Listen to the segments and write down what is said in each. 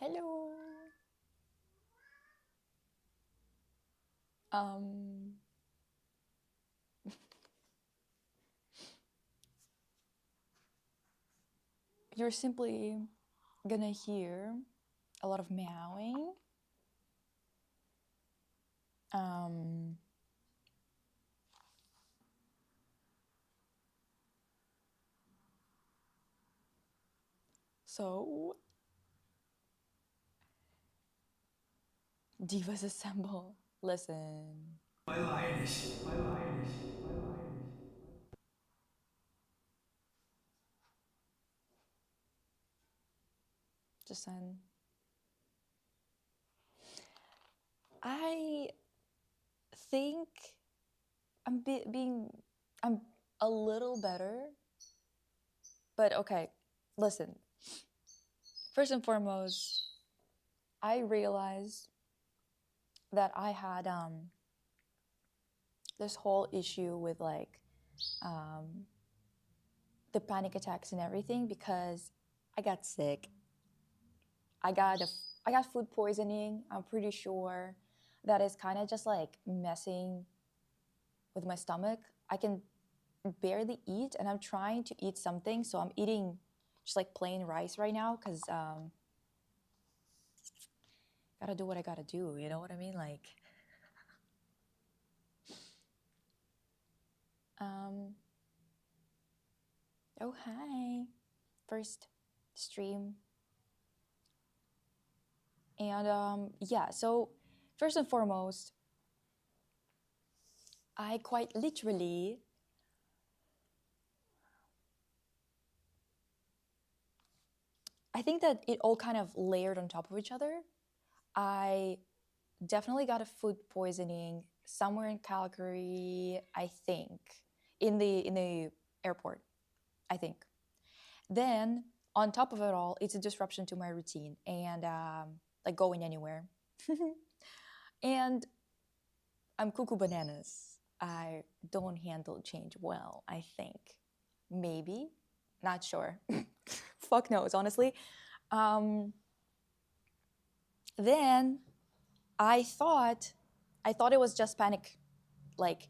Hello. Um, you're simply gonna hear a lot of meowing. Um, so divas assemble. Listen. My lioness, my lioness, my lioness. Just send. I think being I'm a little better, but okay. Listen. First and foremost, I realized that I had this whole issue with like um, the panic attacks and everything because I got sick. I got a, I got food poisoning. I'm pretty sure that is kind of just like messing with my stomach. I can barely eat, and I'm trying to eat something, so I'm eating just like plain rice right now because gotta do what I gotta do. You know what I mean? Like, um, oh hi, first stream, and yeah. So first and foremost, I quite literally I think that it all kind of layered on top of each other. I definitely got a food poisoning somewhere in Calgary, I think, in the airport, I think. Then on top of it all, it's a disruption to my routine and like going anywhere. And I'm cuckoo bananas. I don't handle change well, I think. Maybe, not sure. Fuck knows, honestly. Um, then I thought I thought it was just panic, like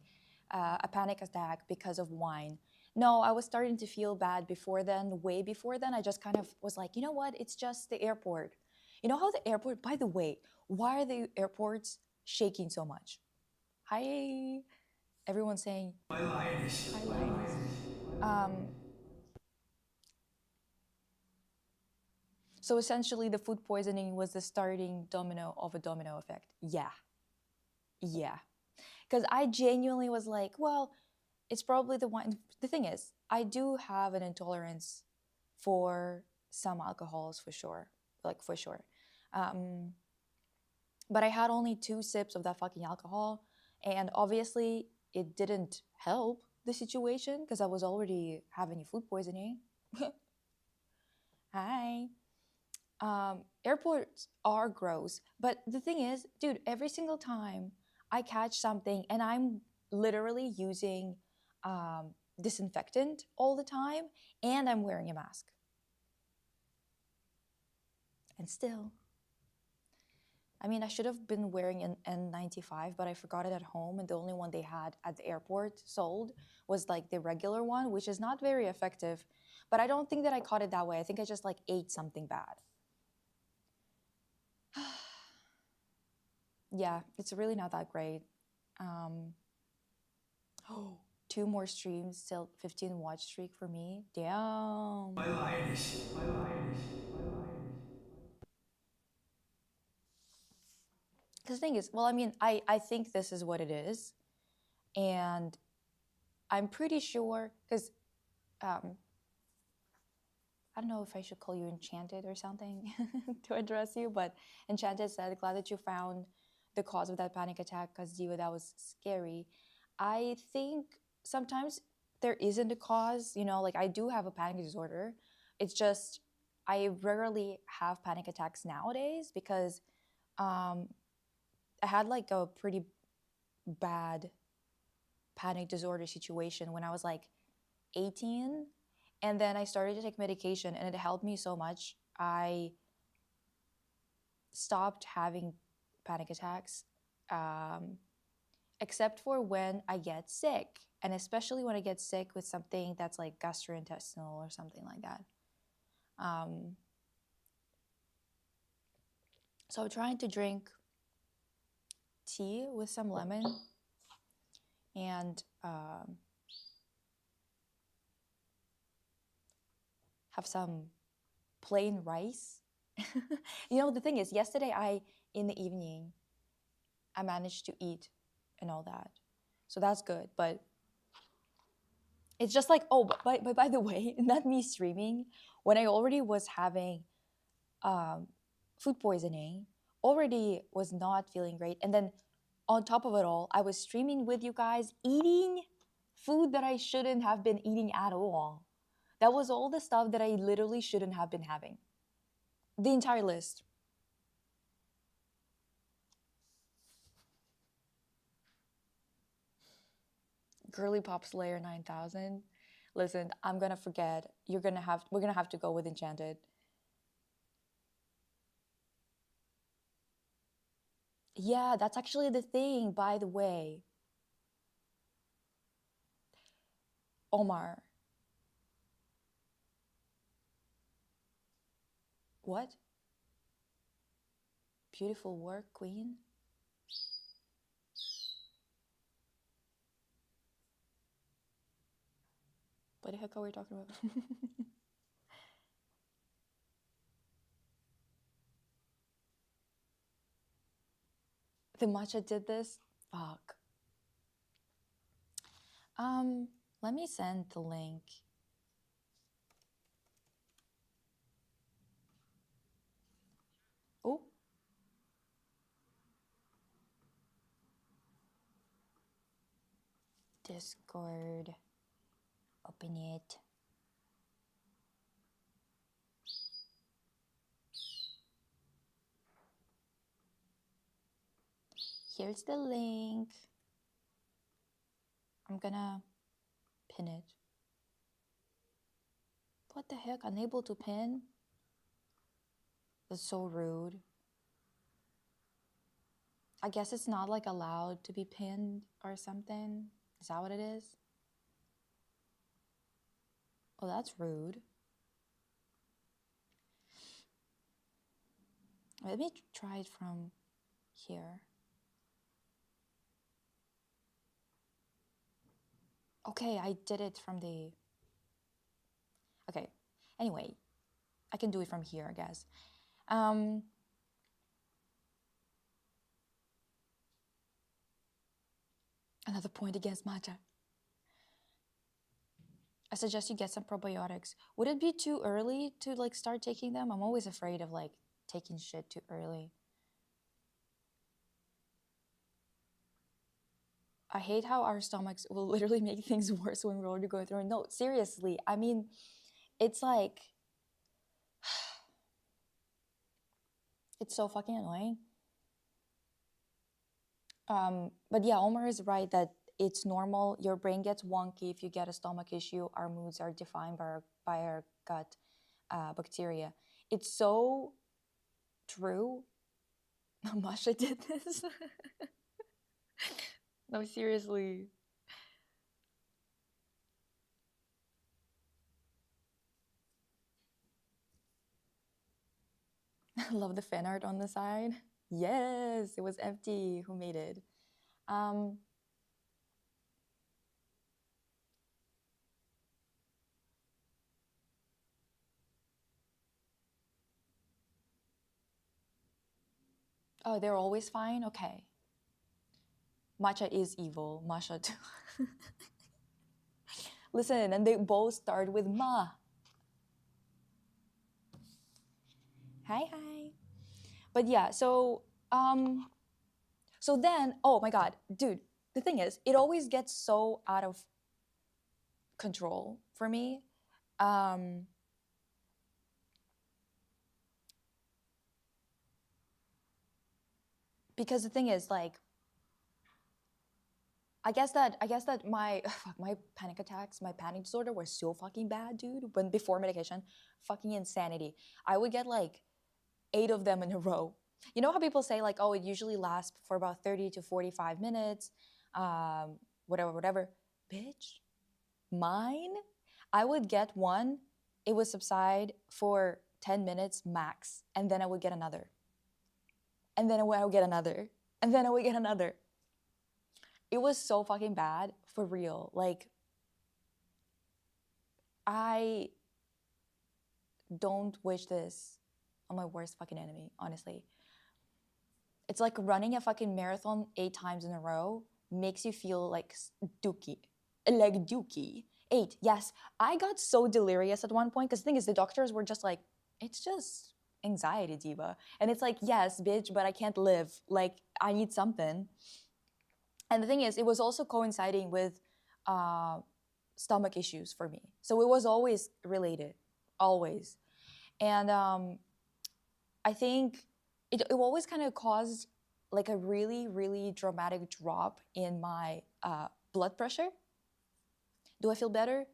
a panic attack because of wine. No, I was starting to feel bad before then, way before then. I just kind of was like, you know what? It's just the airport. You know how the airport, by the way, why are the airports shaking so much? Hi, everyone saying, My lioness, hi, my lioness. lioness, my lioness. Um, so essentially, the food poisoning was the starting domino of a domino effect. Yeah, yeah. Because I genuinely was like, well, it's probably the wine. The thing is, I do have an intolerance for some alcohols for sure, like for sure. Um, but I had only 2 sips of that fucking alcohol, and obviously it didn't help the situation because I was already having food poisoning. Hi. Airports are gross, but the thing is, dude, every single time I catch something and I'm literally using disinfectant all the time and I'm wearing a mask. And still, I mean, I should have been wearing an N95, but I forgot it at home, and the only one they had at the airport sold was like the regular one, which is not very effective. But I don't think that I caught it that way. I think I just like ate something bad. Yeah, it's really not that great. Um, oh, 2 more streams, still 15 watch streak for me. Damn. My lioness, my lioness, my lioness. Because the thing is, well, I mean, I think this is what it is. And I'm pretty sure, because um, I don't know if I should call you Enchanted or something to address you, but Enchanted said, glad that you found the cause of that panic attack because Diva, that was scary. I think sometimes there isn't a cause, like I do have a panic disorder. It's just I rarely have panic attacks nowadays because um, I had like a pretty bad panic disorder situation when I was like 18, and then I started to take medication and it helped me so much. I stopped having panic attacks, except for when I get sick, and especially when I get sick with something that's like gastrointestinal or something like that. So I'm trying to drink tea with some lemon and have some plain rice. You know, the thing is, yesterday in the evening, I managed to eat and all that. So that's good. But it's just like, oh, but by the way, not me streaming, when I already was having food poisoning, already was not feeling great. And then on top of it all, I was streaming with you guys, eating food that I shouldn't have been eating at all. That was all the stuff that I literally shouldn't have been having. The entire list. Girly Pop Slayer 9000. Listen, I'm gonna forget. We're gonna have to go with Enchanted. Yeah, that's actually the thing, by the way. Omar. What? Beautiful work, Queen? What the heck are we talking about? The matcha did this? Fuck. Let me send the link. Oh. Discord. Open it. Here's the link. I'm gonna pin it. What the heck? Unable to pin? That's so rude. I guess it's not like allowed to be pinned or something. Is that what it is? Oh, that's rude. Let me try it from here. Okay, I did it from the... Okay, anyway, I can do it from here, I guess. Another point against matcha. I suggest you get some probiotics. Would it be too early to like start taking them? I'm always afraid of like taking shit too early. I hate how our stomachs will literally make things worse when we're already going through it. No, seriously. I mean, it's like... It's so fucking annoying. But yeah, Omar is right that it's normal. Your brain gets wonky if you get a stomach issue. Our moods are defined by our gut bacteria. It's so true. Masha did this. No, seriously. Love the fan art on the side. Yes, it was empty. Who made it? Oh, they're always fine? Okay. Matcha is evil. Masha too. Listen, and they both start with ma. Hi, hi. But yeah, so then, oh my god, dude, the thing is, it always gets so out of control for me. Because the thing is, like, I guess that my my panic attacks, my panic disorder was so fucking bad, dude. When before medication, fucking insanity. I would get like 8 of them in a row. You know how people say like, oh, it usually lasts for about 30 to 45 minutes, whatever, whatever. Bitch, mine, I would get one, it would subside for 10 minutes max, and then I would get another. And then I would get another. And then I would get another. It was so fucking bad, for real. Like, I don't wish this on my worst fucking enemy, honestly. It's like running a fucking marathon 8 times in a row makes you feel like dookie. Like dookie. 8, yes. I got so delirious at one point because the thing is, the doctors were just like, it's just anxiety, diva. And it's like, yes, bitch, but I can't live. Like, I need something. And the thing is, it was also coinciding with stomach issues for me. So it was always related, always. And I think it always kind of caused like a really, really dramatic drop in my blood pressure. Do I feel better?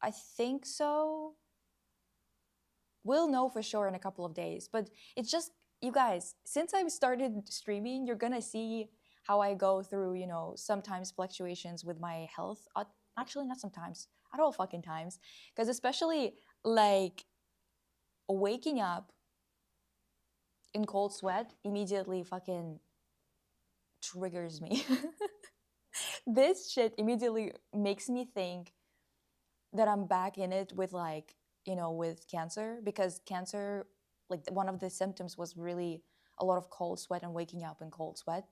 I think so. We'll know for sure in a couple of days. But it's just, you guys, since I've started streaming, you're gonna see how I go through, you know, sometimes fluctuations with my health. Actually, not sometimes, at all fucking times. Because especially like waking up in cold sweat immediately fucking triggers me. This shit immediately makes me think that I'm back in it with like, you know, with cancer, because cancer, like one of the symptoms was really a lot of cold sweat and waking up in cold sweat.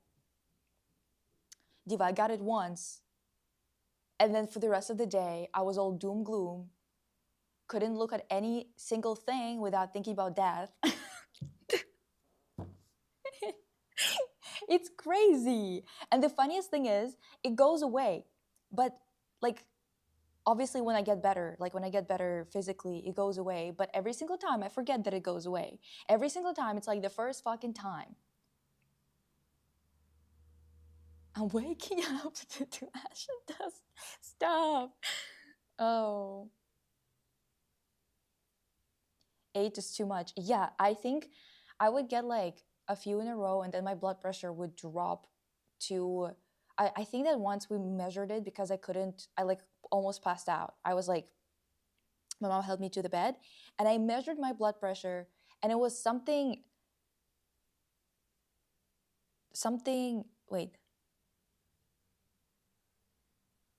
Diva, I got it once, and then for the rest of the day, I was all doom gloom, couldn't look at any single thing without thinking about death. It's crazy. And the funniest thing is, it goes away. But like, obviously when I get better, like when I get better physically, it goes away. But every single time I forget that it goes away. Every single time, it's like the first fucking time. I'm waking up to ash and dust. Stop. Oh. 8 is too much. Yeah, I think I would get like a few in a row and then my blood pressure would drop to, I think that once we measured it, because I like almost passed out. I was like, my mom held me to the bed and I measured my blood pressure and it was wait,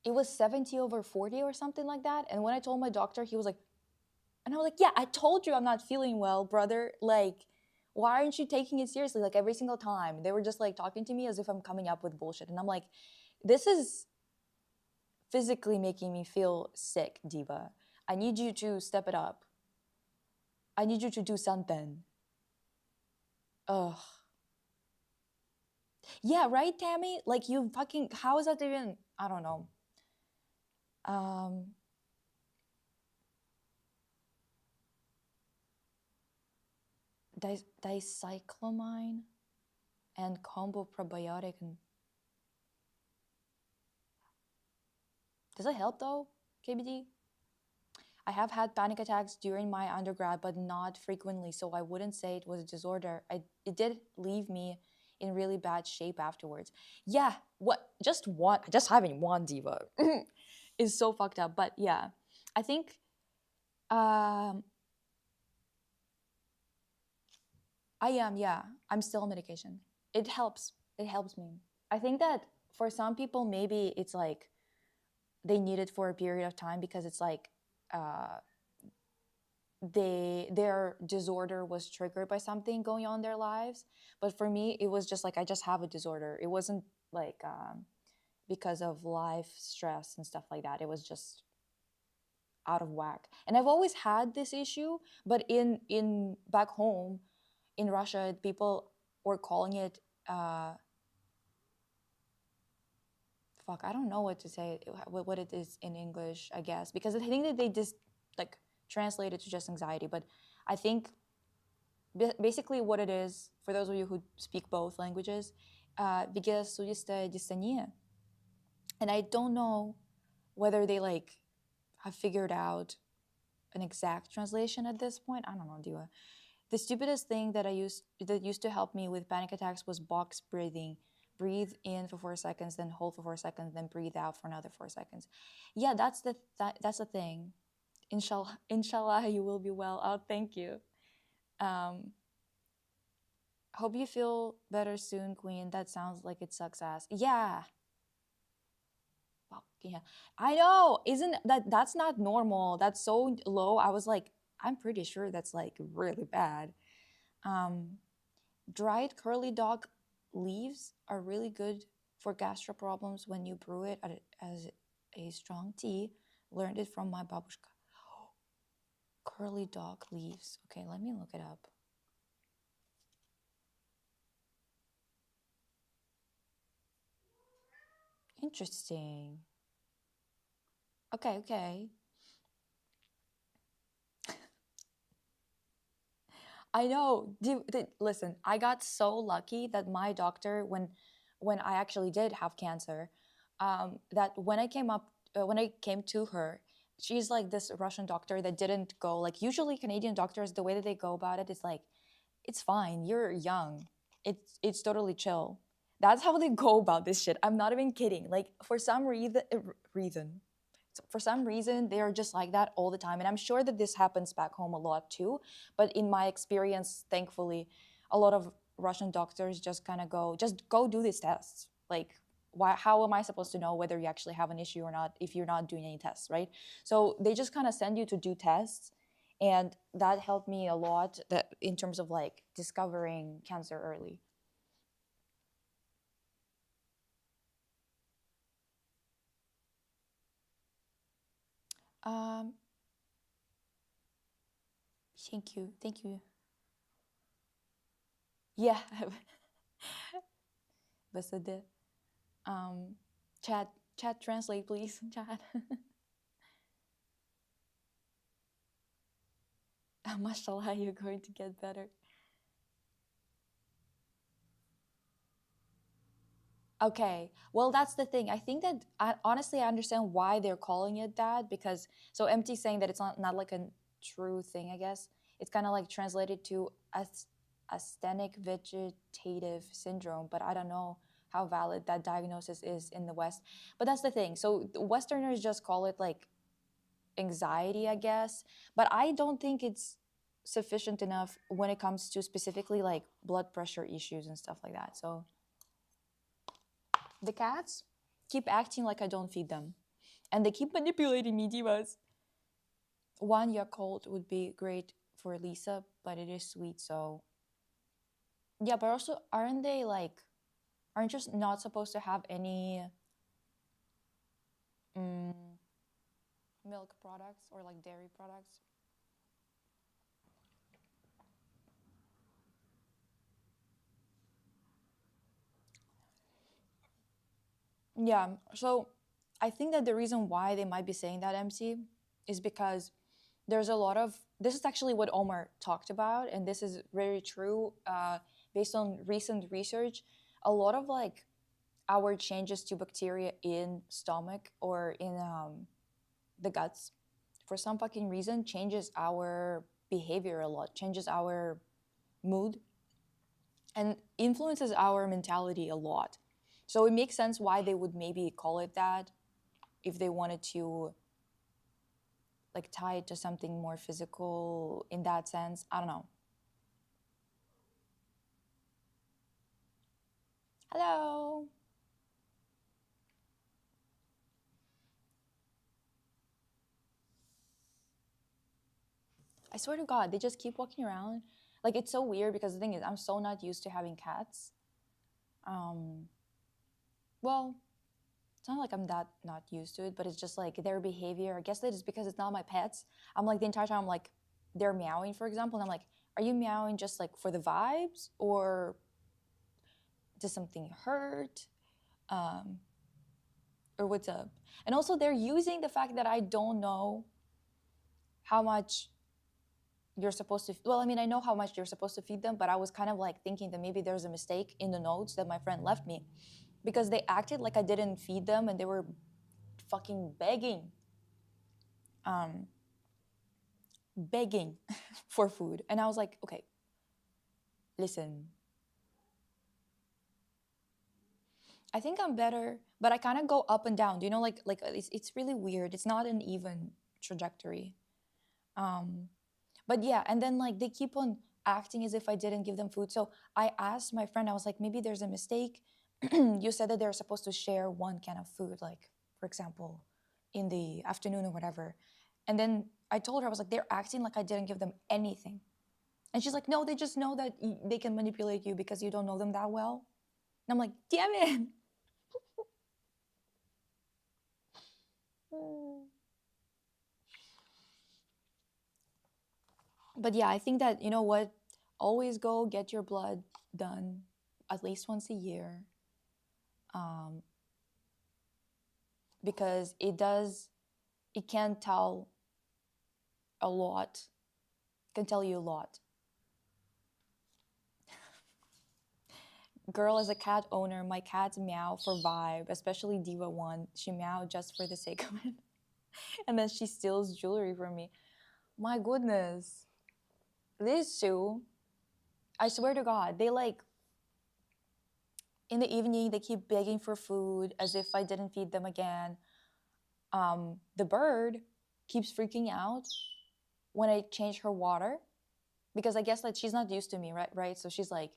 it was 70/40 or something like that. And when I told my doctor, he was like, and I was like, yeah, I told you I'm not feeling well, brother. Like, why aren't you taking it seriously? Like every single time they were just like talking to me as if I'm coming up with bullshit. And I'm like, this is physically making me feel sick, diva. I need you to step it up. I need you to do something. Ugh. Yeah, right, Tammy? Like you fucking, how is that even, I don't know. Um, dicyclomine and combo probiotic. And does it help though, KBD? I have had panic attacks during my undergrad, but not frequently, so I wouldn't say it was a disorder. It did leave me in really bad shape afterwards. Yeah, what? Just having one diva is so fucked up. But yeah, I think I am. Yeah, I'm still on medication. It helps. It helps me. I think that for some people, maybe it's like they need it for a period of time because it's like their disorder was triggered by something going on in their lives. But for me, it was just like I just have a disorder. It wasn't like because of life stress and stuff like that. It was just out of whack. And I've always had this issue, but in back home in Russia, people were calling it fuck, I don't know what to say, what it is in English, I guess, because I think that they just like translate it to just anxiety. But I think basically what it is, for those of you who speak both languages, вегетосудистая dystonia. And I don't know whether they like have figured out an exact translation at this point. I don't know, Diva. The stupidest thing that used to help me with panic attacks was box breathing. Breathe in for 4 seconds, then hold for 4 seconds, then breathe out for another 4 seconds. Yeah, that's the thing. Inshallah, inshallah, you will be well. Oh, thank you. Um, hope you feel better soon, Queen. That sounds like it sucks ass. Yeah. Fuck yeah. I know. Isn't that's not normal. That's so low. I was like, I'm pretty sure that's like really bad. Um, dried curly dog leaves are really good for gastro problems when you brew it as a strong tea. Learned it from my babushka. Curly dog leaves. Okay, let me look it up. Interesting. Okay, okay. I know. Listen, I got so lucky that my doctor, when I actually did have cancer, that when I came to her, she's like this Russian doctor that didn't go like usually Canadian doctors. The way that they go about it is like, it's fine. You're young. It's totally chill. That's how they go about this shit. I'm not even kidding. Like for some reason, for some reason they are just like that all the time, and I'm sure that this happens back home a lot too, but in my experience, thankfully, a lot of Russian doctors just kind of go, just go do these tests. Like, why, how am I supposed to know whether you actually have an issue or not if you're not doing any tests, right? So they just kind of send you to do tests, and that helped me a lot, that in terms of like discovering cancer early. um thank you. Yeah. Basade. um chat chat translate please. Chat. Mashallah, you're going to get better. Okay, well, that's the thing. I think that honestly, I understand why they're calling it that, because so MT saying that it's not like a true thing, I guess. It's kind of like translated to asthenic vegetative syndrome, but I don't know how valid that diagnosis is in the West. But that's the thing. So the Westerners just call it like anxiety, I guess. But I don't think it's sufficient enough when it comes to specifically like blood pressure issues and stuff like that. So the cats keep acting like I don't feed them. And they keep manipulating me, divas. One Yakult would be great for Lisa, but it is sweet, so yeah, but also aren't just not supposed to have any mm, milk products or like dairy products? Yeah, so I think that the reason why they might be saying that, MC, is because there's a lot of this is actually what Omar talked about, and this is very true based on recent research. A lot of like our changes to bacteria in stomach or in the guts, for some fucking reason, changes our behavior a lot, changes our mood, and influences our mentality a lot. So it makes sense why they would maybe call it that if they wanted to like tie it to something more physical in that sense. I don't know. Hello. I swear to God, they just keep walking around. Like it's so weird because the thing is, I'm so not used to having cats. Um, well, it's not like I'm that not used to it, but it's just like their behavior. I guess that is because it's not my pets. I'm like the entire time I'm like they're meowing, for example, and I'm like, are you meowing just like for the vibes, or does something hurt? Um, or what's up? And also they're using the fact that I don't know how much you're supposed to, well, I mean, I know how much you're supposed to feed them, but I was kind of like thinking that maybe there's a mistake in the notes that my friend left me, because they acted like I didn't feed them and they were fucking um begging for food. And I was like, okay, listen, I think I'm better, but I kind of go up and down. Do you know, like it's really weird. It's not an even trajectory. Um, but yeah, and then like they keep on acting as if I didn't give them food. So I asked my friend, I was like, maybe there's a mistake. You said that they're supposed to share one can of food, like for example, in the afternoon or whatever. And then I told her, I was like, they're acting like I didn't give them anything. And she's like, no, they just know that they can manipulate you because you don't know them that well. And I'm like, damn it. But yeah, I think that, you know what? Always go get your blood done at least once a year. Um, because it can tell a lot, can tell you a lot. Girl, as a cat owner, my cats meow for vibe, especially Diva 1. She meowed just for the sake of it. And then she steals jewelry from me. My goodness. These two, I swear to God, they like, in the evening, they keep begging for food as if I didn't feed them again. The bird keeps freaking out when I change her water because I guess that she's not used to me, right? So she's like,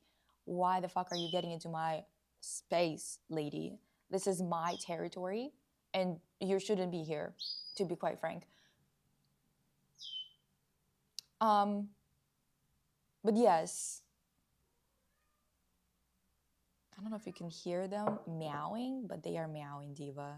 why the fuck are you getting into my space, lady? This is my territory and you shouldn't be here, to be quite frank. But yes, I don't know if you can hear them meowing, but they are meowing, Diva.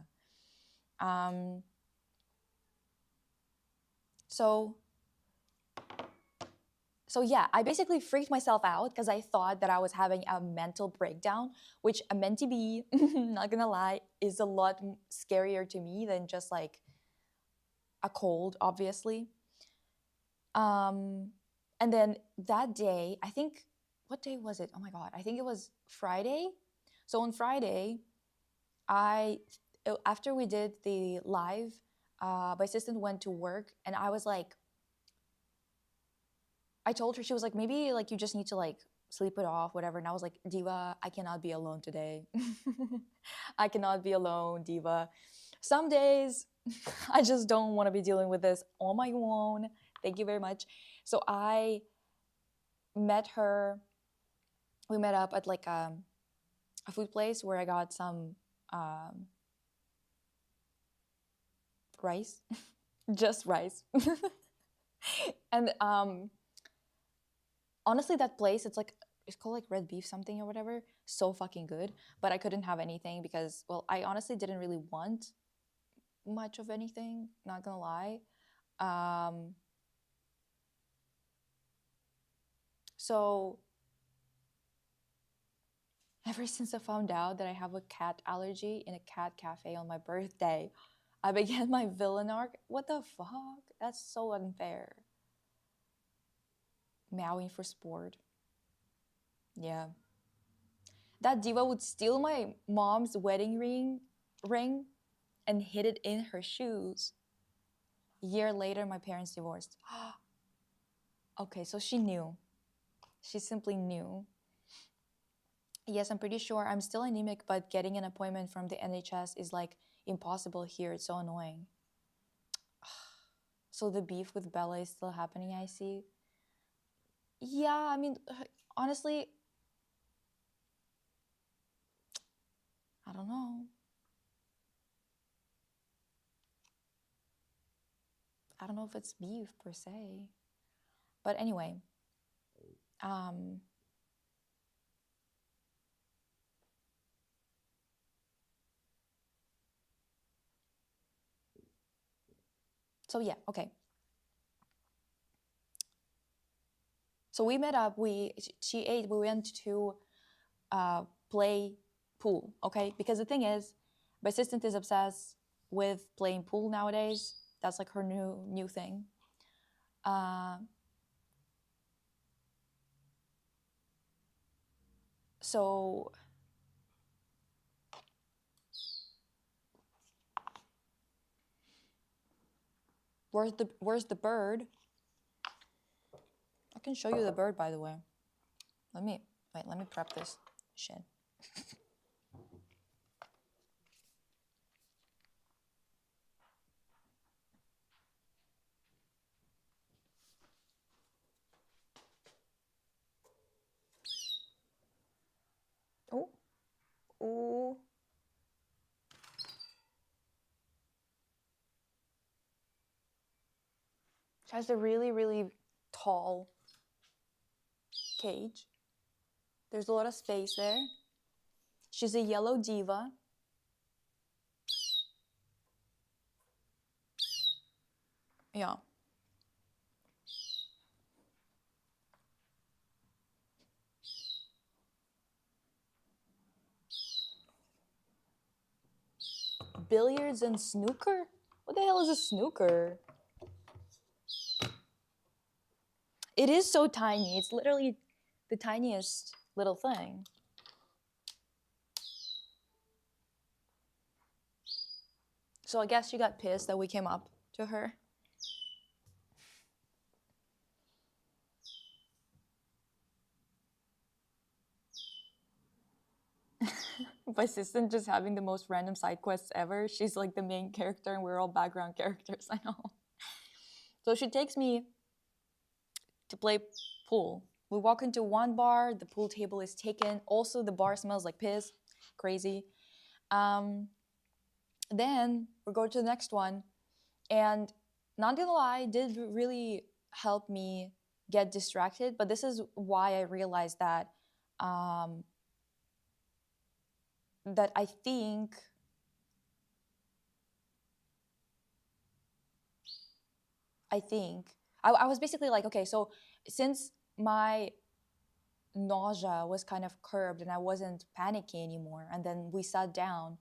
So yeah, I basically freaked myself out because I thought that I was having a mental breakdown, which meant to be, not gonna lie, is a lot scarier to me than just like a cold, obviously. And then that day, I think, what day was it? Oh my God, I think it was Friday. So on Friday, after we did the live, my assistant went to work and I was like, I told her, she was like, maybe like you just need to like sleep it off, whatever. And I was like, Diva, I cannot be alone today. I cannot be alone, Diva. Some days I just don't want to be dealing with this on my own. Thank you very much. So I met her. We met up at like a food place where I got some rice, just rice. And honestly, that place, it's called like red beef something or whatever. So fucking good. But I couldn't have anything because, well, I honestly didn't really want much of anything, not gonna lie. So ever since I found out that I have a cat allergy in a cat cafe on my birthday, I began my villain arc. What the fuck? That's so unfair. Meowing for sport. Yeah. That diva would steal my mom's wedding ring and hid it in her shoes. A year later, my parents divorced. Okay, so she knew. She simply knew. Yes, I'm pretty sure I'm still anemic, but getting an appointment from the NHS is like impossible here. It's so annoying. So the beef with Bella is still happening, I see. Yeah, I mean, honestly, I don't know. I don't know if it's beef per se. But anyway, um, so yeah, okay. So we met up, she ate, we went to play pool, okay? Because the thing is, my assistant is obsessed with playing pool nowadays. That's like her new thing. So where's the bird? I can show you the bird, by the way. Let me prep this shit. Oh, oh. She has a really, really tall cage. There's a lot of space there. She's a yellow diva. Yeah. Billiards and snooker? What the hell is a snooker? It is so tiny. It's literally the tiniest little thing. So I guess she got pissed that we came up to her. My sister just having the most random side quests ever. She's like the main character and we're all background characters. I know. So she takes me to play pool. We walk into one bar, the pool table is taken. Also, the bar smells like piss. Crazy. Then we go to the next one. And not gonna lie, it did really help me get distracted. But this is why I realized that that I think I was basically like, okay, so since my nausea was kind of curbed and I wasn't panicking anymore, and then we sat down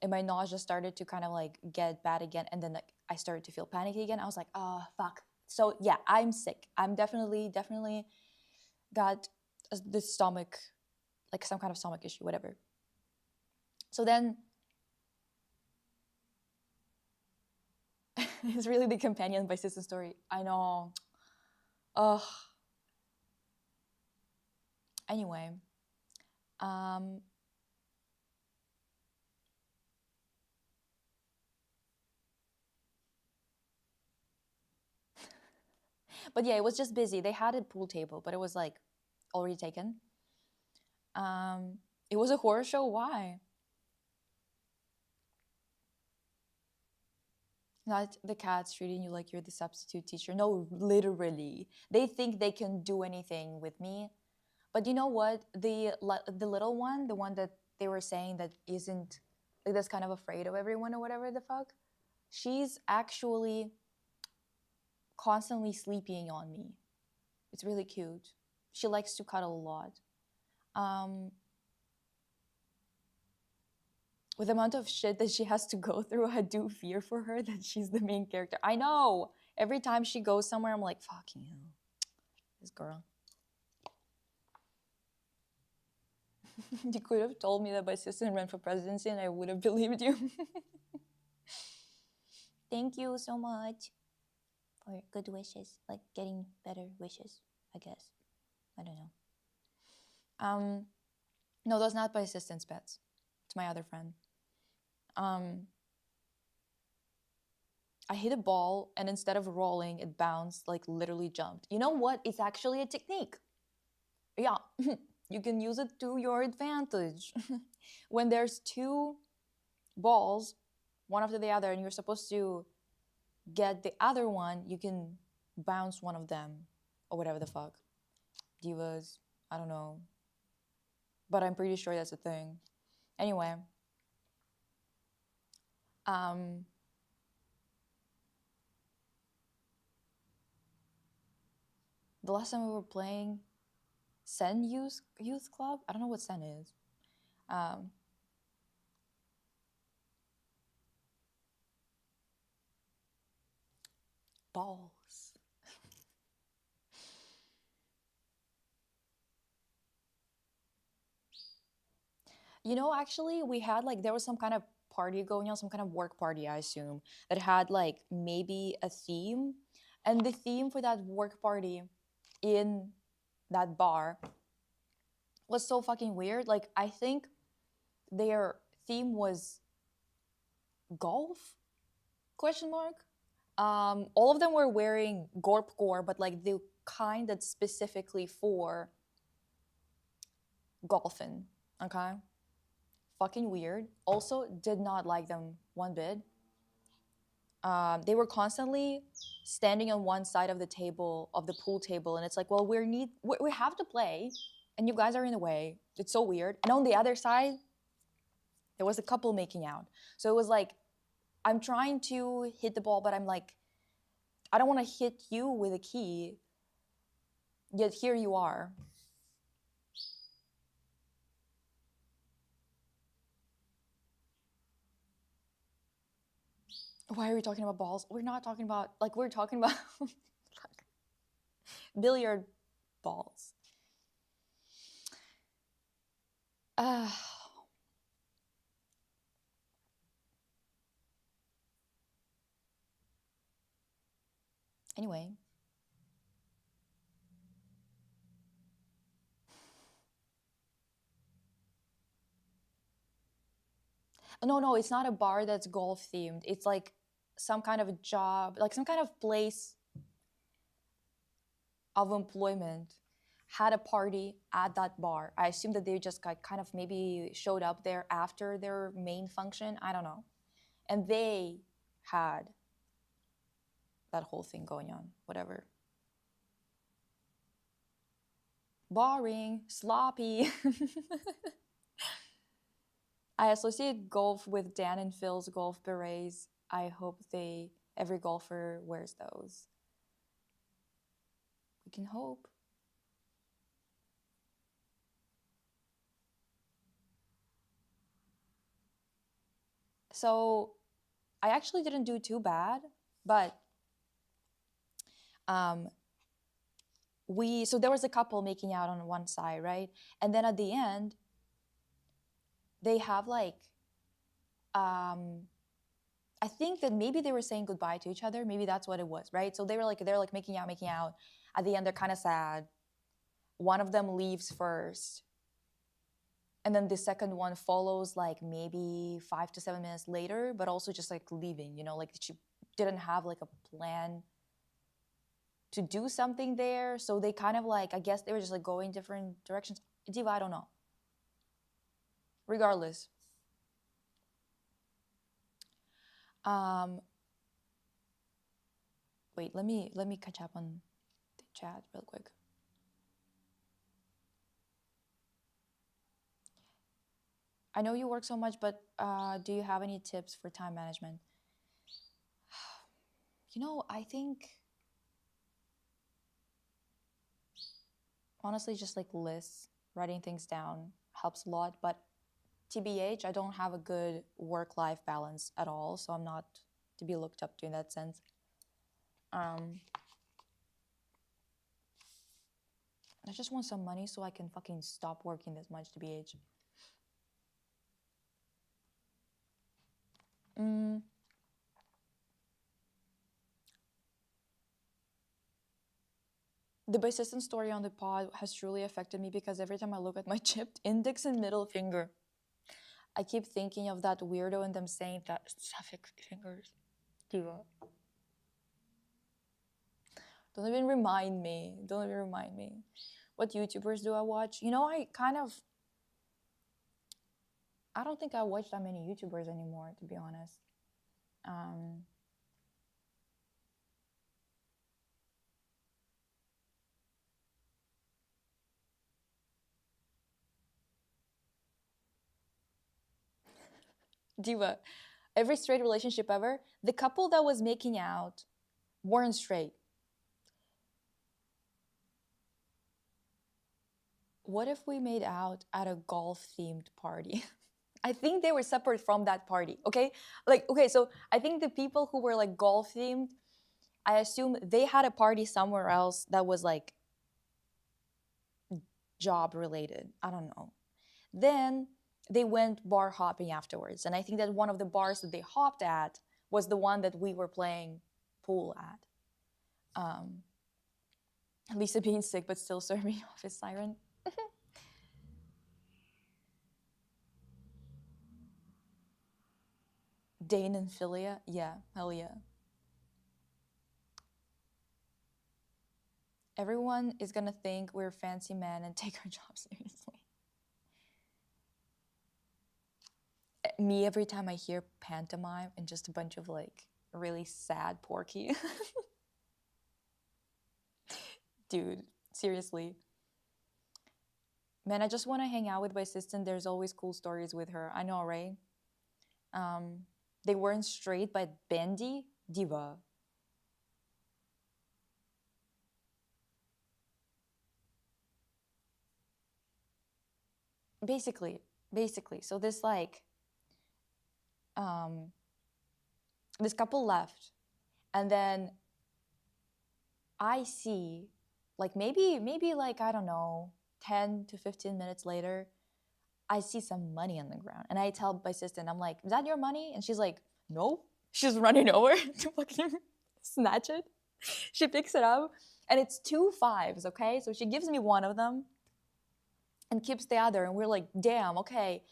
and my nausea started to kind of like get bad again, and then like I started to feel panicky again. I was like, oh fuck. So yeah, I'm sick. I'm definitely got the stomach, like some kind of stomach issue, whatever. So then it's really the companion by Sister Story. I know. Ugh. Anyway, but yeah, it was just busy. They had a pool table, but it was like already taken. It was a horror show. Why? Not the cats treating you like you're the substitute teacher. No, literally. They think they can do anything with me. But you know what? The little one, the one that they were saying that isn't like that's kind of afraid of everyone or whatever the fuck, she's actually constantly sleeping on me. It's really cute. She likes to cuddle a lot. With the amount of shit that she has to go through, I do fear for her that she's the main character. I know. Every time she goes somewhere, I'm like, fucking hell. This girl. You could have told me that my sister ran for presidency and I would have believed you. Thank you so much for good wishes. Like getting better wishes, I guess. I don't know. No, that's not my assistant's pets. It's my other friend. I hit a ball and instead of rolling, it bounced, like literally jumped. You know what? It's actually a technique. Yeah, you can use it to your advantage. When there's two balls, one after the other, and you're supposed to get the other one, you can bounce one of them or whatever the fuck. Divas, I don't know. But I'm pretty sure that's a thing. Anyway, the last time we were playing Sen Youth Club, I don't know what Sen is. Balls. You know, actually, we had like, there was some kind of party going on, some kind of work party, I assume, that had like maybe a theme. And the theme for that work party in that bar was so fucking weird. Like, I think their theme was golf? Question mark. All of them were wearing gorp gore, but like the kind that's specifically for golfing. Okay, fucking weird. Also, did not like them one bit. They were constantly standing on one side of the table, of the pool table, and it's like, well, we have to play, and you guys are in the way. It's so weird. And on the other side, there was a couple making out. So it was like, I'm trying to hit the ball, but I'm like, I don't want to hit you with a key. Yet here you are. Why are we talking about balls? We're not talking about, like, we're talking about billiard balls. Uh, anyway. No, it's not a bar that's golf themed. It's like some kind of a job, like some kind of place of employment had a party at that bar. I assume that they just got kind of maybe showed up there after their main function. I don't know. And they had that whole thing going on, whatever. Boring, sloppy. I associate golf with Dan and Phil's golf berets. I hope every golfer wears those. We can hope. So I actually didn't do too bad, but so there was a couple making out on one side, right? And then at the end, they have like, I think that maybe they were saying goodbye to each other. Maybe that's what it was, right? So they're like making out. At the end, they're kind of sad. One of them leaves first, and then the second one follows like maybe 5 to 7 minutes later, but also just like leaving. Like she didn't have like a plan to do something there, so they kind of like, I guess they were just like going different directions. Diva, I don't know. Regardless, wait, let me catch up on the chat real quick. I know you work so much, but do you have any tips for time management? I think honestly just like lists, writing things down helps a lot, but TBH, I don't have a good work-life balance at all, so I'm not to be looked up to in that sense. I just want some money so I can fucking stop working this much, TBH. The persistent story on the pod has truly affected me because every time I look at my chipped index and middle finger, I keep thinking of that weirdo and them saying that suffix fingers. Diva. Don't even remind me. What YouTubers do I watch? I don't think I watch that many YouTubers anymore, to be honest. Diva, every straight relationship ever, the couple that was making out weren't straight. What if we made out at a golf themed party? I think they were separate from that party, okay? So I think the people who were like golf themed, I assume they had a party somewhere else that was like job related. I don't know. Then they went bar hopping afterwards. And I think that one of the bars that they hopped at was the one that we were playing pool at. Lisa being sick but still serving office siren. Dane and Philia? Yeah, hell yeah. Everyone is gonna think we're fancy men and take our job seriously. Me, every time I hear pantomime and just a bunch of like really sad Porky. Dude, seriously. Man, I just want to hang out with my sister. There's always cool stories with her. I know, right? They weren't straight, but bendy. Diva. Basically, basically. So this like, this couple left, and then I see, like maybe like I don't know, 10 to 15 minutes later, I see some money on the ground, and I tell my sister, and I'm like, "Is that your money?" And she's like, "No." She's running over to fucking snatch it. She picks it up, and it's 2 5s. Okay, so she gives me one of them, and keeps the other, and we're like, "Damn, okay."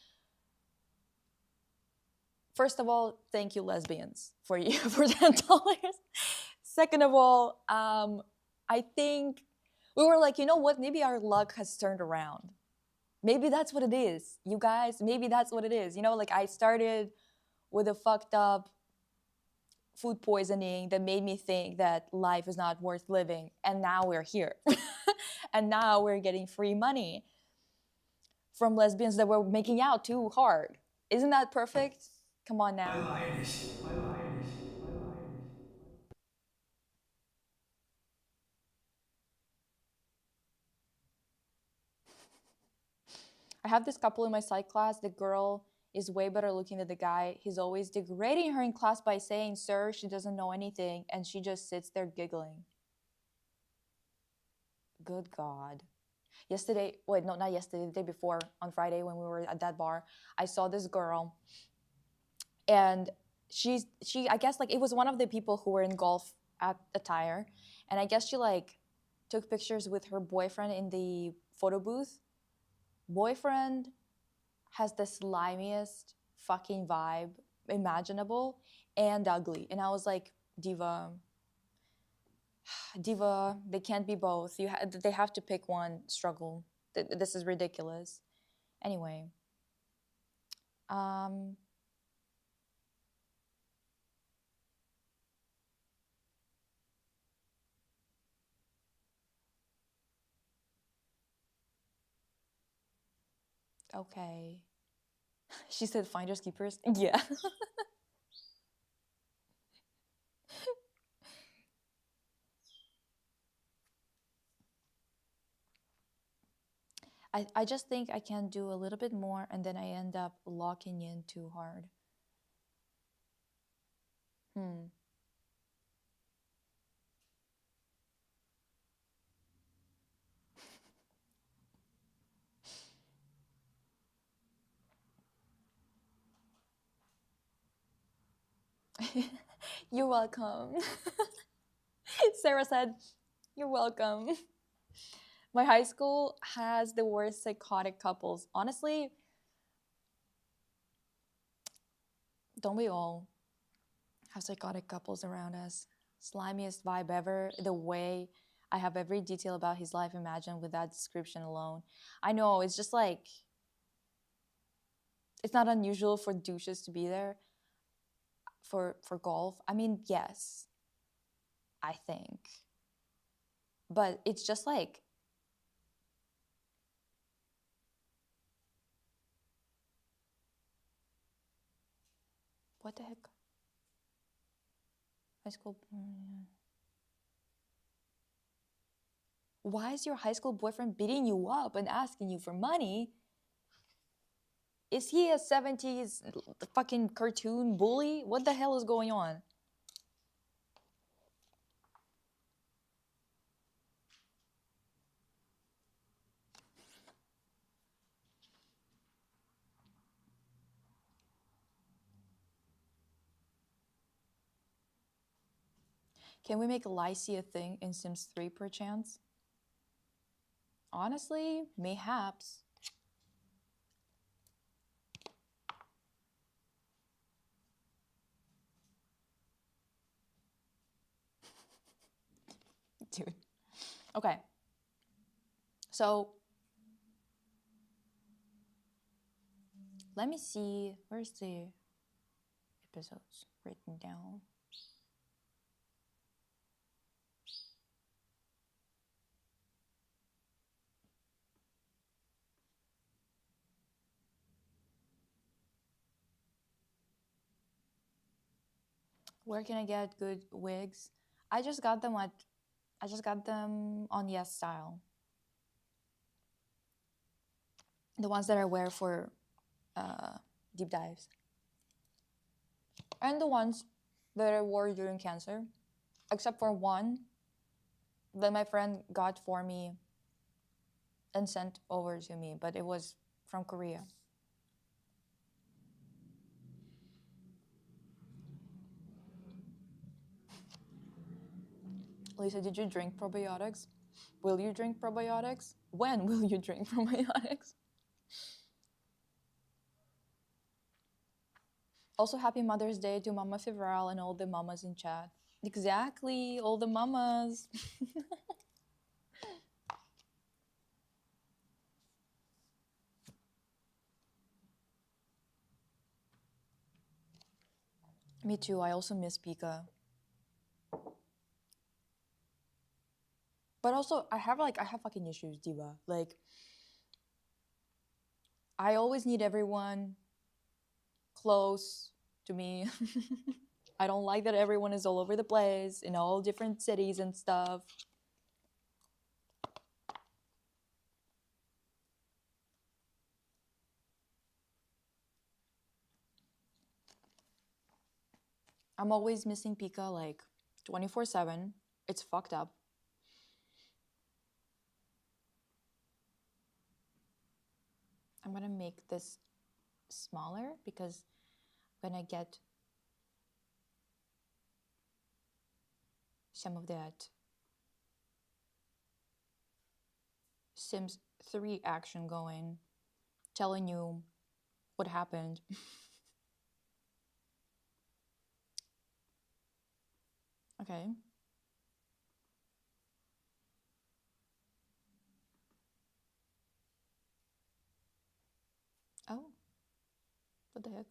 First of all, thank you, lesbians, for you for $10. Second of all, I think we were like, you know what? Maybe our luck has turned around. Maybe that's what it is, you guys. Maybe that's what it is. You know, like I started with a fucked up food poisoning that made me think that life is not worth living, and now we're here. And now we're getting free money from lesbians that were making out too hard. Isn't that perfect? Come on now. 回来的心，回来的心，回来的心。I have this couple in my psych class. The girl is way better looking than the guy. He's always degrading her in class by saying, "Sir, she doesn't know anything," and she just sits there giggling. Good God. Yesterday, wait, no, not yesterday, the day before, on Friday when we were at that bar, I saw this girl, and she I guess like it was one of the people who were in golf at attire, and I guess she like took pictures with her boyfriend in the photo booth. Boyfriend has the slimiest fucking vibe imaginable and ugly. And I was like, Diva, Diva, they can't be both. They have to pick one. Struggle. This is ridiculous. Anyway, um, okay. She said finders keepers. Yeah. I just think I can do a little bit more, and then I end up locking in too hard. Hmm. You're welcome. Sarah said, "You're welcome." My high school has the worst psychotic couples. Honestly, don't we all have psychotic couples around us? Slimiest vibe ever. The way I have every detail about his life imagined with that description alone. I know, it's just like, it's not unusual for douches to be there for golf. I mean, yes, I think. But it's just like, what the heck? High school. Why is your high school boyfriend beating you up and asking you for money? Is he a 70s fucking cartoon bully? What the hell is going on? Can we make Lycie a thing in Sims 3 perchance? Honestly, mayhaps. Okay. So let me see. Where's the episodes written down? Where can I get good wigs? I just got them on Yes Style. The ones that I wear for deep dives. And the ones that I wore during cancer. Except for one that my friend got for me and sent over to me, but it was from Korea. Lisa, did you drink probiotics? Will you drink probiotics? When will you drink probiotics? Also, happy Mother's Day to Mama Fevral and all the mamas in chat. Exactly, all the mamas. Me too, I also miss Pika. But also, I have fucking issues, Diva. Like, I always need everyone close to me. I don't like that everyone is all over the place in all different cities and stuff. I'm always missing Pika like 24/7. It's fucked up. I'm gonna make this smaller because when I get some of that Sims 3 action going, telling you what happened. Okay. Oh, what the heck?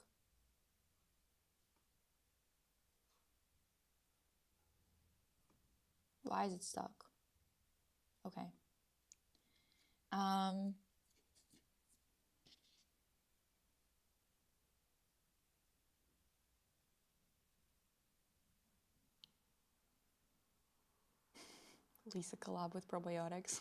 Why is it stuck? Okay. Lisa collab with probiotics.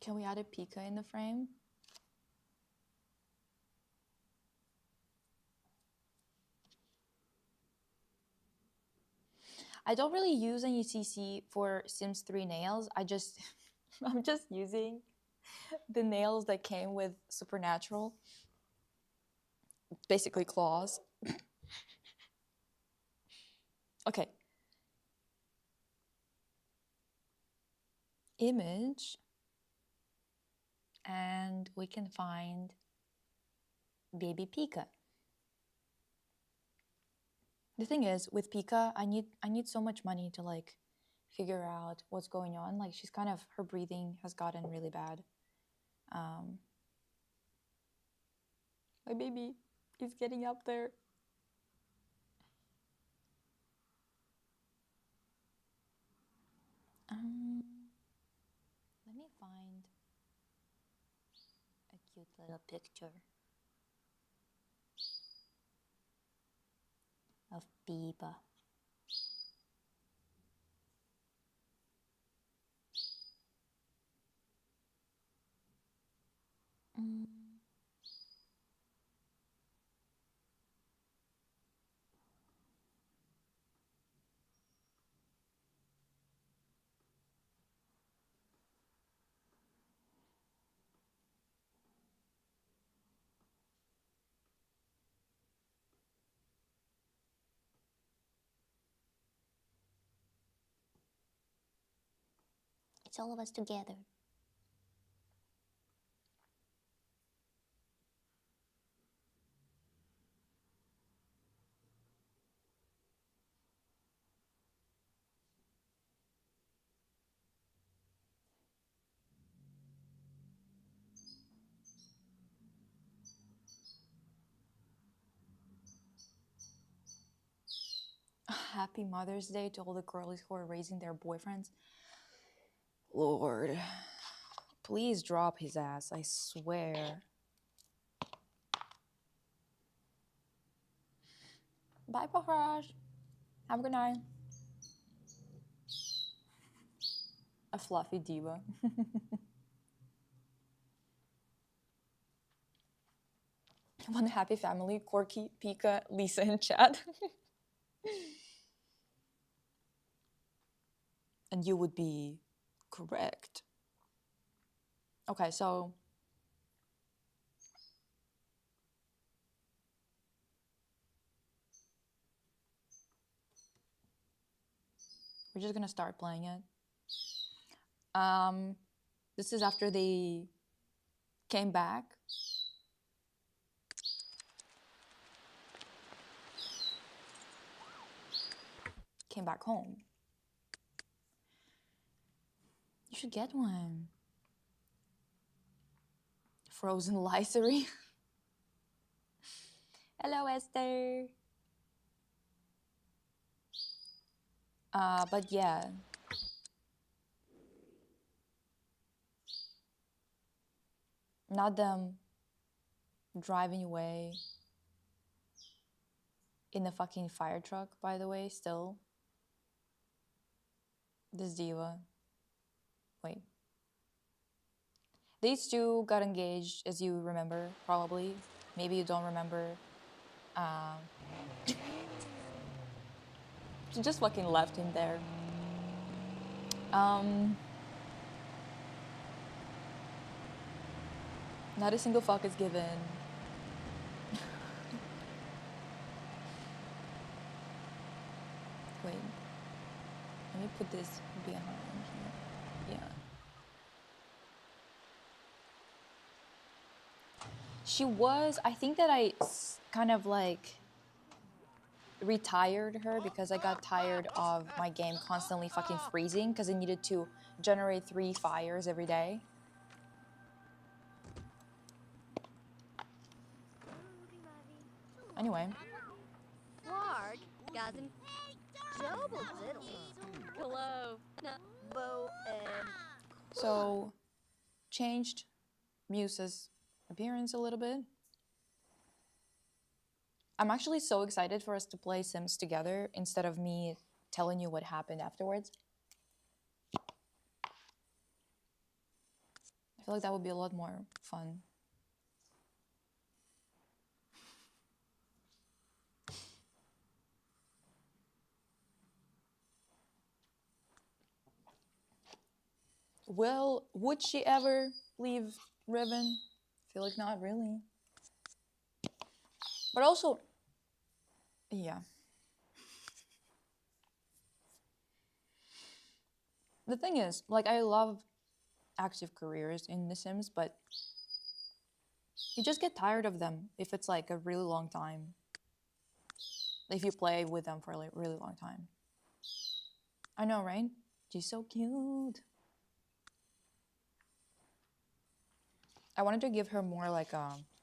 Can we add a Pika in the frame? I don't really use any CC for Sims 3 nails. I'm just using the nails that came with Supernatural. Basically claws. Okay. Image. And we can find baby Pika. The thing is, with Pika, I need so much money to like figure out what's going on. Like she's kind of, her breathing has gotten really bad. My baby is getting up there. Let me find a cute little picture of Biba. It's all of us together. Happy Mother's Day to all the girlies who are raising their boyfriends. Lord, please drop his ass, I swear. Bye, Pahraj. Have a good night. A fluffy diva. One happy family, Corky, Pika, Lisa in chat. And you would be correct. Okay, so we're just gonna start playing it. This is after they came back. Came back home. You should get one. Frozen Licery. Hello, Esther. But yeah. Not them driving away in a fucking fire truck, by the way, still. This diva. Wait. These two got engaged, as you remember, probably. Maybe you don't remember. She just fucking left him there. Not a single fuck is given. Wait. Let me put this behind here. Yeah. She was, I think that I kind of like retired her because I got tired of my game constantly fucking freezing because I needed to generate 3 fires every day. Anyway. So, changed Muse's appearance a little bit. I'm actually so excited for us to play Sims together instead of me telling you what happened afterwards. I feel like that would be a lot more fun. Well, would she ever leave Riven? I feel like not really. But also, yeah. The thing is, like, I love active careers in The Sims, but you just get tired of them if it's like a really long time. If you play with them for like a really long time. I know, right? She's so cute. I wanted to give her more like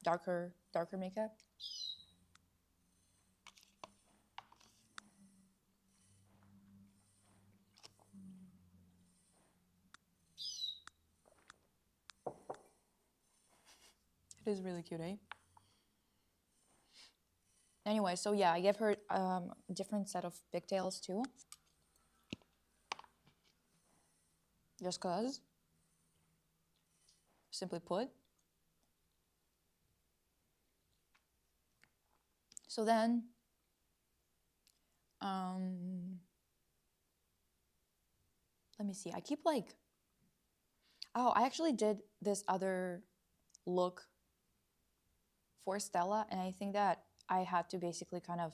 darker makeup. It is really cute, eh? Anyway, so yeah, I gave her a different set of pigtails too. Just cause. Simply put. So then, let me see. I keep like, oh, I actually did this other look for Stella, and I think that I had to basically kind of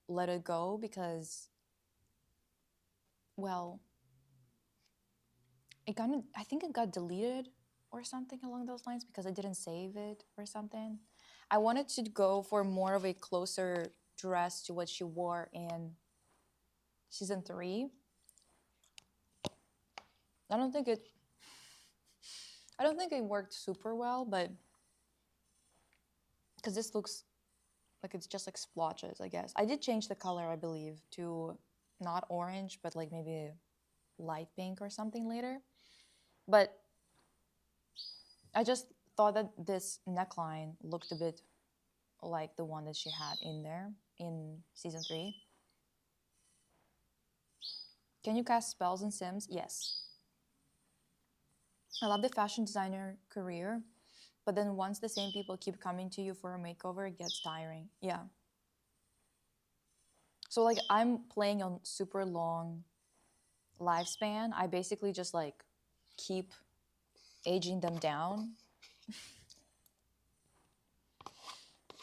let it go because, well, it kind of, I think it got deleted or something along those lines because I didn't save it or something. I wanted to go for more of a closer dress to what she wore in season 3. I don't think it worked super well, but because this looks Like it's just like splotches, I guess. I did change the color, I believe, to not orange, but like maybe light pink or something later. But I just thought that this neckline looked a bit like the one that she had in there in season 3. Can you cast spells in Sims? Yes. I love the fashion designer career, but then once the same people keep coming to you for a makeover, it gets tiring. Yeah. So like I'm playing on super long lifespan. I basically just like keep aging them down.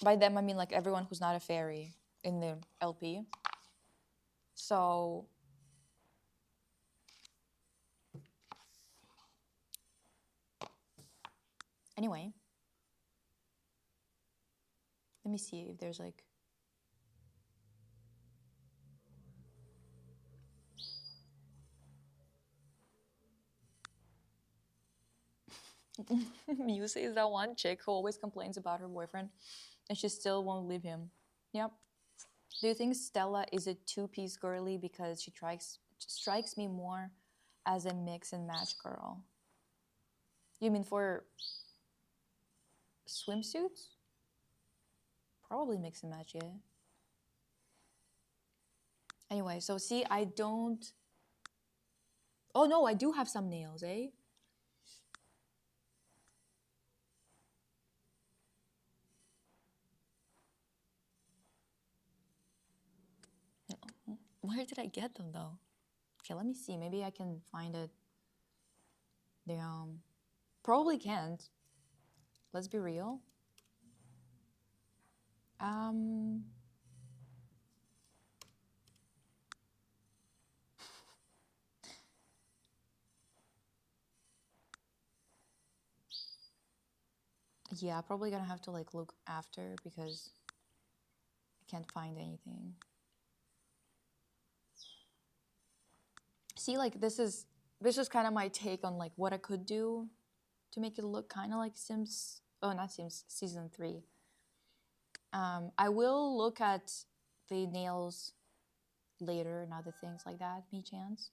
By them, I mean like everyone who's not a fairy in the LP. So anyway, let me see if there's like Musa is that one chick who always complains about her boyfriend and she still won't leave him. Yep. Do you think Stella is a two-piece girly because she strikes me more as a mix and match girl? You mean for swimsuits? Probably mix and match, yeah. Anyway, so see, I don't... Oh no, I do have some nails, eh? Where did I get them though? Okay, let me see. Maybe I can find it. Damn. Probably can't. Let's be real. Yeah, probably gonna have to like look after because I can't find anything. See, like this is kind of my take on like what I could do to make it look kind of like Sims. Oh, not Sims. Season 3. I will look at the nails later and other things like that. Me chance.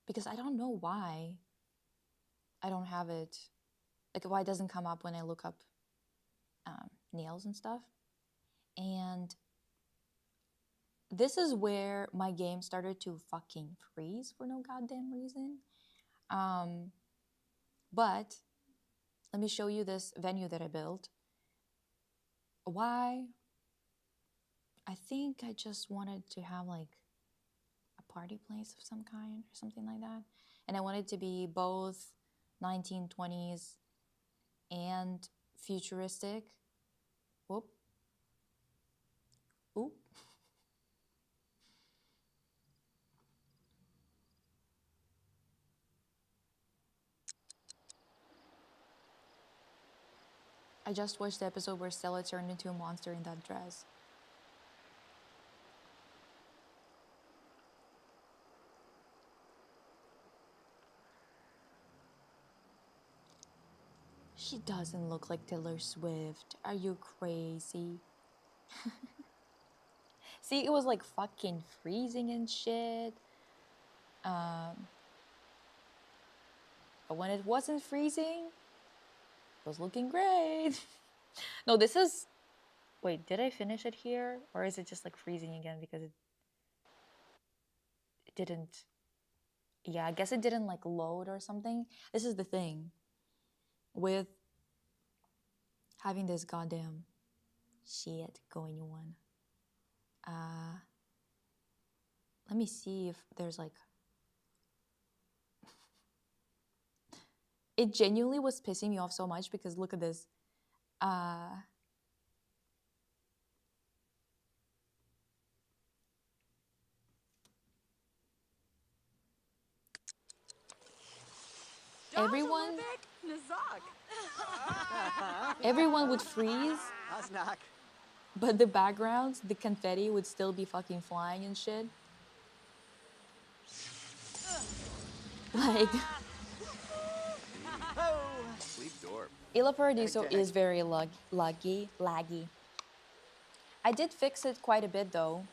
Because I don't know why I don't have it. Like why it doesn't come up when I look up nails and stuff. And this is where my game started to fucking freeze for no goddamn reason. But let me show you this venue that I built. Why? I think I just wanted to have like a party place of some kind or something like that. And I wanted to be both 1920s and futuristic. Whoop. Oop. I just watched the episode where Stella turned into a monster in that dress. She doesn't look like Taylor Swift. Are you crazy? See, it was like fucking freezing and shit. But when it wasn't freezing, it was looking great. No, this is... Wait, did I finish it here? Or is it just like freezing again because it didn't... Yeah, I guess it didn't like load or something. This is the thing with having this goddamn shit going on. Let me see if there's like... It genuinely was pissing me off so much because look at this. Everyone would freeze, but the backgrounds, the confetti would still be fucking flying and shit. Like, Il Paradiso is very laggy. I did fix it quite a bit though.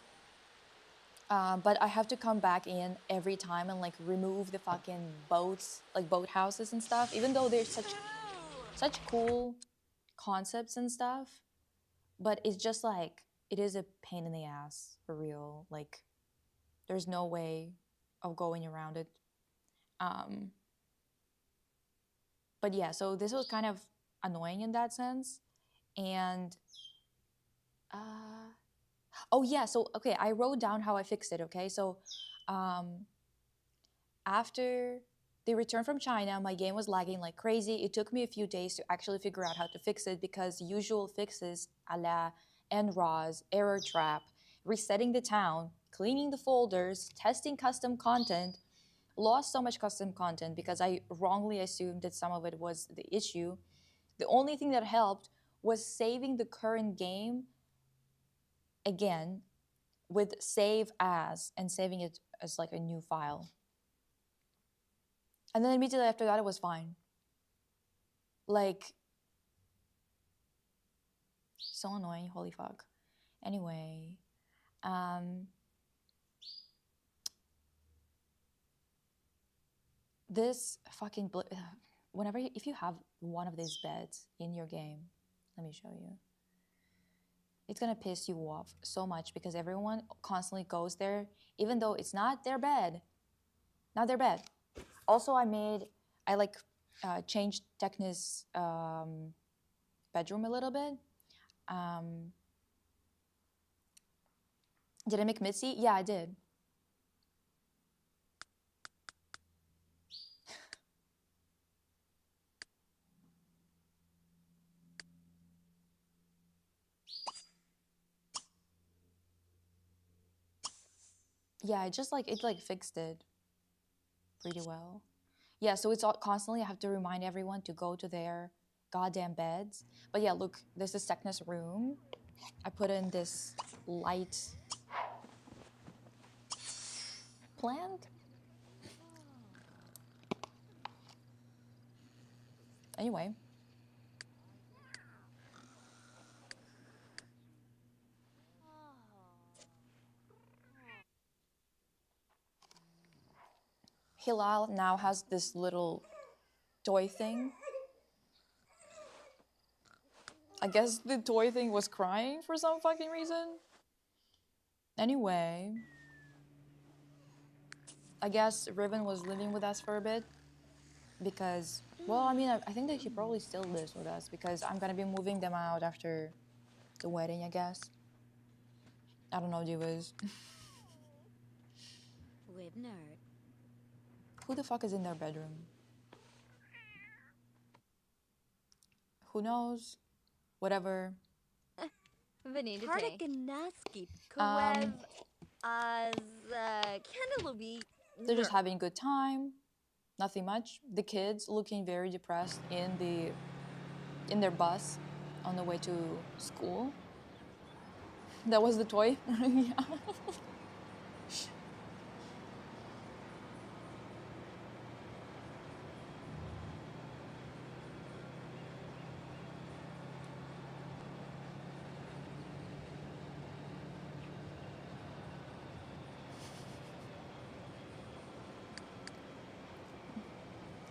But I have to come back in every time and like remove the fucking boats, like boat houses and stuff. Even though there's such cool concepts and stuff, but it's just like it is a pain in the ass for real. Like there's no way of going around it. Um, but yeah, so this was kind of annoying in that sense. And oh yeah, so okay, I wrote down how I fixed it. Okay, so um, after they returned from China, my game was lagging like crazy. It took me a few days to actually figure out how to fix it because usual fixes a la NROS, error trap, resetting the town, cleaning the folders, testing custom content, lost so much custom content because I wrongly assumed that some of it was the issue. The only thing that helped was saving the current game again with save as and saving it as like a new file. And then immediately after that, it was fine. Like, so annoying, holy fuck. Anyway, this fucking, whenever, if you have one of these beds in your game, let me show you. It's gonna piss you off so much because everyone constantly goes there, even though it's not their bed. Not their bed. Also, I like changed Techni's bedroom a little bit. Did I make Mitzi? Yeah, I did. Yeah, it like fixed it pretty well. Yeah, so it's all constantly I have to remind everyone to go to their goddamn beds. But yeah, look, this is Techni's room. I put in this light plant. Anyway. Hilal now has this little toy thing. I guess the toy thing was crying for some fucking reason. Anyway, I guess Riven was living with us for a bit because, well, I mean, I think that he probably still lives with us because I'm gonna be moving them out after the wedding, I guess. I don't know, divas. Who the fuck is in their bedroom? Who knows? Whatever. They're just having a good time. Nothing much. The kids looking very depressed in their bus on the way to school. That was the toy. Yeah.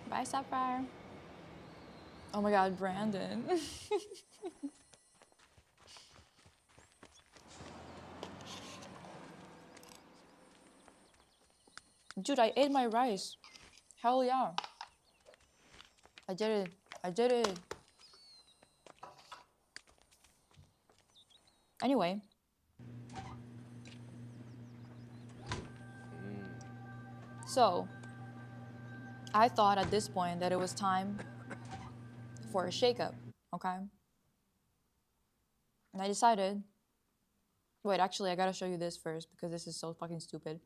Bye, Sapphire. Oh my god, Brandon. Dude, I ate my rice. Hell yeah. I did it. I did it. Anyway. So, I thought at this point that it was time for a shakeup, okay? And I decided, wait, actually, I gotta show you this first because this is so fucking stupid.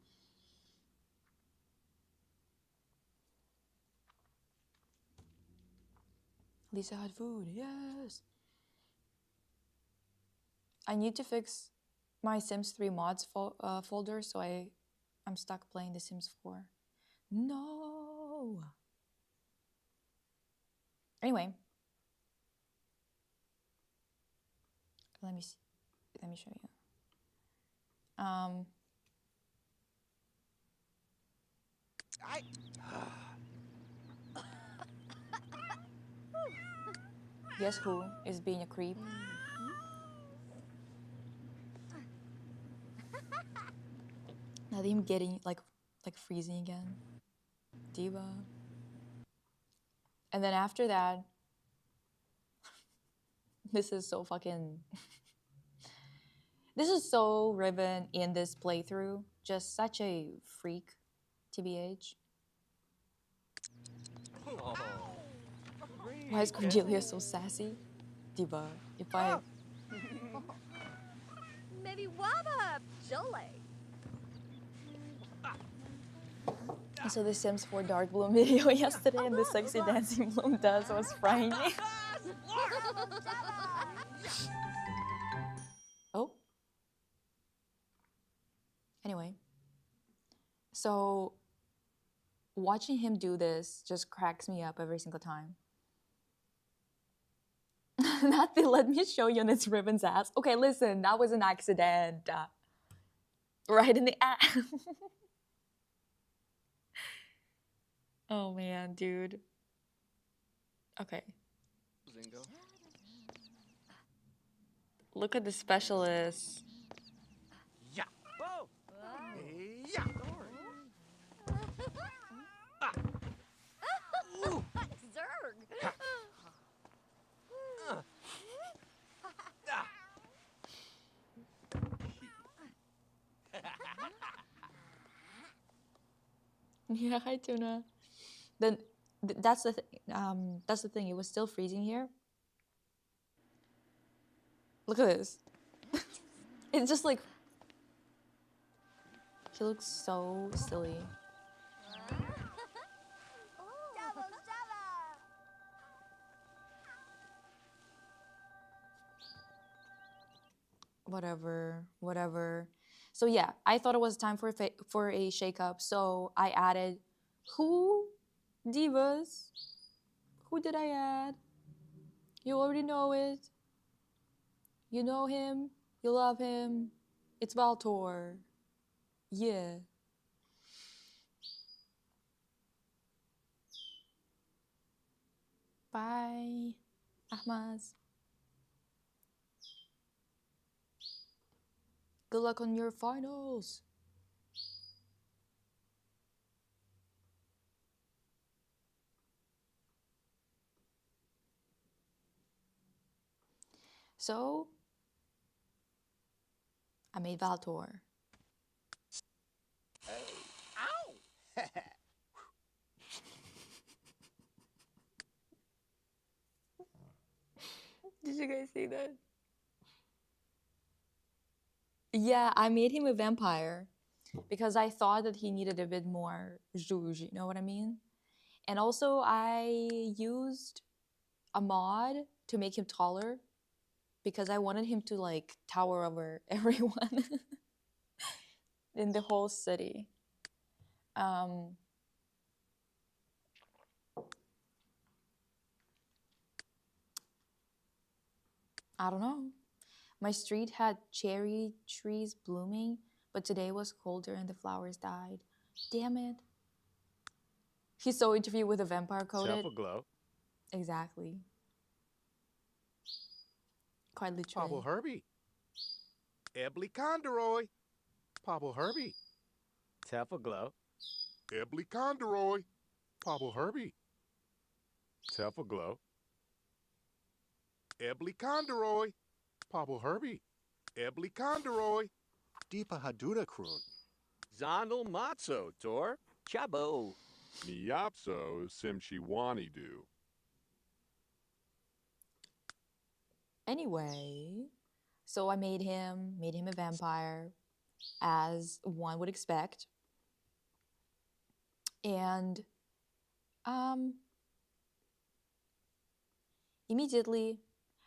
Lisa had food, yes. I need to fix my Sims 3 mods folder, so I'm stuck playing The Sims 4. No. Anyway, me see. Let me show you. Guess who is being a creep? Now him getting like freezing again. Diva. And then after that, this is so fucking this is so Riven in this playthrough. Just such a freak, TBH. Why is Cordelia so sassy? Diva. If I Maybe waba Jole. I saw the Sims 4 Dark Bloom video yesterday and the sexy dancing Bloom does was frying me. Oh. Anyway. So watching him do this just cracks me up every single time. Nathy, let me show you on its Riven's ass. Okay, listen, that was an accident. Right in the ass. Oh man, dude. Okay. Zingo. Look at the specialist. Yeah. Whoa. Yeah. Zerg. Yeah, hi Tuna. Then that's the thing. It was still freezing here. Look at this. It's just like he looks so silly. Whatever. So yeah, I thought it was time for a shake-up. So I added who? Divas. Who did I add? You already know it. You know him. You love him. It's Valtor. Yeah. Bye, Ahmaz. Good luck on your finals. So, I made Valtor. Ow. Did you guys see that? Yeah, I made him a vampire because I thought that he needed a bit more zhuzh, you know what I mean? And also I used a mod to make him taller because I wanted him to like tower over everyone in the whole city. I don't know. My street had cherry trees blooming, but today was colder and the flowers died. Damn it. He saw interview with a vampire coded. Glow. Exactly. Quite literally. Pablo Herbie. Ebly Condoroy. Pablo Herbie. Glow. Ebly Condoroy. Pablo Herbie. Glow. Ebly Condoroy. Pablo Herbie. Ebly Condoroy. Deepa Haduna Kroon. Zondel Matzo, Tor. Chabo. Miapso Simchiwani do. Anyway, so I made him a vampire, as one would expect. And immediately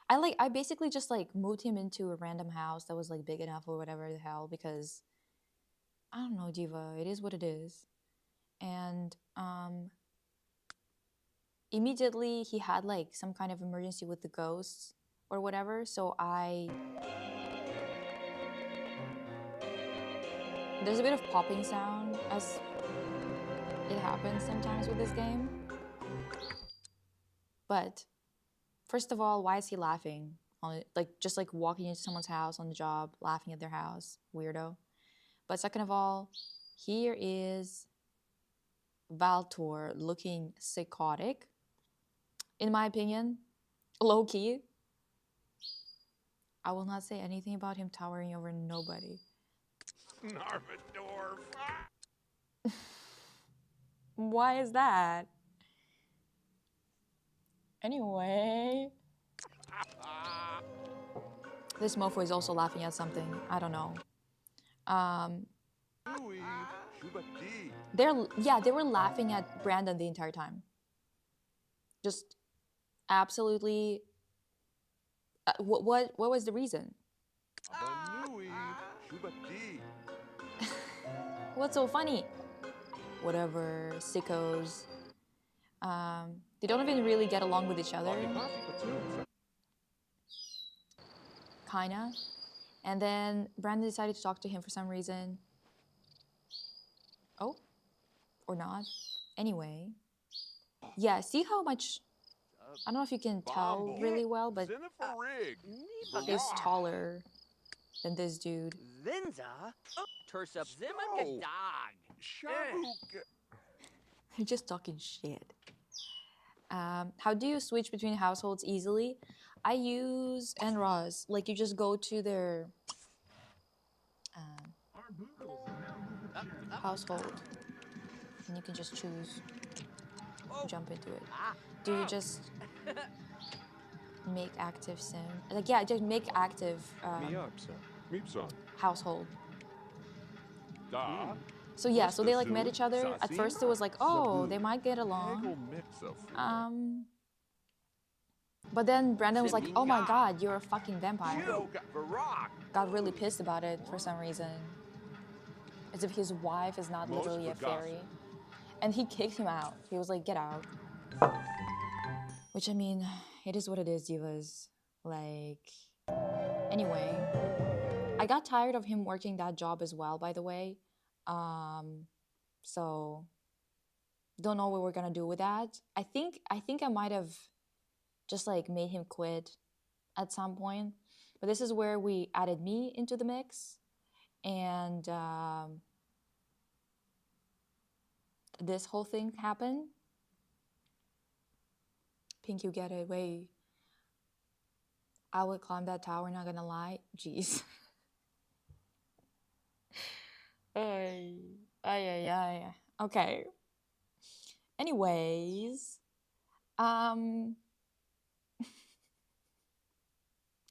I basically just like moved him into a random house that was like big enough or whatever the hell, because I don't know, Diva, it is what it is. And immediately he had like some kind of emergency with the ghosts or whatever, so I There's a bit of popping sound as it happens sometimes with this game. But first of all, why is he laughing? On it? Like just like walking into someone's house on the job, laughing at their house, weirdo. But second of all, here is Valtor looking psychotic, in my opinion, low key. I will not say anything about him towering over nobody. Narvador. Why is that? Anyway. This mofo is also laughing at something. I don't know. They were laughing at Brandon the entire time. Just absolutely. What was the reason? What's so funny? Whatever, sickos. They don't even really get along with each other. Kinda. And then Brandon decided to talk to him for some reason. Oh, or not. Anyway. Yeah, see how much... I don't know if you can tell really well, but he's taller than this dude. Zinza? Tursup Zimma dog. They're just talking shit. How do you switch between households easily? I use NROS. Like, you just go to their household, and you can just choose, jump into it. Do you just make active sim? Like, yeah, just make active household. So yeah, so they like met each other. At first it was like, oh, they might get along. But then Brandon was like, oh my god, you're a fucking vampire. Got really pissed about it for some reason. As if his wife is not literally a fairy. And he kicked him out. He was like, get out. Which, I mean, it is what it is, divas. Like, anyway. I got tired of him working that job as well, by the way. So don't know what we're gonna do with that. I think I might have just like made him quit at some point. But this is where we added me into the mix. And this whole thing happened. Pink, you get it. Wait. I would climb that tower, not gonna lie. Jeez. Ay. Okay. Anyways.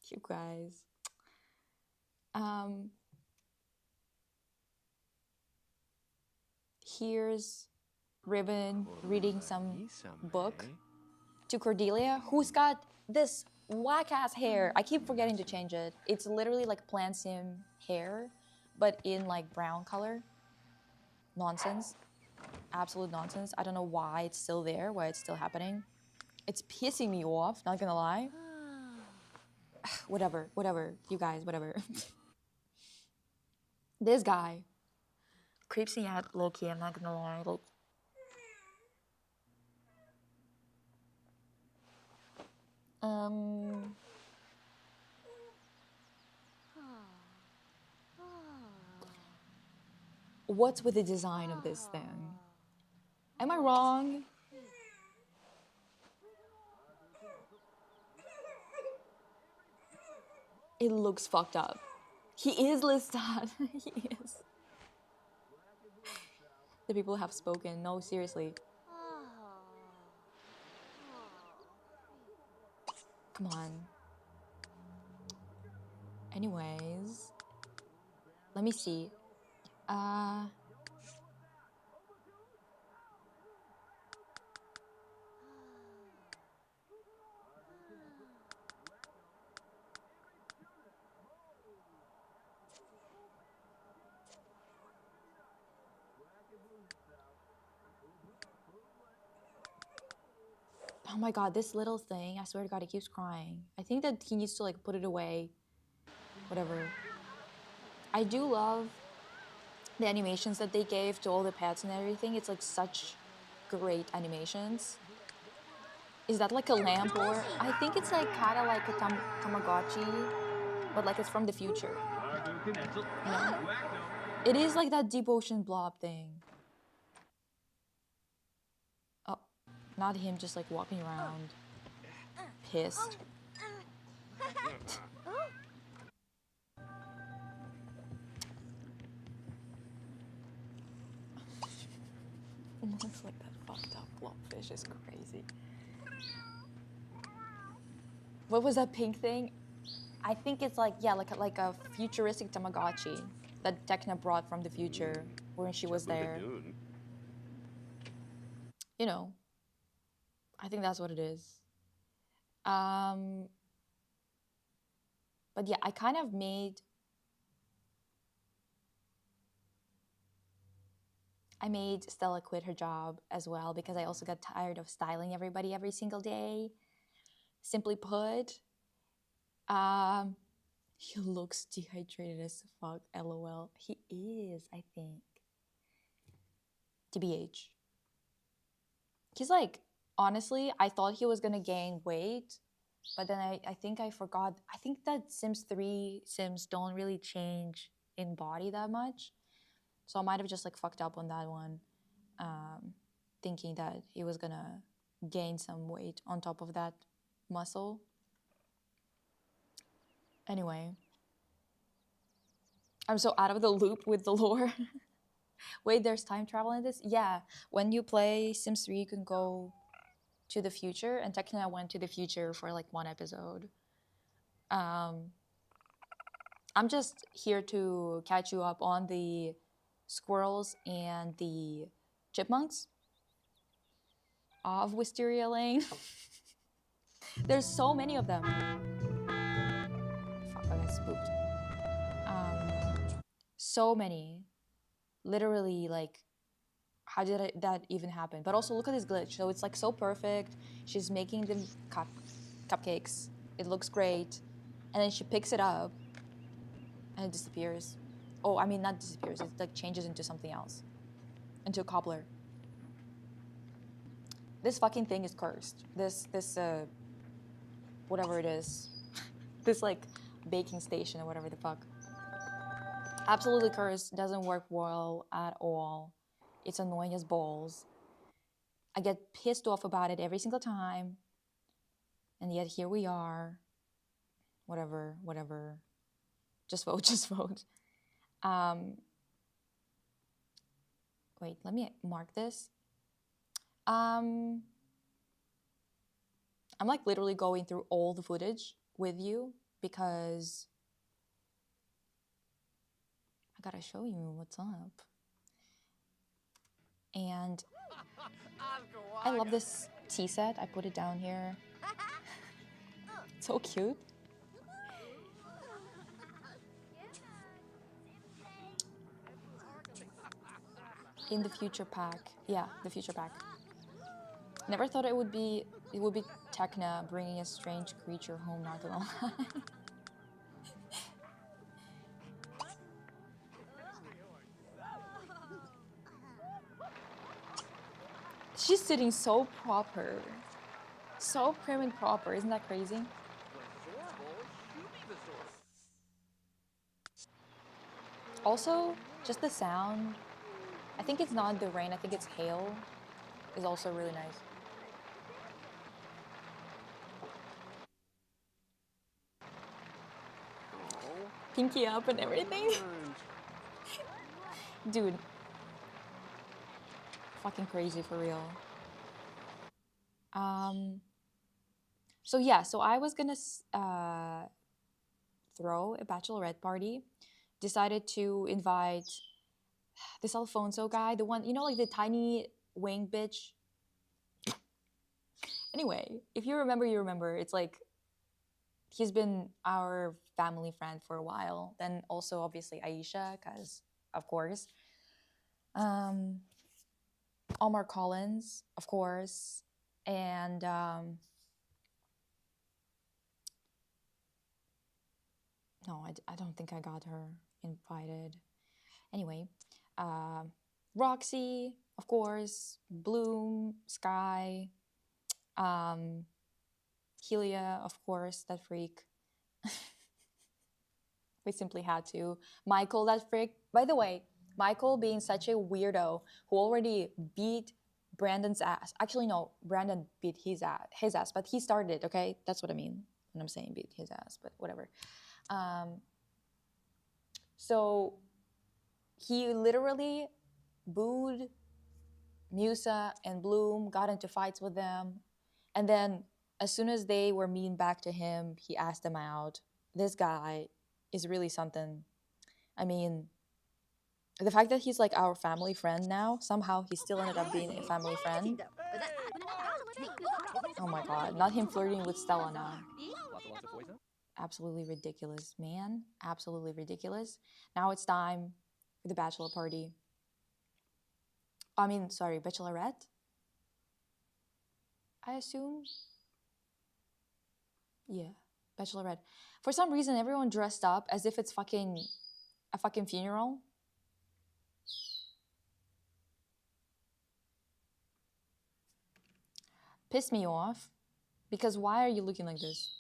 You guys. Here's Ribbon reading some book to Cordelia, who's got this whack-ass hair. I keep forgetting to change it. It's literally like Plant Sim hair, but in like brown color. Nonsense. Absolute nonsense. I don't know why it's still there, why it's still happening. It's pissing me off, not gonna lie. Whatever. You guys, whatever. This guy creeps me out low-key, I'm not gonna lie. Like, what's with the design of this thing? Am I wrong? It looks fucked up. He is Lestat. He is. The people have spoken. No, seriously. Come on. Anyways. Let me see. Oh my god, this little thing, I swear to god, he keeps crying. I think that he needs to like put it away. Whatever. I do love the animations that they gave to all the pets and everything, it's like such great animations. Is that like a lamp or I think it's like kind of like a Tamagotchi, but like it's from the future. You know? It is like that deep ocean blob thing. Oh, not him just like walking around pissed. Looks like that fucked up blobfish is crazy. What was that pink thing? I think it's like, yeah, like a futuristic Tamagotchi that Tekna brought from the future when she was there. You know, I think that's what it is. But yeah, I kind of I made Stella quit her job as well because I also got tired of styling everybody every single day. Simply put, he looks dehydrated as fuck, lol. He is, I think. TBH. He's like, honestly, I thought he was gonna gain weight, but then I think I forgot. I think that Sims 3 Sims don't really change in body that much. So I might have just like fucked up on that one, thinking that he was gonna gain some weight on top of that muscle. Anyway, I'm so out of the loop with the lore. Wait, there's time travel in this? Yeah, when you play Sims 3, you can go to the future, and technically I went to the future for like one episode. I'm just here to catch you up on the squirrels and the chipmunks of Wisteria Lane. There's so many of them. Fuck, I got spooked. So many. Literally, like, how did that even happen? But also, look at this glitch. So it's like so perfect. She's making them cupcakes. It looks great. And then she picks it up and it disappears. Oh, I mean, not disappears. It like changes into something else. Into a cobbler. This fucking thing is cursed. This whatever it is. This like baking station or whatever the fuck. Absolutely cursed. Doesn't work well at all. It's annoying as balls. I get pissed off about it every single time. And yet here we are. Whatever. Just vote, just vote. Wait, let me mark this. I'm like literally going through all the footage with you because I gotta show you what's up. And I love this tea set. I put it down here. So cute. In the future pack. Yeah, the future pack. Never thought it would be Tekna bringing a strange creature home, not gonna lie. She's sitting so proper. So prim and proper, isn't that crazy? Also, just the sound. I think it's not the rain, I think it's hail. Is also really nice. Pinky up and everything. Dude. Fucking crazy for real. So yeah, so I was gonna throw a bachelorette party. Decided to invite this Alfonso guy, the one, you know, like the tiny wing bitch. Anyway, if you remember, you remember. It's like he's been our family friend for a while. Then also obviously Aisha, because of course. Omar Collins, of course, and no, I don't think I got her invited. Anyway, Roxy, of course, Bloom, Sky, Helia, of course, that freak. We simply had to. Michael, that freak. By the way, Michael being such a weirdo who already beat Brandon's ass. Actually, no, Brandon beat his ass, but he started it, okay? That's what I mean when I'm saying beat his ass, but whatever. So he literally booed Musa and Bloom, got into fights with them, and then as soon as they were mean back to him, he asked them out. This guy is really something. I mean, the fact that he's like our family friend now, somehow he still ended up being a family friend. Oh my god, not him flirting with Stella now. Absolutely ridiculous, man. Absolutely ridiculous. Now it's time for the bachelor party. I mean, sorry, bachelorette? I assume? Yeah, bachelorette. For some reason, everyone dressed up as if it's a fucking funeral. Pissed me off. Because why are you looking like this?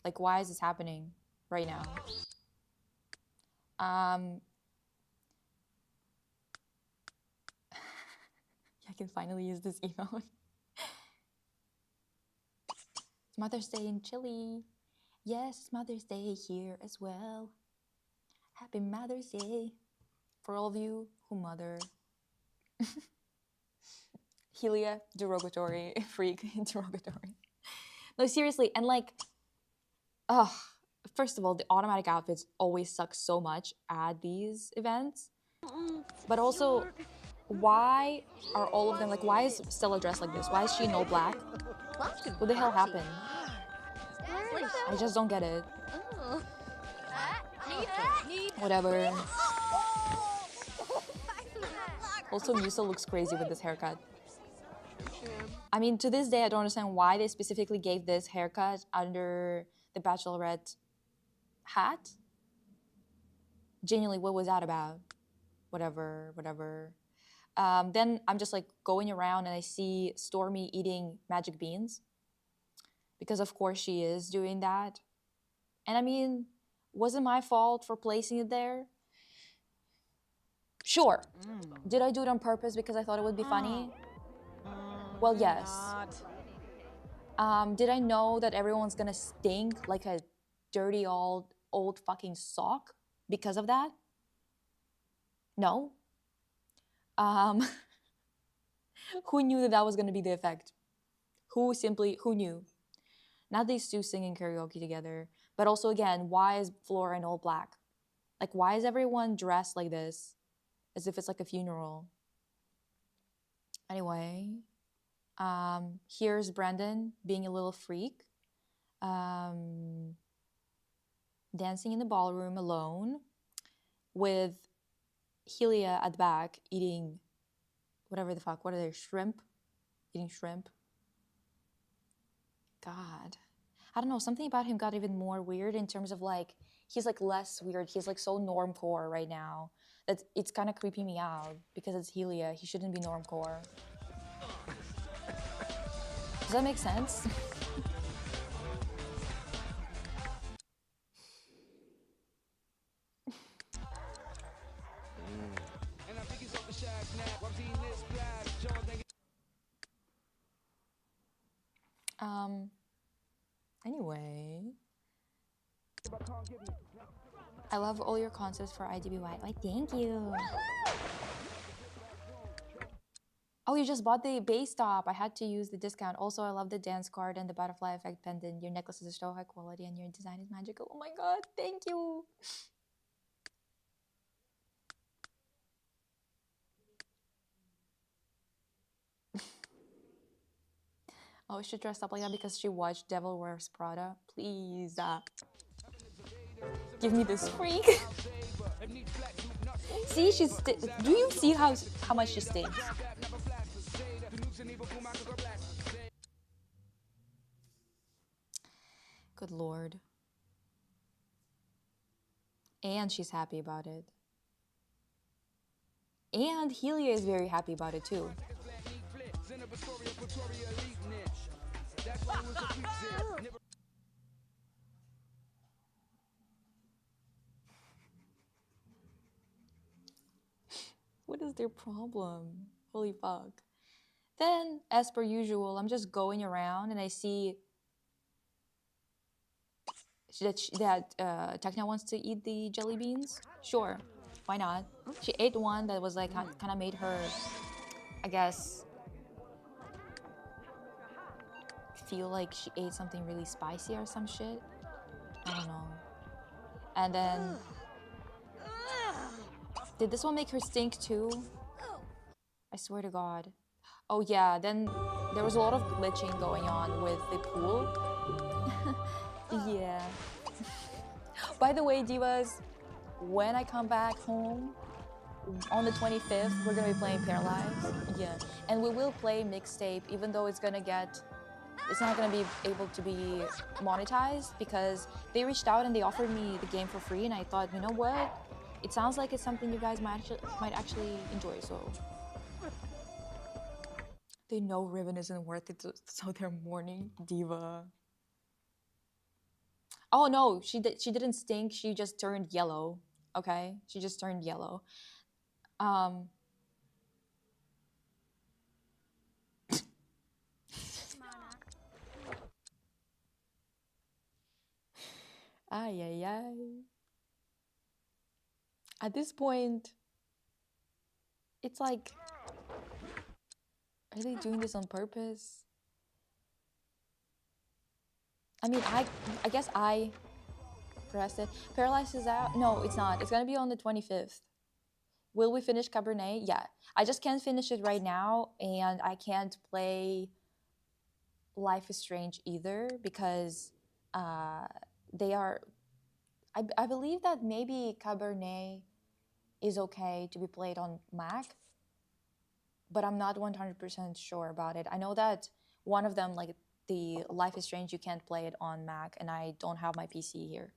Like, why is this happening right now? I can finally use this emote. It's Mother's Day in Chile. Yes, Mother's Day here as well. Happy Mother's Day for all of you who mother. Helia, derogatory. Freak, derogatory. No, seriously, and like, first of all, the automatic outfits always suck so much at these events. But also, why are all of them, like, why is Stella dressed like this? Why is she in all black? What the hell happened? I just don't get it. Whatever. Also, Musa looks crazy with this haircut. I mean, to this day, I don't understand why they specifically gave this haircut under the bachelorette hat. Genuinely, what was that about? Whatever. Then I'm just like going around and I see Stormy eating magic beans. Because of course she is doing that. And I mean, was it my fault for placing it there? Sure. Did I do it on purpose because I thought it would be funny? Well, yes. Did I know that everyone's gonna stink like a dirty old fucking sock because of that? No. Who knew that was gonna be the effect? Who knew? Not these two singing karaoke together, but also again, why is Flora in all black? Like, why is everyone dressed like this? As if it's like a funeral. Anyway, here's Brandon being a little freak. Dancing in the ballroom alone with Helia at the back eating whatever the fuck. What are they? Shrimp? Eating shrimp. God. I don't know. Something about him got even more weird in terms of like, he's like less weird. He's like so normcore right now that it's kind of creeping me out because it's Helia. He shouldn't be normcore. Does that make sense? Anyway, I love all your concepts for IDBY. Why, thank you. Oh, you just bought the base top. I had to use the discount. Also, I love the dance card and the butterfly effect pendant. Your necklace is so high quality and your design is magical. Oh my god, thank you. Oh, she dressed up like that because she watched Devil Wears Prada. Please, give me this freak. See, do you see how much she stinks? Good lord. And she's happy about it. And Helia is very happy about it too. What is their problem? Holy fuck. Then, as per usual, I'm just going around and I see that Tekna wants to eat the jelly beans. Sure, why not? She ate one that was like kind of made her, I guess, feel like she ate something really spicy or some shit. I don't know. And then, did this one make her stink too? I swear to God. Oh yeah, then there was a lot of glitching going on with the pool. Yeah. By the way, divas, when I come back home on the 25th, we're gonna be playing Paralyzed. Yeah. And we will play mixtape, even though it's not gonna be able to be monetized, because they reached out and they offered me the game for free, and I thought, you know what? It sounds like it's something you guys might actually enjoy, so. They know Riven isn't worth it, so they're mourning. Diva. Oh no, she didn't stink, she just turned yellow. Okay? She just turned yellow. Ay, ay, ay. At this point, it's like, are they doing this on purpose? I mean, I guess I pressed it. Paralyzed is out? No, it's not. It's gonna be on the 25th. Will we finish Cabernet? Yeah. I just can't finish it right now, and I can't play Life is Strange either, because they are... I believe that maybe Cabernet is okay to be played on Mac, but I'm not 100% sure about it. I know that one of them, like the Life is Strange, you can't play it on Mac, and I don't have my PC here.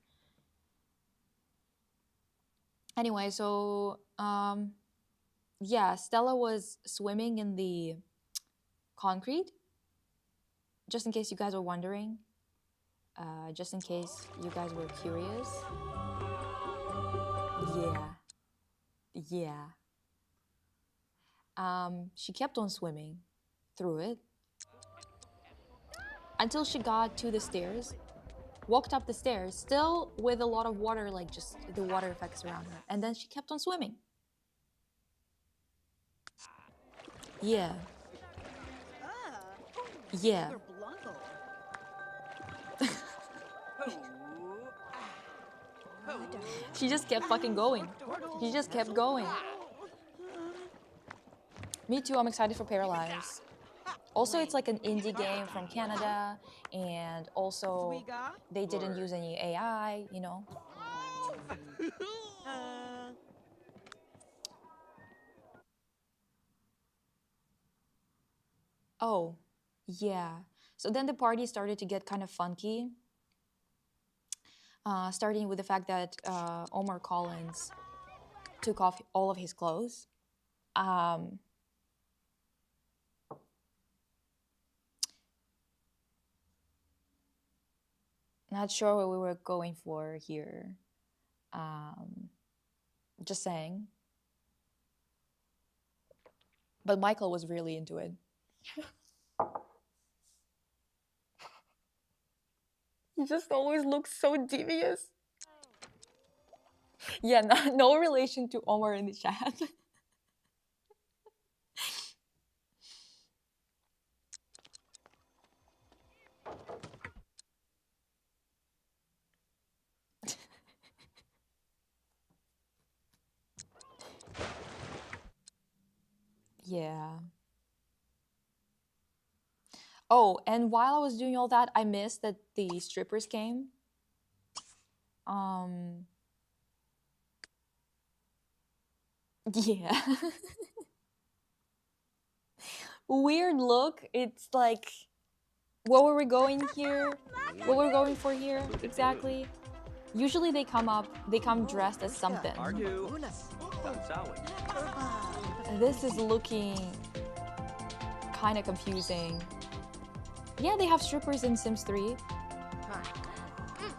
Anyway, so yeah, Stella was swimming in the concrete, just in case you guys were wondering, just in case you guys were curious. Yeah. She kept on swimming through it until she got to the stairs, walked up the stairs, still with a lot of water, like just the water effects around her, and then she kept on swimming. Yeah. She just kept fucking going. She just kept going. Me too, I'm excited for Paralyzed. Also, it's like an indie game from Canada, and also they didn't use any AI, you know. Oh, yeah. So then the party started to get kind of funky. Starting with the fact that Omar Collins took off all of his clothes. Not sure what we were going for here. Just saying. But Michael was really into it. He just always looks so devious. Yeah, no relation to Omar in the chat. Yeah. Oh, and while I was doing all that, I missed that the strippers came. Yeah. Weird look. It's like, what were we going here? What were we going for here exactly? Usually they come dressed as something. This is looking kind of confusing. Yeah, they have strippers in Sims 3.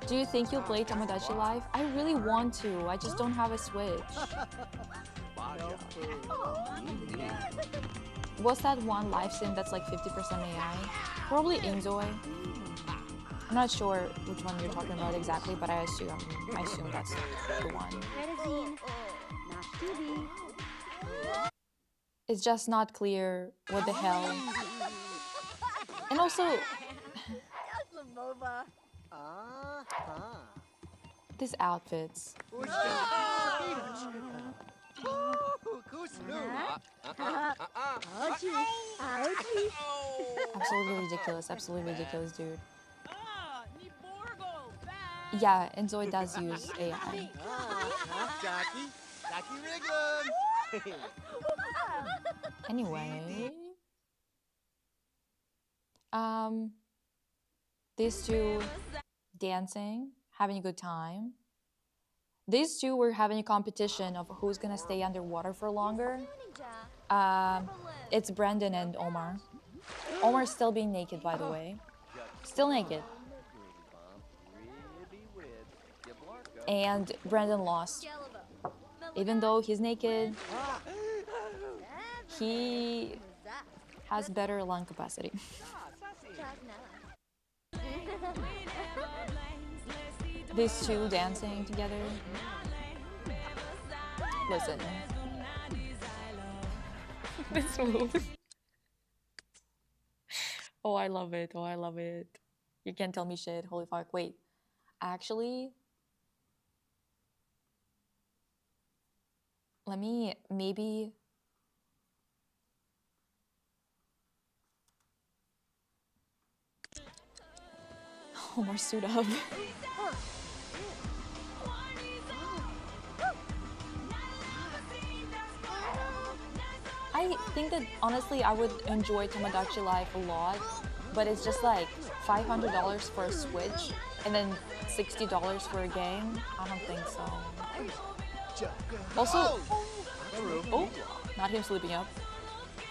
Do you think you'll play Tomodachi Life? I really want to. I just don't have a Switch. What's that one live sim that's like 50% AI? Probably Inzoi. I'm not sure which one you're talking about exactly, but I assume that's the one. It's just not clear what the hell. And also, these outfits. Absolutely ridiculous, dude. Yeah, and Zoe does use AI. Anyway, these two dancing, having a good time. These two were having a competition of who's gonna stay underwater for longer. It's Brendan and Omar. Omar's still being naked, by the way. Still naked. And Brendan lost. Even though he's naked, he has better lung capacity. These two dancing together. Listen. This move. Oh, I love it. Oh, I love it. You can't tell me shit. Holy fuck. Wait. Actually, let me maybe... Omar, suit up. I think that honestly I would enjoy Tomodachi Life a lot, but it's just like $500 for a Switch and then $60 for a game. I don't think so. Also, oh, not him sleeping up.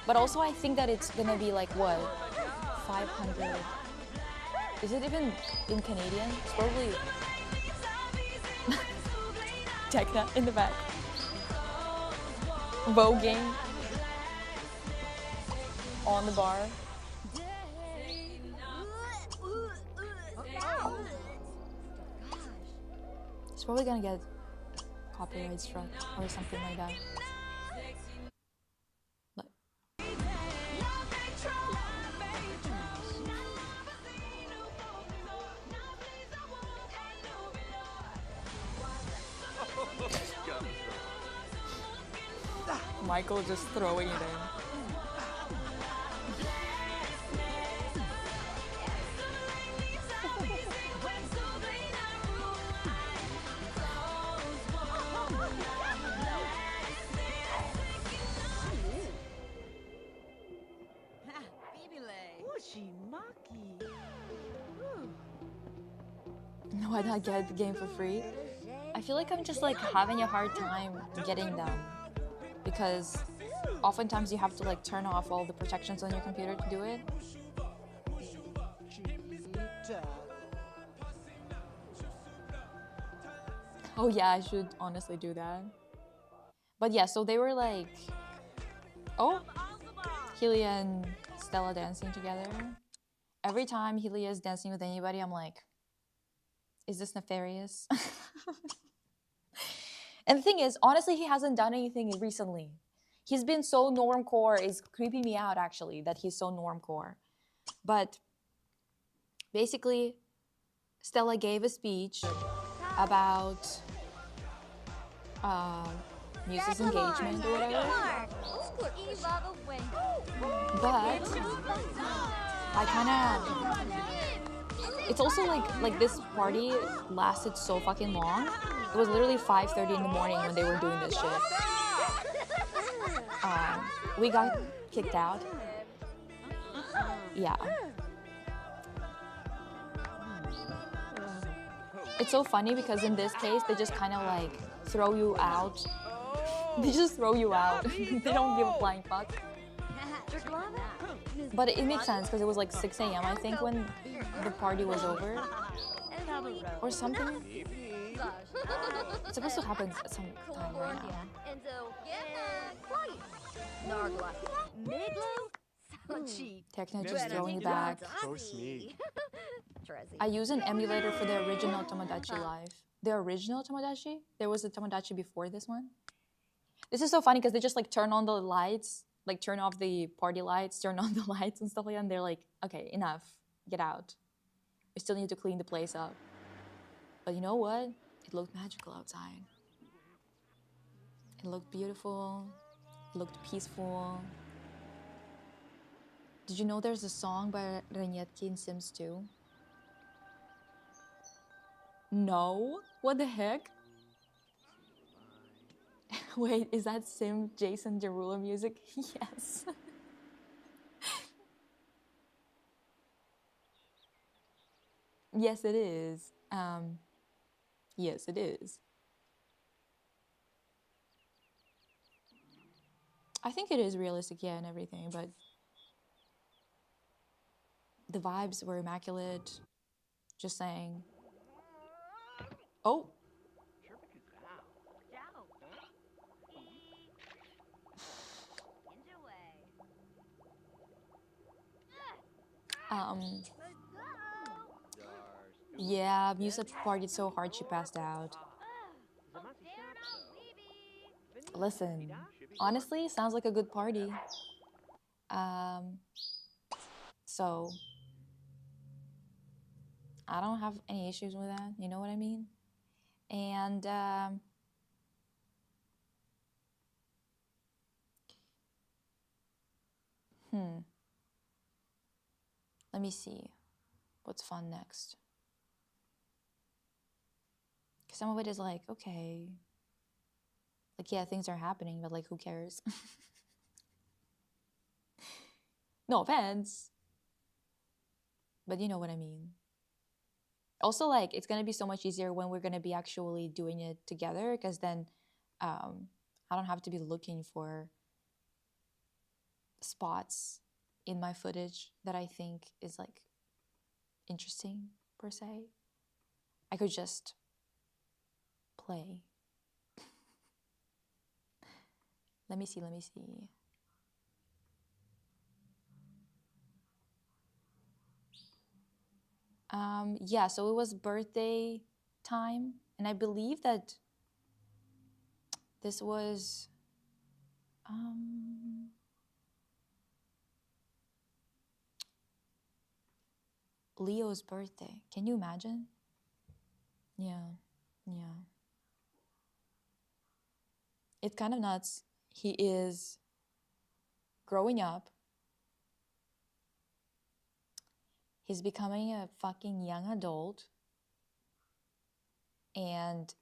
But also I think that it's gonna be like what, 500. Is it even in Canadian? It's probably Tekna in the back. Voguing on the bar. It's probably gonna get copyright struck or something like that. Look. Michael just throwing it in. No, I don't get the game for free. I feel like I'm just like having a hard time getting them because oftentimes you have to like turn off all the protections on your computer to do it. Oh yeah, I should honestly do that. But yeah, so they were like, oh, Helia and Stella dancing together. Every time Helia is dancing with anybody, I'm like, is this nefarious? And the thing is, honestly, he hasn't done anything recently. He's been so normcore, it's creeping me out actually that he's so normcore. But basically, Stella gave a speech about Muse's engagement or whatever. But I kind of... It's also like this party lasted so fucking long. It was literally 5:30 in the morning when they were doing this shit. We got kicked out. Yeah. It's so funny because in this case, they just kind of like throw you out They just throw you out. They don't give a flying fuck. But it makes sense because it was like 6 a.m. I think when the party was over or something. It's supposed to happen at some time right now. Techno just throwing you back. I use an emulator for the original Tomodachi Life. The original Tomodachi? There was a Tomodachi before this one. This is so funny because they just like turn on the lights, like turn off the party lights, turn on the lights and stuff like that. And they're like, okay, enough, get out. We still need to clean the place up. But you know what? It looked magical outside. It looked beautiful. It looked peaceful. Did you know there's a song by Ranietki in Sims 2? No? What the heck? Wait, is that Sim Jason Derulo music? Yes. Yes, it is. Yes, it is. I think it is realistic, yeah, and everything, but the vibes were immaculate. Just saying. Oh. Yeah, Musa partied so hard she passed out. Listen, honestly, sounds like a good party. So I don't have any issues with that, you know what I mean? And let me see what's fun next. Some of it is like, okay, like, yeah, things are happening, but like, who cares? No offense, but you know what I mean. Also, like, it's gonna be so much easier when we're gonna be actually doing it together, because then I don't have to be looking for spots in my footage that I think is like interesting per se. I could just play. Let me see. Yeah, so it was birthday time, and I believe that this was Leo's birthday. Can you imagine? Yeah. It's kind of nuts. He is growing up. He's becoming a fucking young adult. And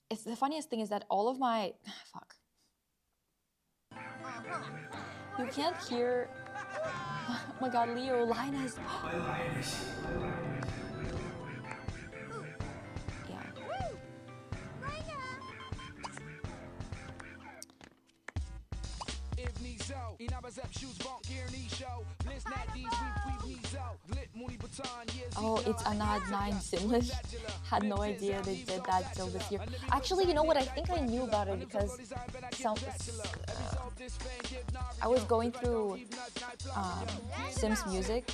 it's the funniest thing is that all of my fuck. You can't hear. Oh my god, Leo, Linus. Yeah. Oh, it's Anad 9 Simlish. Had no idea they did that till this year. Actually, you know what? I think I knew about it because I was going through Sims music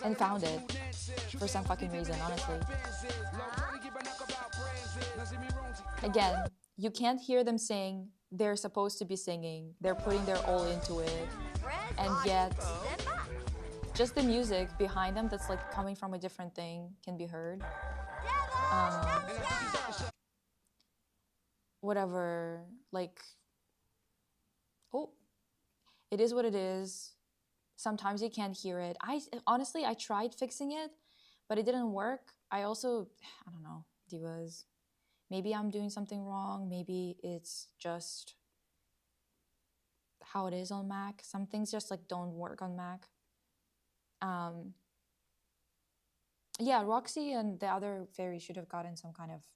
and found it for some fucking reason, honestly. Again, you can't hear them sing. They're supposed to be singing. They're putting their all into it. And yet, just the music behind them that's like coming from a different thing can be heard. Whatever, like, oh, it is what it is. Sometimes you can't hear it. Honestly, I tried fixing it, but it didn't work. I don't know, divas. Maybe I'm doing something wrong. Maybe it's just how it is on Mac. Some things just like don't work on Mac. Yeah, Roxy and the other fairy should have gotten some kind of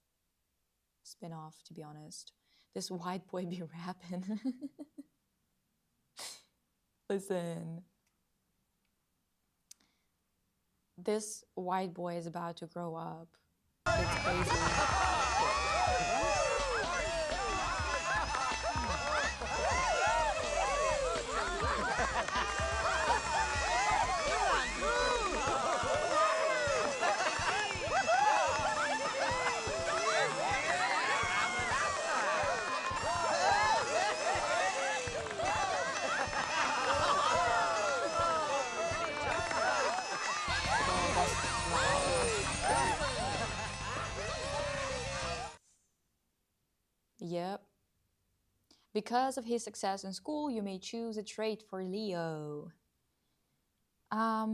spin-off, to be honest. This white boy be rapping. Listen. This white boy is about to grow up. It's crazy. Yep. Because of his success in school, you may choose a trait for Leo. I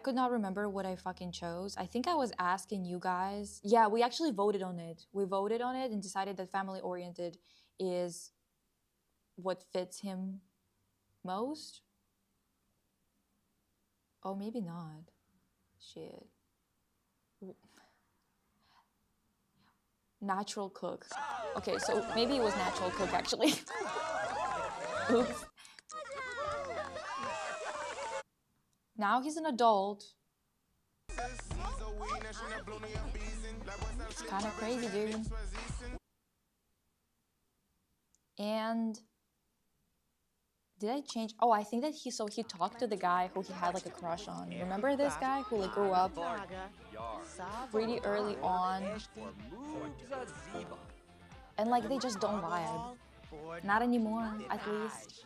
could not remember what I fucking chose. I think I was asking you guys. Yeah, we actually voted on it. We voted on it and decided that family-oriented is what fits him most. Oh, maybe not. Shit. Natural cook. Okay, so maybe it was natural cook actually. Oops. Now he's an adult. It's kind of crazy, dude. And did I change? Oh, I think that he talked to the guy who he had like a crush on. Remember this guy who like grew up pretty early on, and like they just don't vibe. Not anymore, at least.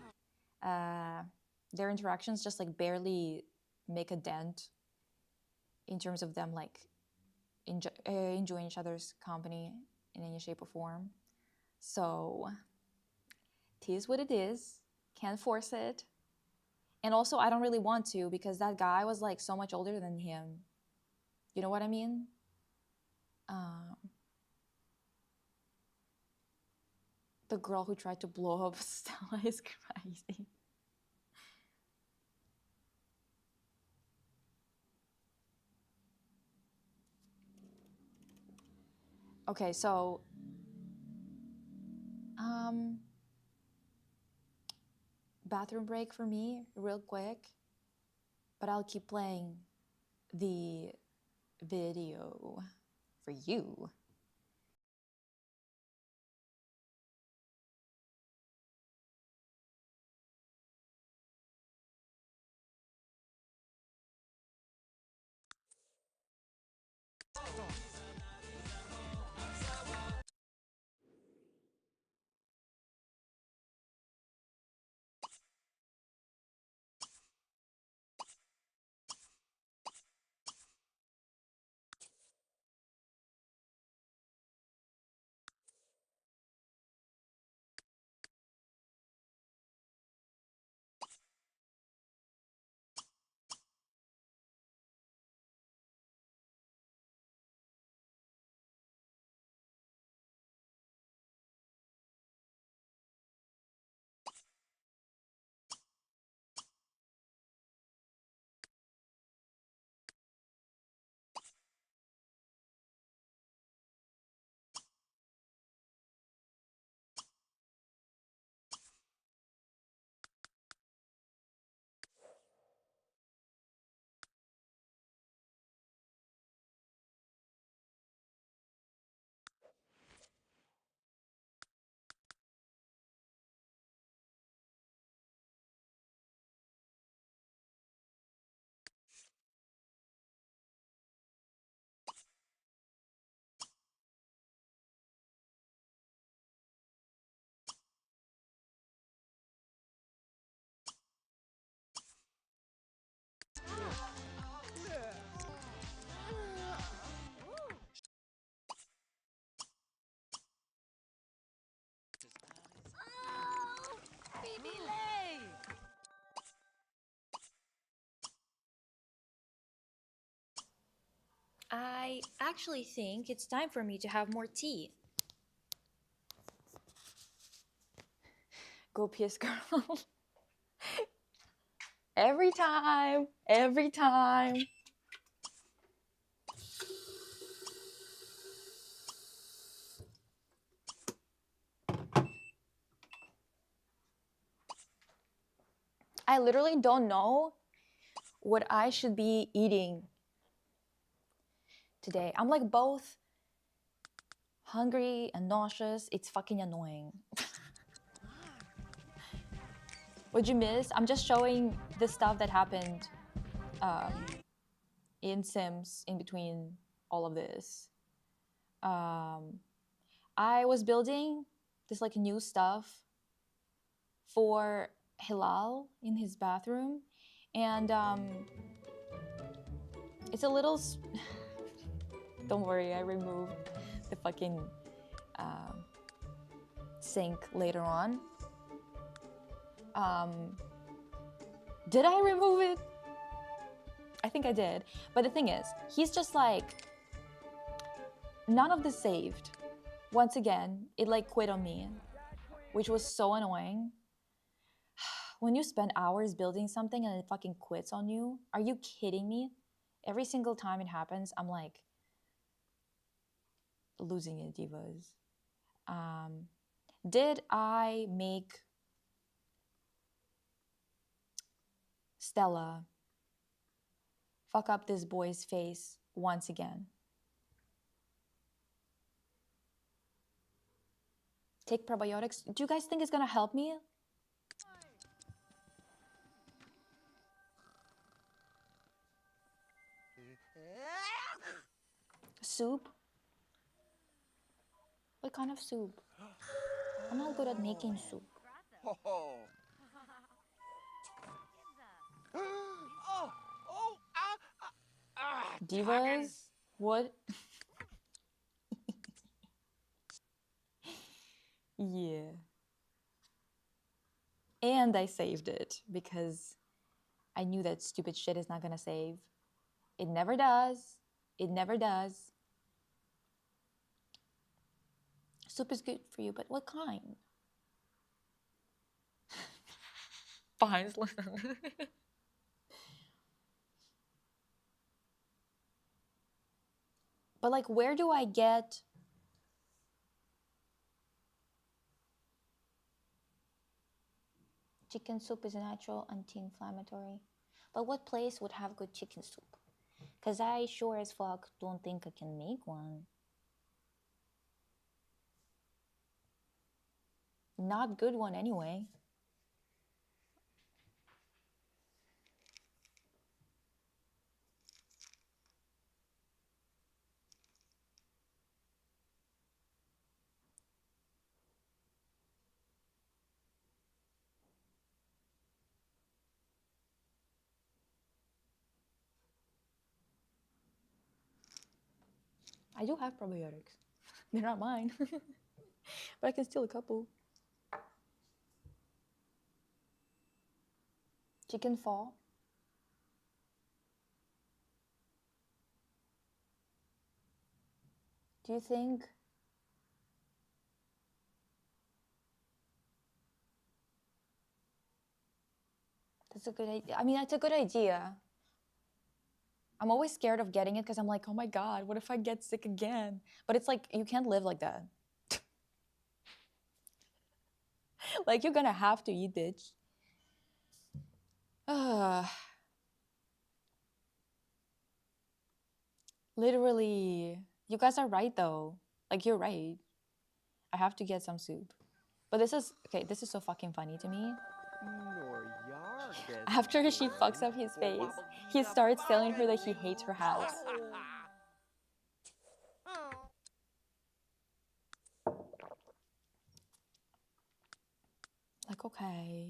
Their interactions just like barely make a dent in terms of them like enjoying each other's company in any shape or form. So it is what it is. Can't force it. And also I don't really want to, because that guy was like so much older than him. You know what I mean? The girl who tried to blow up Stella is crazy. Okay, so bathroom break for me, real quick, but I'll keep playing the video for you. I actually think it's time for me to have more tea. Go piss, girl. Every time, every time. I literally don't know what I should be eating today. I'm like both hungry and nauseous. It's fucking annoying. What'd you miss? I'm just showing the stuff that happened in Sims in between all of this. I was building this like new stuff for Hilal in his bathroom, and it's a little don't worry, I removed the fucking sink later on. Did I remove it? I think I did. But the thing is, he's just like, none of this saved. Once again, it like quit on me, which was so annoying. When you spend hours building something and it fucking quits on you, are you kidding me? Every single time it happens, I'm like losing it, divas. Did I make Stella fuck up this boy's face once again? Take probiotics. Do you guys think it's gonna help me? Soup? What kind of soup? I'm not good at making soup. Oh. Divas? What? Yeah. And I saved it because I knew that stupid shit is not gonna save. It never does. It never does. Soup is good for you, but what kind? Fine, listen. But like, where do I get chicken soup is natural, anti-inflammatory? But what place would have good chicken soup? Because I sure as fuck don't think I can make one. Not good one anyway. I do have probiotics. They're not mine. But I can steal a couple. Chicken fall. Do you think that's a good idea? I mean, that's a good idea. I'm always scared of getting it because I'm like, oh my God, what if I get sick again? But it's like, you can't live like that. Like, you're gonna have to eat, bitch. Literally, you guys are right though. Like, you're right. I have to get some soup. But this is, okay, this is so fucking funny to me. After she fucks up his face, he starts telling her that he hates her house. Like, okay.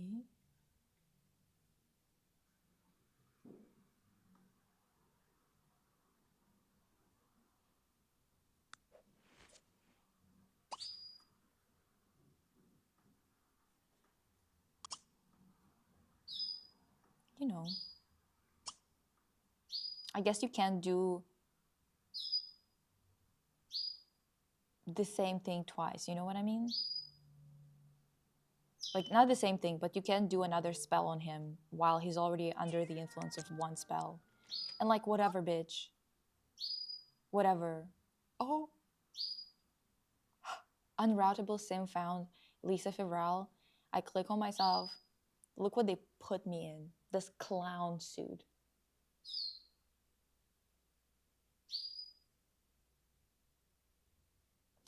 You know. I guess you can't do the same thing twice. You know what I mean? Like, not the same thing, but you can't do another spell on him while he's already under the influence of one spell. And like, whatever, bitch. Whatever. Oh. Unroutable sim found. Lisa Fevral. I click on myself. Look what they put me in this clown suit.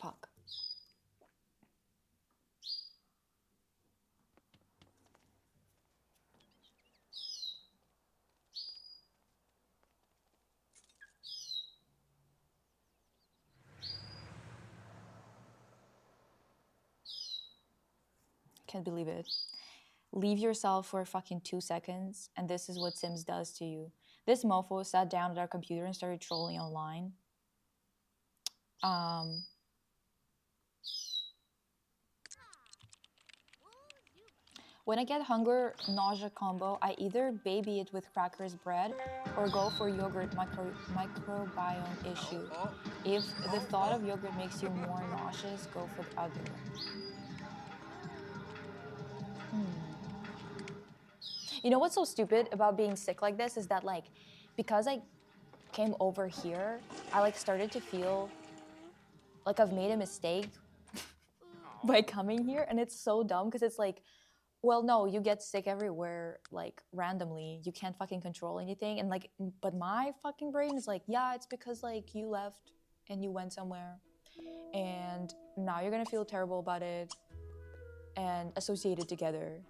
Fuck. Can't believe it. Leave yourself for fucking 2 seconds, and this is what Sims does to you. This mofo sat down at our computer and started trolling online. When I get hunger nausea combo, I either baby it with crackers bread or go for yogurt microbiome issue. If the thought of yogurt makes you more nauseous, go for the other. You know what's so stupid about being sick like this is that, like, because I came over here, I like started to feel like I've made a mistake by coming here, and it's so dumb because it's like, well, no, you get sick everywhere, like randomly. You can't fucking control anything, and like, but my fucking brain is like, yeah, it's because like you left and you went somewhere, and now you're gonna feel terrible about it, and associate it together.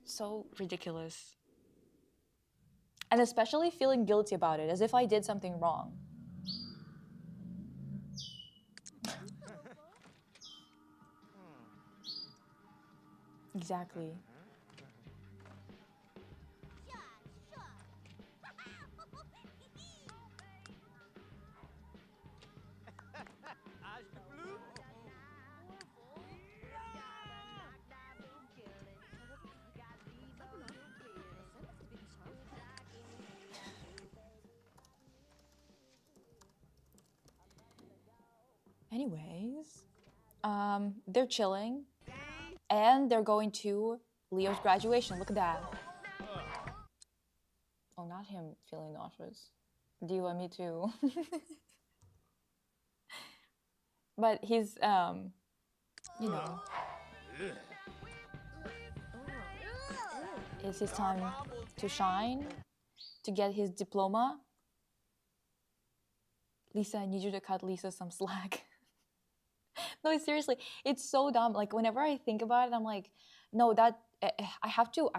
So ridiculous. And especially feeling guilty about it, as if I did something wrong. Exactly. Anyways, they're chilling, and they're going to Leo's graduation. Look at that. Oh, not him feeling nauseous. Do you want me to? But he's, you know, it's his time to shine, to get his diploma. Lisa, I need you to cut Lisa some slack. No, seriously, it's so dumb. Like, whenever I think about it, I'm like, no, that I have to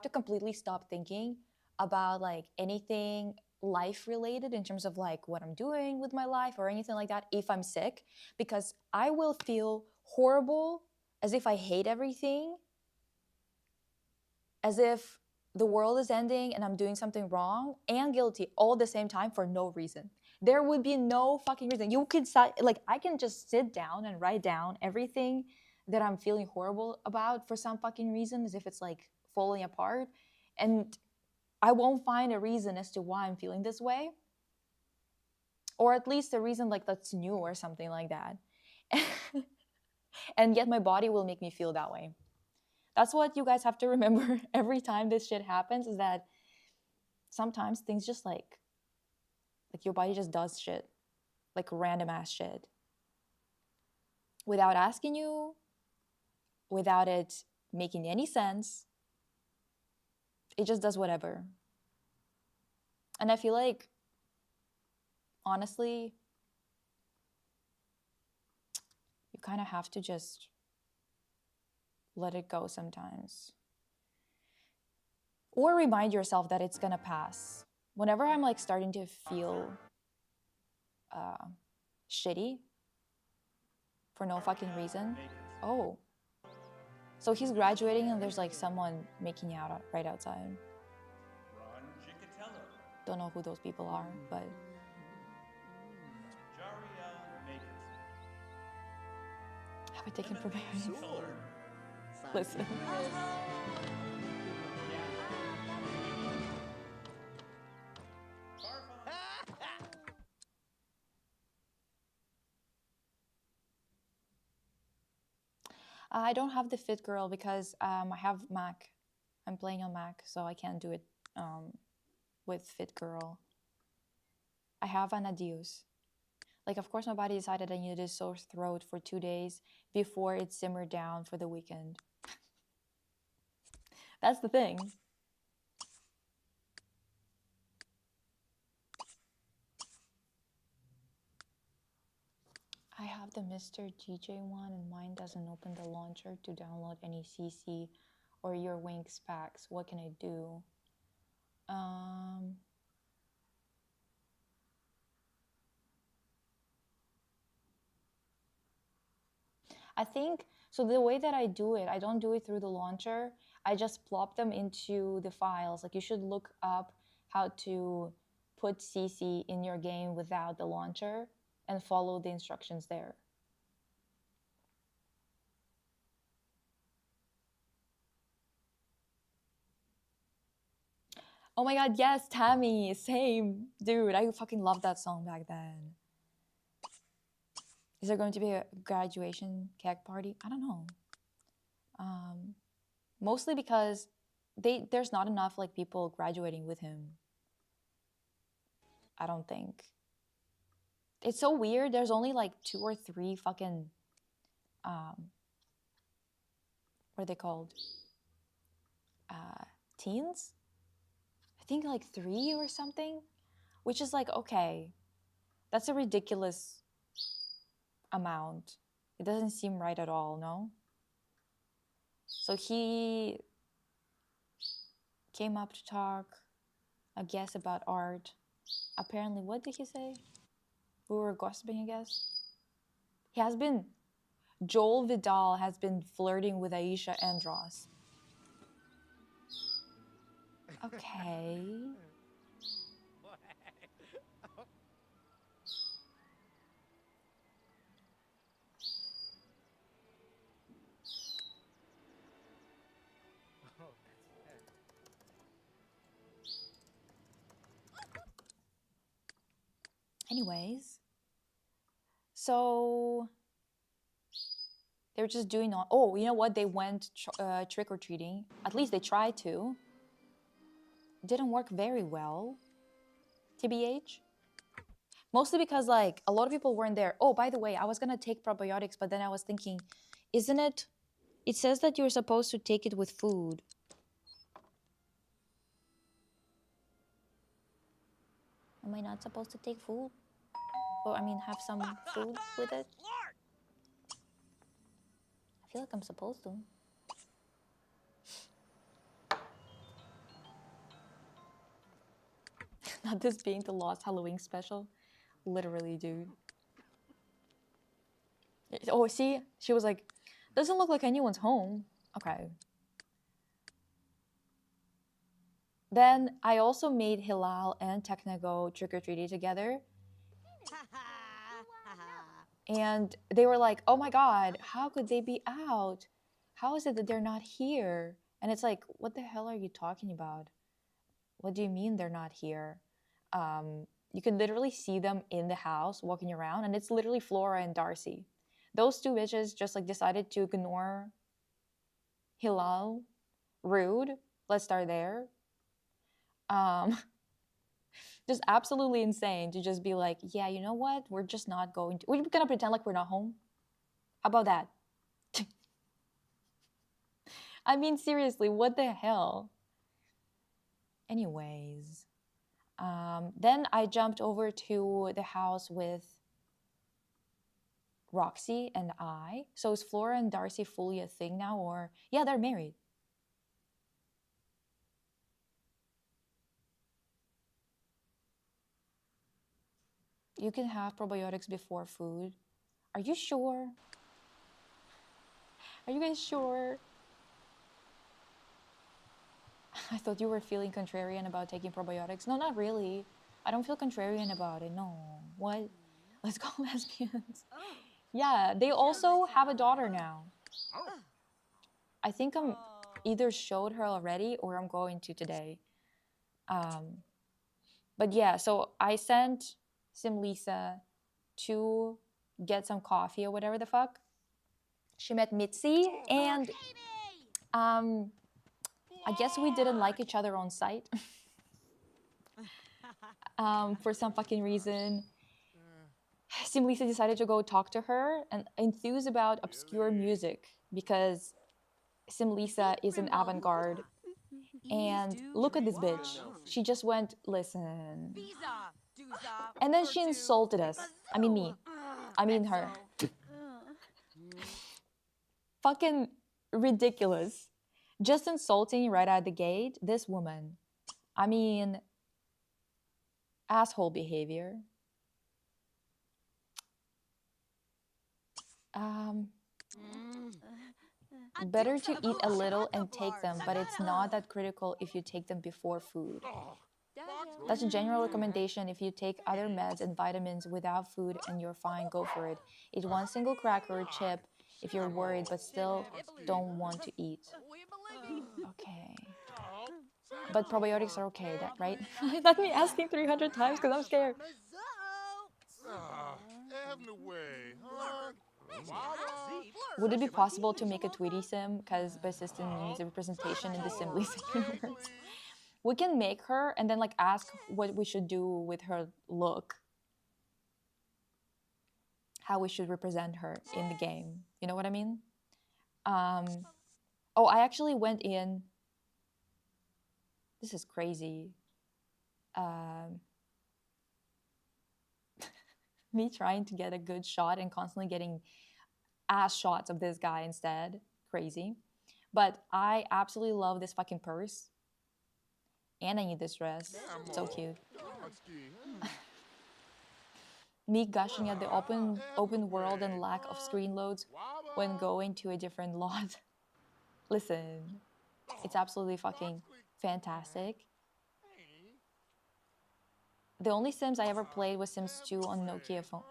completely stop thinking about like anything life related in terms of like what I'm doing with my life or anything like that if I'm sick, because I will feel horrible, as if I hate everything, as if the world is ending and I'm doing something wrong, and guilty all at the same time for no reason. There would be no fucking reason. You could like, I can just sit down and write down everything that I'm feeling horrible about for some fucking reason, as if it's like falling apart, and I won't find a reason as to why I'm feeling this way, or at least a reason like that's new or something like that. And yet my body will make me feel that way. That's what you guys have to remember every time this shit happens, is that sometimes things just like your body just does shit, like random ass shit, without asking you, without it making any sense. It just does whatever. And I feel like, honestly, you kind of have to just let it go sometimes. Or remind yourself that it's gonna pass. Whenever I'm like starting to feel shitty for no fucking reason. Oh. So he's graduating and there's like someone making out right outside. Don't know who those people are, but... Have I taken probation? Listen. I don't have the Fit Girl because I have Mac. I'm playing on Mac, so I can't do it with Fit Girl. I have an Adios. Like, of course, my body decided I needed a sore throat for 2 days before it simmered down for the weekend. That's the thing. I have the Mr. DJ one and mine doesn't open the launcher to download any CC or your Winx packs. What can I do? I think, so the way that I do it, I don't do it through the launcher. I just plop them into the files. Like you should look up how to put CC in your game without the launcher and follow the instructions there. Oh my god, yes, Tammy, same. Dude, I fucking loved that song back then. Is there going to be a graduation keg party? I don't know. Mostly because there's not enough like people graduating with him. I don't think. It's so weird. There's only like 2 or 3 fucking what are they called? Teens? I think like 3 or something, which is like, okay, that's a ridiculous amount. It doesn't seem right at all, no? So he came up to talk, I guess, about art. Apparently, what did he say? We were gossiping, I guess. He has been, Joel Vidal has been flirting with Aisha Andros. Okay. Anyways, so they were just doing all, oh, you know what? They went trick-or-treating. At least they tried to. Didn't work very well, TBH. Mostly because like a lot of people weren't there. Oh, by the way, I was gonna take probiotics, but then I was thinking, isn't it? It says that you're supposed to take it with food. Am I not supposed to take food? Or I mean, have some food with it? I feel like I'm supposed to. Not this being the Lost Halloween special. Literally, dude. Oh, see? She was like, doesn't look like anyone's home. Okay. Then I also made Hilal and Tekna go trick-or-treating together. And they were like, oh my god, how could they be out? How is it that they're not here? And it's like, what the hell are you talking about? What do you mean they're not here? You can literally see them in the house walking around, and it's literally Flora and Darcy. Those 2 bitches just like decided to ignore Hilal. Rude. Let's start there. Just absolutely insane to just be like, yeah, you know what? We're just not going to. We're gonna pretend like we're not home. How about that? I mean, seriously, what the hell? Anyways, then I jumped over to the house with Roxy and I. So is Flora and Darcy fully a thing now, or yeah, they're married? You can have probiotics before food. Are you sure? Are you guys sure? I thought you were feeling contrarian about taking probiotics. No, not really. I don't feel contrarian about it. No. What? Let's go, lesbians. Yeah, they also have a daughter now. I think I'm either showed her already or I'm going to today. But yeah, so I sent Simlisa to get some coffee or whatever the fuck. She met Mitzi and I guess we didn't like each other on site. For some fucking reason. Simlisa decided to go talk to her and enthuse about obscure music because Simlisa is an avant-garde And look at this bitch. She just went, listen. And then she insulted us. I mean me. I mean her. Fucking ridiculous. Just insulting right out the gate. This woman. I mean, asshole behavior. Better to eat a little and take them, but it's not that critical if you take them before food. That's a general recommendation. If you take other meds and vitamins without food and you're fine, go for it. Eat one single cracker or chip if you're worried but still don't want to eat. Okay. But probiotics are okay, that right? Let me asking 300 times because I'm scared. Would it be possible to make a Tweety sim? Because Persistent needs a representation in the Simply universe. We can make her and then like ask what we should do with her look. How we should represent her in the game. You know what I mean? Oh, I actually went in. This is crazy. Me trying to get a good shot and constantly getting ass shots of this guy instead. Crazy. But I absolutely love this fucking purse. And I need this dress. So cute. Me gushing at the open world and lack of screen loads when going to a different lot. Listen, it's absolutely fucking fantastic. The only Sims I ever played was Sims 2 on Nokia phone.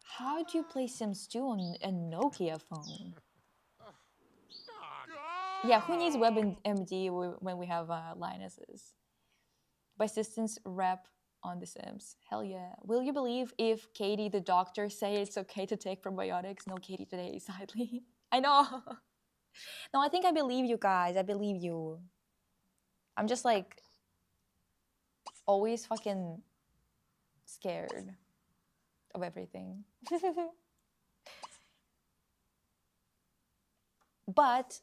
How do you play Sims 2 on a Nokia phone? Yeah, who needs WebMD when we have Linuses? Persistence rep on The Sims. Hell yeah. Will you believe if Katie the doctor say it's okay to take probiotics? No, Katie today, sadly. I know. No, I think I believe you guys. I believe you. I'm just like always fucking scared of everything. But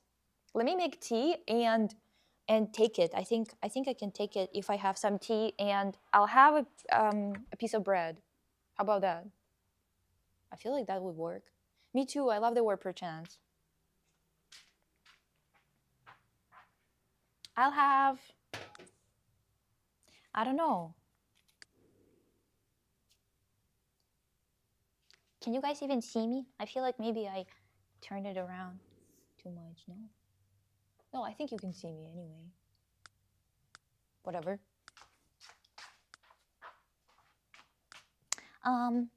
let me make tea and take it. I think I can take it if I have some tea, and I'll have a piece of bread. How about that? I feel like that would work. Me too. I love the word perchance. I'll have, I don't know. Can you guys even see me? I feel like maybe I turned it around too much, no? No, I think you can see me anyway. Whatever. And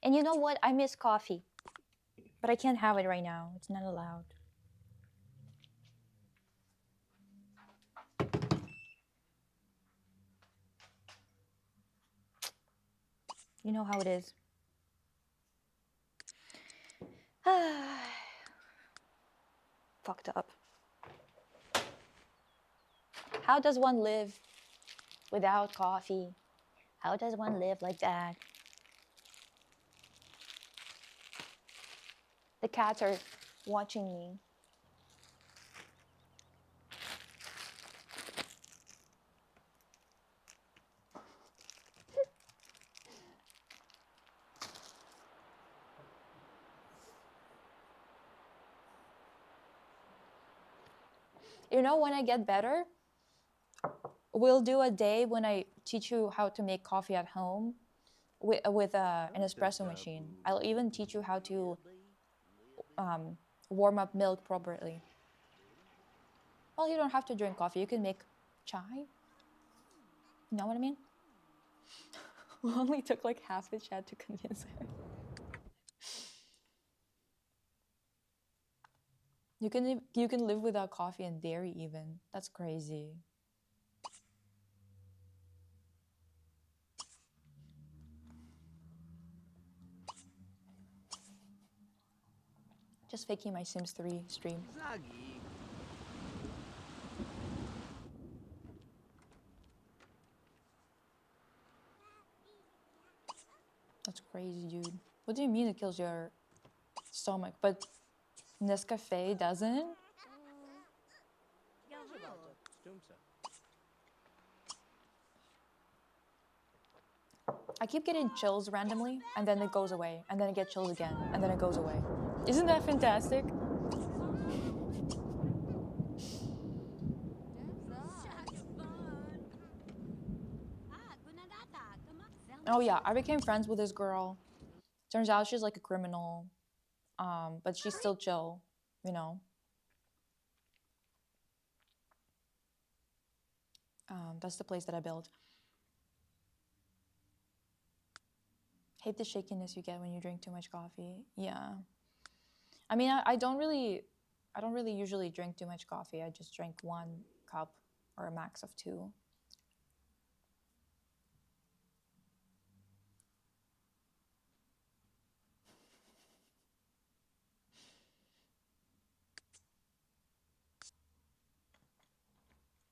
you know what? I miss coffee. But I can't have it right now. It's not allowed. You know how it is. Fucked up. How does one live without coffee? How does one live like that? The cats are watching me. You know, when I get better, we'll do a day when I teach you how to make coffee at home with an espresso machine. I'll even teach you how to warm up milk properly. Well, you don't have to drink coffee. You can make chai. You know what I mean? We only took like half the chat to convince her. You can live without coffee and dairy even. That's crazy. Just faking my Sims 3 stream. That's crazy, dude. What do you mean it kills your stomach? But Nescafe doesn't? I keep getting chills randomly, and then it goes away, and then I get chills again, and then it goes away. Isn't that fantastic? Oh yeah, I became friends with this girl. Turns out she's like a criminal, but she's still chill, you know. That's the place that I built. Hate the shakiness you get when you drink too much coffee. Yeah. I mean, I don't really usually drink too much coffee. I just drink 1 cup or a max of 2.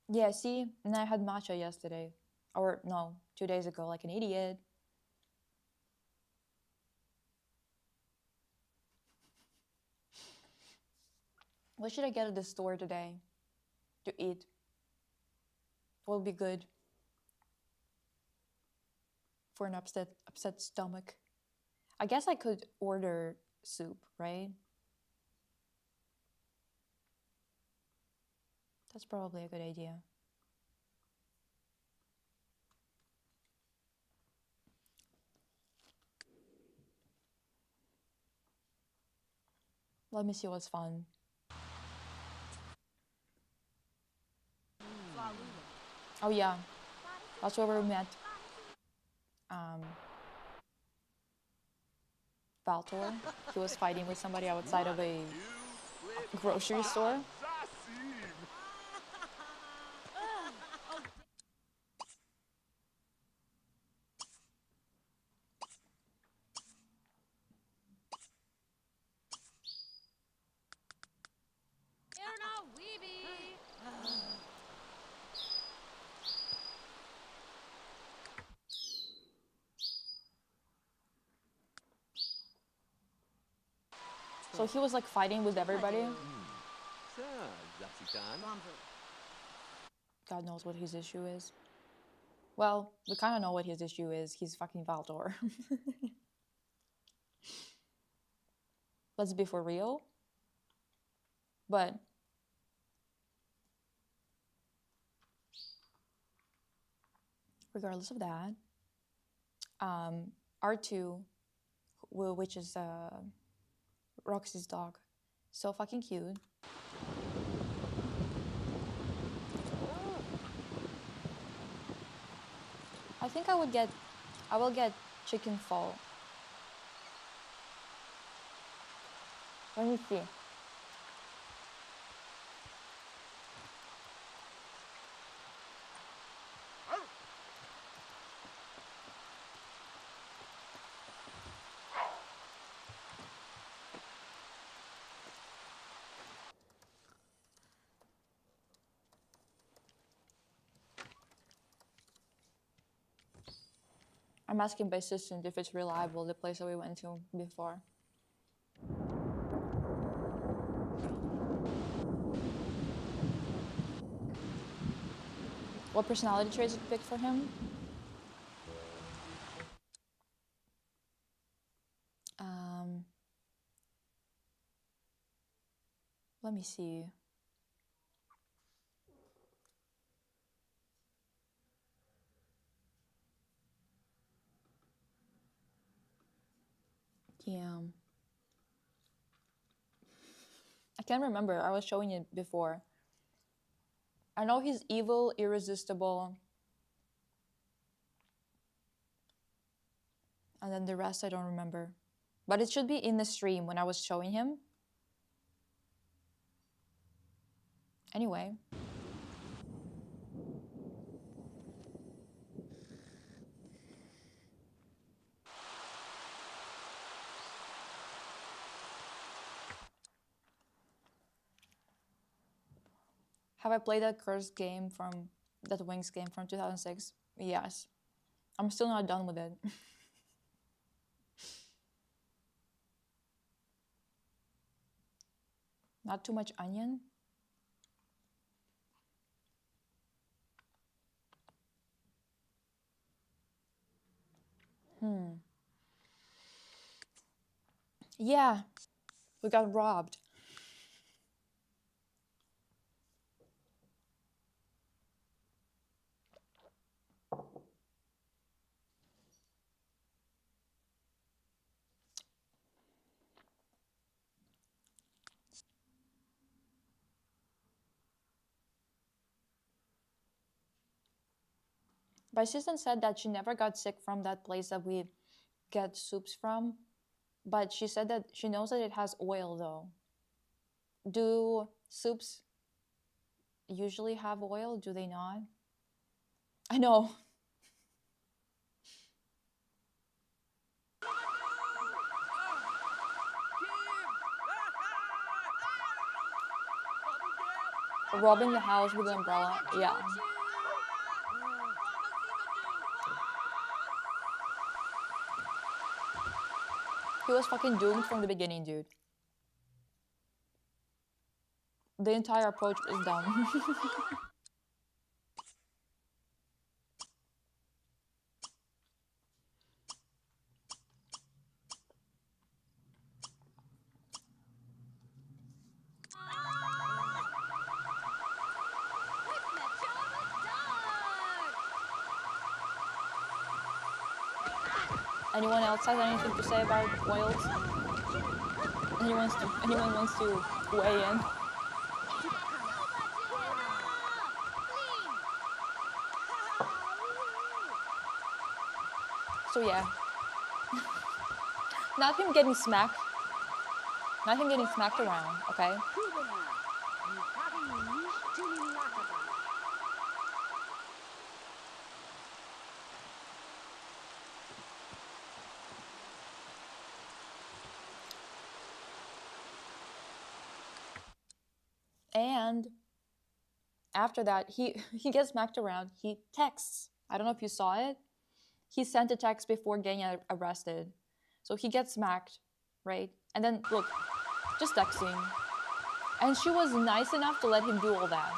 Yeah, see, and I had matcha yesterday. Or no, 2 days ago, like an idiot. What should I get at the store today to eat? What would be good for an upset stomach? I guess I could order soup, right? That's probably a good idea. Let me see what's fun. Oh yeah, that's where we met. Valtor. He was fighting with somebody outside of a grocery store. So he was like fighting with everybody. God knows what his issue is. Well, we kind of know what his issue is. He's fucking Valtor. Let's be for real. But regardless of that, R2, which is Roxy's dog, so fucking cute. I think I will get chicken fall. Let me see. I'm asking by assistant if it's reliable, the place that we went to before. What personality traits did you pick for him? Let me see. Yeah. I can't remember. I was showing it before. I know he's evil, irresistible. And then the rest I don't remember. But it should be in the stream when I was showing him. Anyway. Have I played that cursed game from that Winx game from 2006? Yes. I'm still not done with it. Not too much onion. Yeah, we got robbed. My assistant said that she never got sick from that place that we get soups from, but she said that she knows that it has oil though. Do soups usually have oil? Do they not? I know. Robbing the house with an umbrella. Yeah. He was fucking doomed from the beginning, dude. The entire approach was dumb. Anyone else has anything to say about oils? Anyone wants to weigh in? So yeah. Not him getting smacked. Not him getting smacked around, okay? And after that, he gets smacked around. He texts. I don't know if you saw it. He sent a text before getting arrested. So he gets smacked, right? And then, look, just texting. And she was nice enough to let him do all that.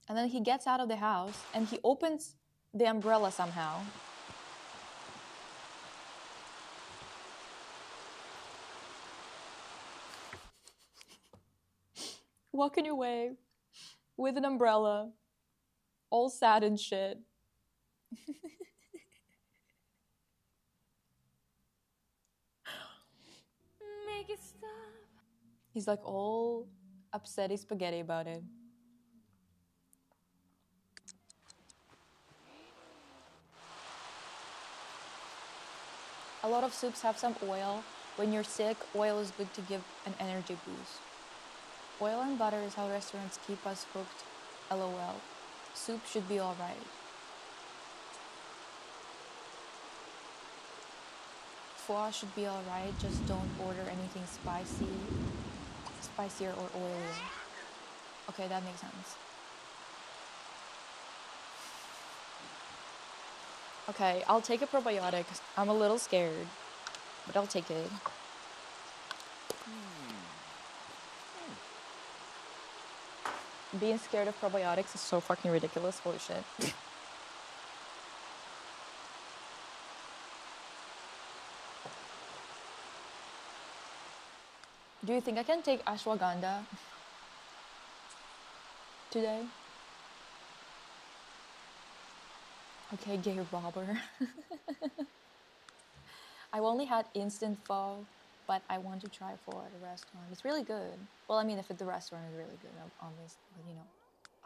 And then he gets out of the house and he opens the umbrella somehow. Walking away with an umbrella, all sad and shit. Make it stop. He's like all upsetty spaghetti about it. A lot of soups have some oil. When you're sick, oil is good to give an energy boost. Oil and butter is how restaurants keep us hooked. LOL. Soup should be alright. Pho should be alright, just don't order anything spicier or oilier. Okay, that makes sense. Okay, I'll take a probiotic. I'm a little scared, but I'll take it. Being scared of probiotics is so fucking ridiculous. Holy shit. Do you think I can take ashwagandha today? Okay, gay robber. I've only had instant pho, but I want to try pho at a restaurant. It's really good. Well, I mean, if the restaurant is really good, obviously, but you know.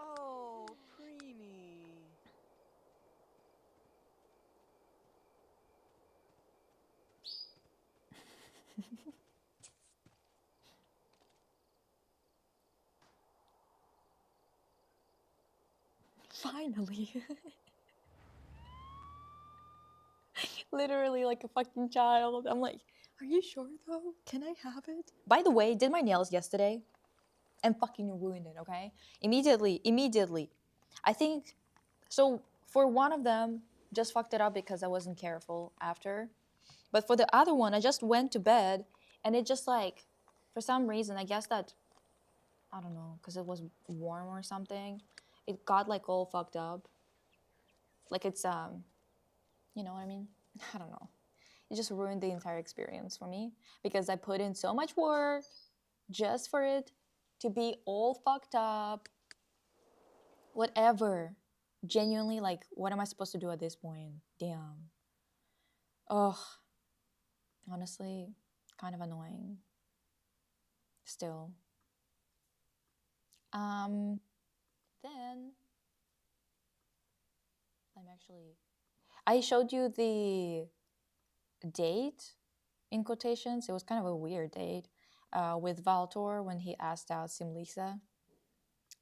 Oh, preemie. Finally. Literally like a fucking child. I'm like, are you sure though? Can I have it? By the way, did my nails yesterday and fucking ruined it, okay? Immediately. I think, so for one of them, just fucked it up because I wasn't careful after. But for the other one, I just went to bed and it just like, for some reason, I guess that I don't know, because it was warm or something. It got like all fucked up. Like it's you know what I mean? I don't know. It just ruined the entire experience for me because I put in so much work just for it to be all fucked up. Whatever. Genuinely, like, what am I supposed to do at this point? Damn. Ugh. Honestly, kind of annoying. Still. Then I showed you the date in quotations. It was kind of a weird date with Valtor when he asked out Simlisa.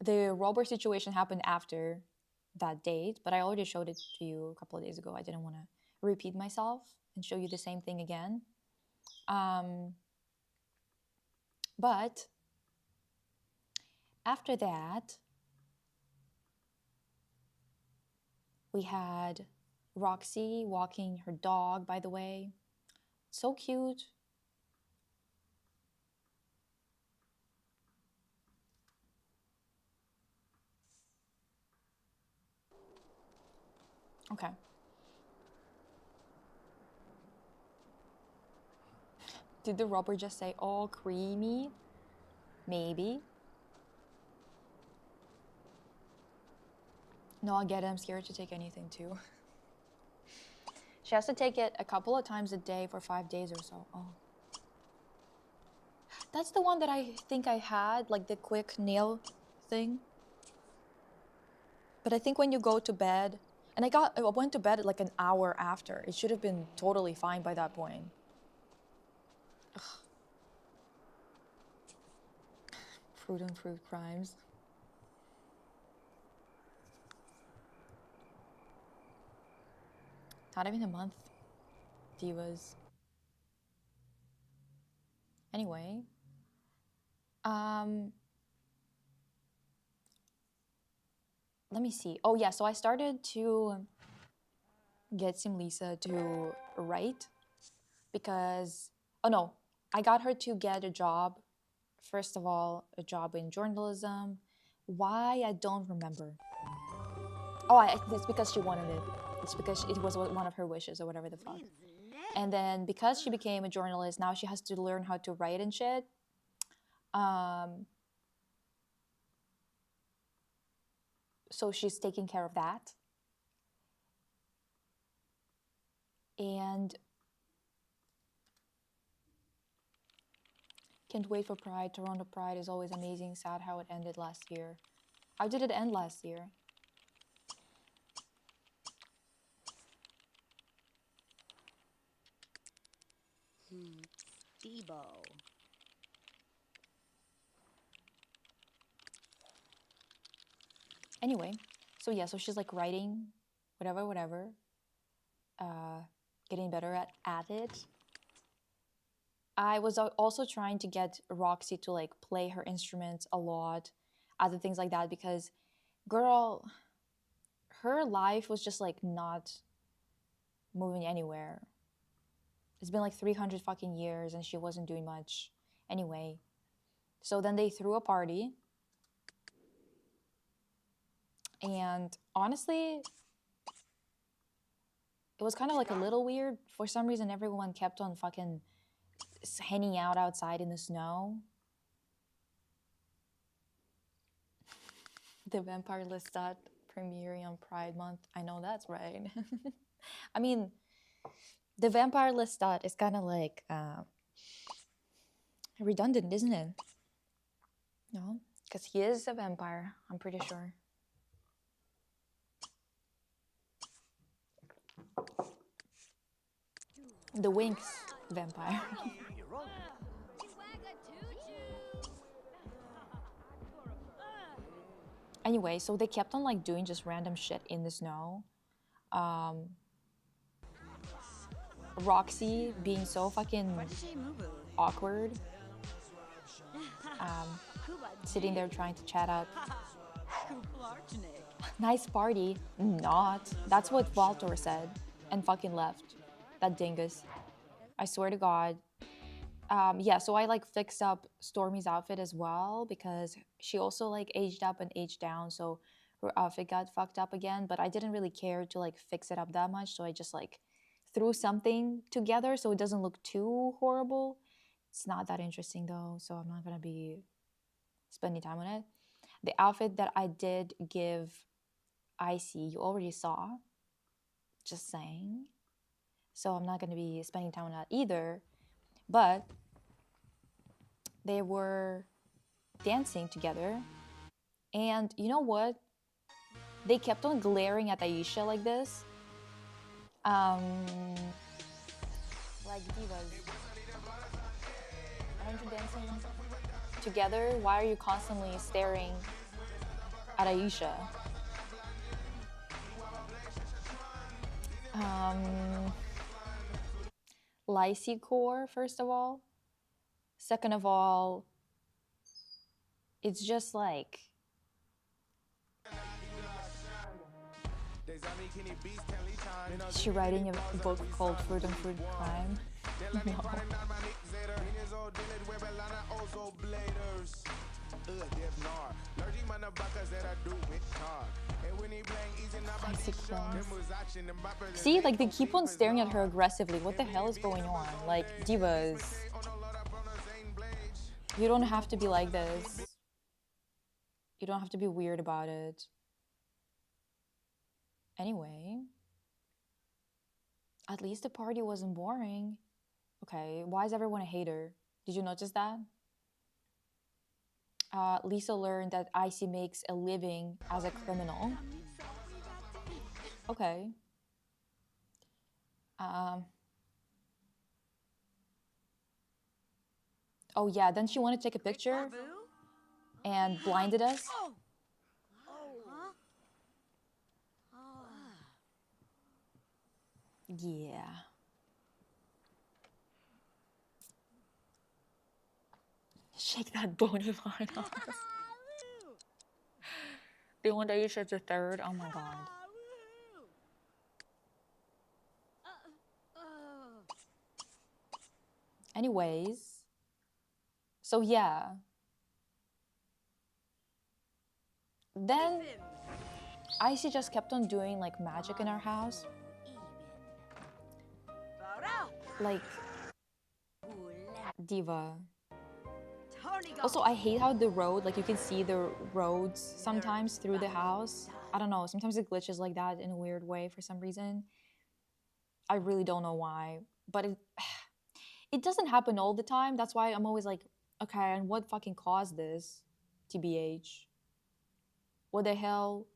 The robber situation happened after that date, but I already showed it to you a couple of days ago. I didn't want to repeat myself and show you the same thing again. But after that, we had Roxy walking her dog, by the way. So cute. Okay. Did the robber just say, oh, creamy? Maybe. No, I get it. I'm scared to take anything too. She has to take it a couple of times a day for 5 days or so. Oh. That's the one that I think I had, like the quick nail thing. But I think when you go to bed, and I went to bed like an hour after. It should have been totally fine by that point. Ugh. Fruit and fruit crimes. Not even a month. Divas. Anyway. Let me see. Oh yeah, so I started to get Simlisa to write because, oh no, I got her to get a job. First of all, a job in journalism. Why? I don't remember. Oh, it's because she wanted it. It's because it was one of her wishes or whatever the fuck. And then because she became a journalist, now she has to learn how to write and shit. So she's taking care of that. And can't wait for Pride. Toronto Pride is always amazing. Sad how it ended last year. How did it end last year? Debo. Anyway, so yeah, so she's like writing, whatever. Getting better at it. I was also trying to get Roxy to like play her instruments a lot, other things like that, because girl, her life was just like not moving anywhere. It's been like 300 fucking years and she wasn't doing much anyway. So then they threw a party. And honestly, it was kind of like a little weird. For some reason, everyone kept on fucking hanging out outside in the snow. The Vampire Lestat premiering on Pride Month. I know that's right. I mean, the Vampire Lestat is kind of like redundant, isn't it? No, because he is a vampire, I'm pretty sure. The Winx vampire. Anyway, so they kept on like doing just random shit in the snow. Roxy being so fucking awkward. Sitting there trying to chat up. Nice party. Not. That's what Valtor said and fucking left. That dingus. I swear to God. Yeah, so I like fixed up Stormy's outfit as well because she also like aged up and aged down, so her outfit got fucked up again. But I didn't really care to like fix it up that much, so I just like threw something together so it doesn't look too horrible. It's not that interesting though, so I'm not gonna be spending time on it. The outfit that I did give Icy, you already saw. Just saying. So I'm not gonna be spending time on that either. But they were dancing together. And you know what? They kept on glaring at Aisha like this. Like divas. Aren't you dancing together? Why are you constantly staring at Aisha? Lycee core, first of all. Second of all, it's just like is she writing a book called Fruit and Fruit Crime? No. Icy clones. See, like they keep on staring at her aggressively. What the hell is going on? Like, divas. You don't have to be like this. You don't have to be weird about it. Anyway, at least the party wasn't boring. Okay, why is everyone a hater? Did you notice that? Lisa learned that Icy makes a living as a criminal. Okay. Oh yeah, then she wanted to take a picture and blinded us. Yeah. Shake that bony line off. They want Aisha to third. Oh my god. Anyways, so yeah. Then Icy just kept on doing like magic in our house. Like diva. Also, I hate how the road, like you can see the roads sometimes through the house. I don't know, sometimes it glitches like that in a weird way for some reason. I really don't know why, but it doesn't happen all the time. That's why I'm always like, okay, and what fucking caused this? TBH. What the hell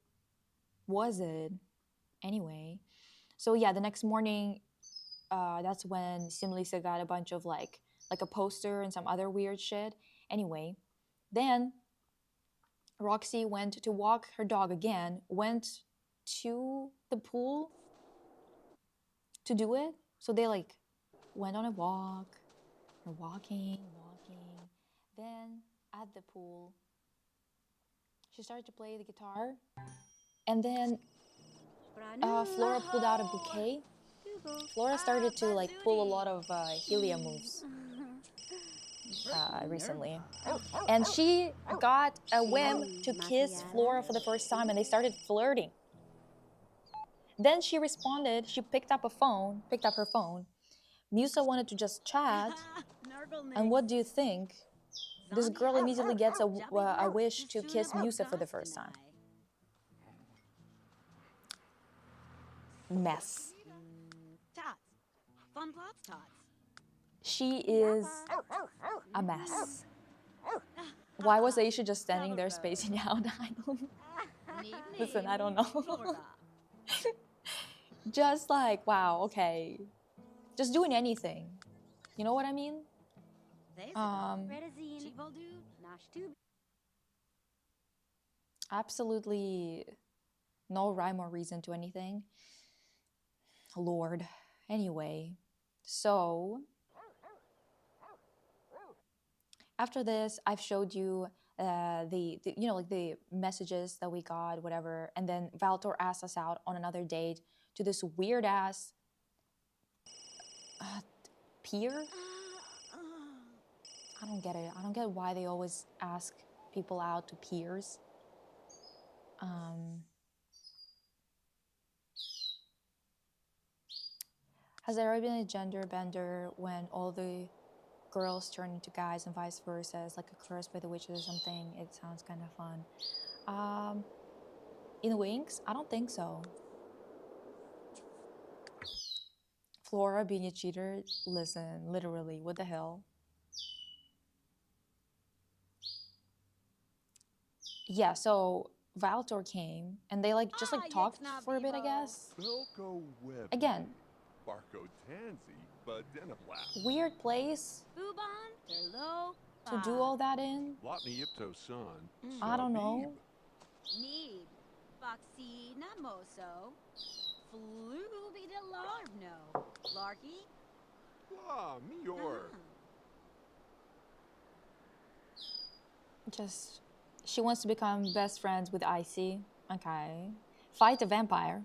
was it? Anyway, so yeah, the next morning, that's when Simlisa got a bunch of like a poster and some other weird shit. Anyway, then Roxy went to walk her dog again, went to the pool to do it. So they like went on a walk, or walking. Then at the pool, she started to play the guitar. And then Flora pulled out a bouquet. Flora started to like pull a lot of Helia moves recently. And she got a whim to kiss Flora for the first time and they started flirting. Then she responded, she picked up her phone. Musa wanted to just chat. And what do you think? This girl immediately gets a wish to kiss Musa for the first time. Mess. She is a mess. Why was Aisha just standing there spacing out? Listen, I don't know. Just like, wow, okay. Just doing anything. You know what I mean? Absolutely no rhyme or reason to anything. Lord. Anyway, so after this, I've showed you the you know, like the messages that we got, whatever, and then Valtor asked us out on another date to this weird ass pier. I don't get it. I don't get why they always ask people out to peers. Has there ever been a gender bender when all the girls turn into guys and vice versa? It's like a curse by the witches or something. It sounds kind of fun. In Winx, I don't think so. Flora being a cheater, listen, literally, what the hell? Yeah, so Valtor came and they like just like talked for a bit, I guess. Belko Web. Again, Barco Tansy, but Denabla. weird place Bubon, Terlo, to do all that in. Lotney Ipto's son. I don't know. Need, Foxy Namoso, Fluby de Larvno, Larky. Ah, Mior. Just, she wants to become best friends with Icy. Okay. Fight the vampire.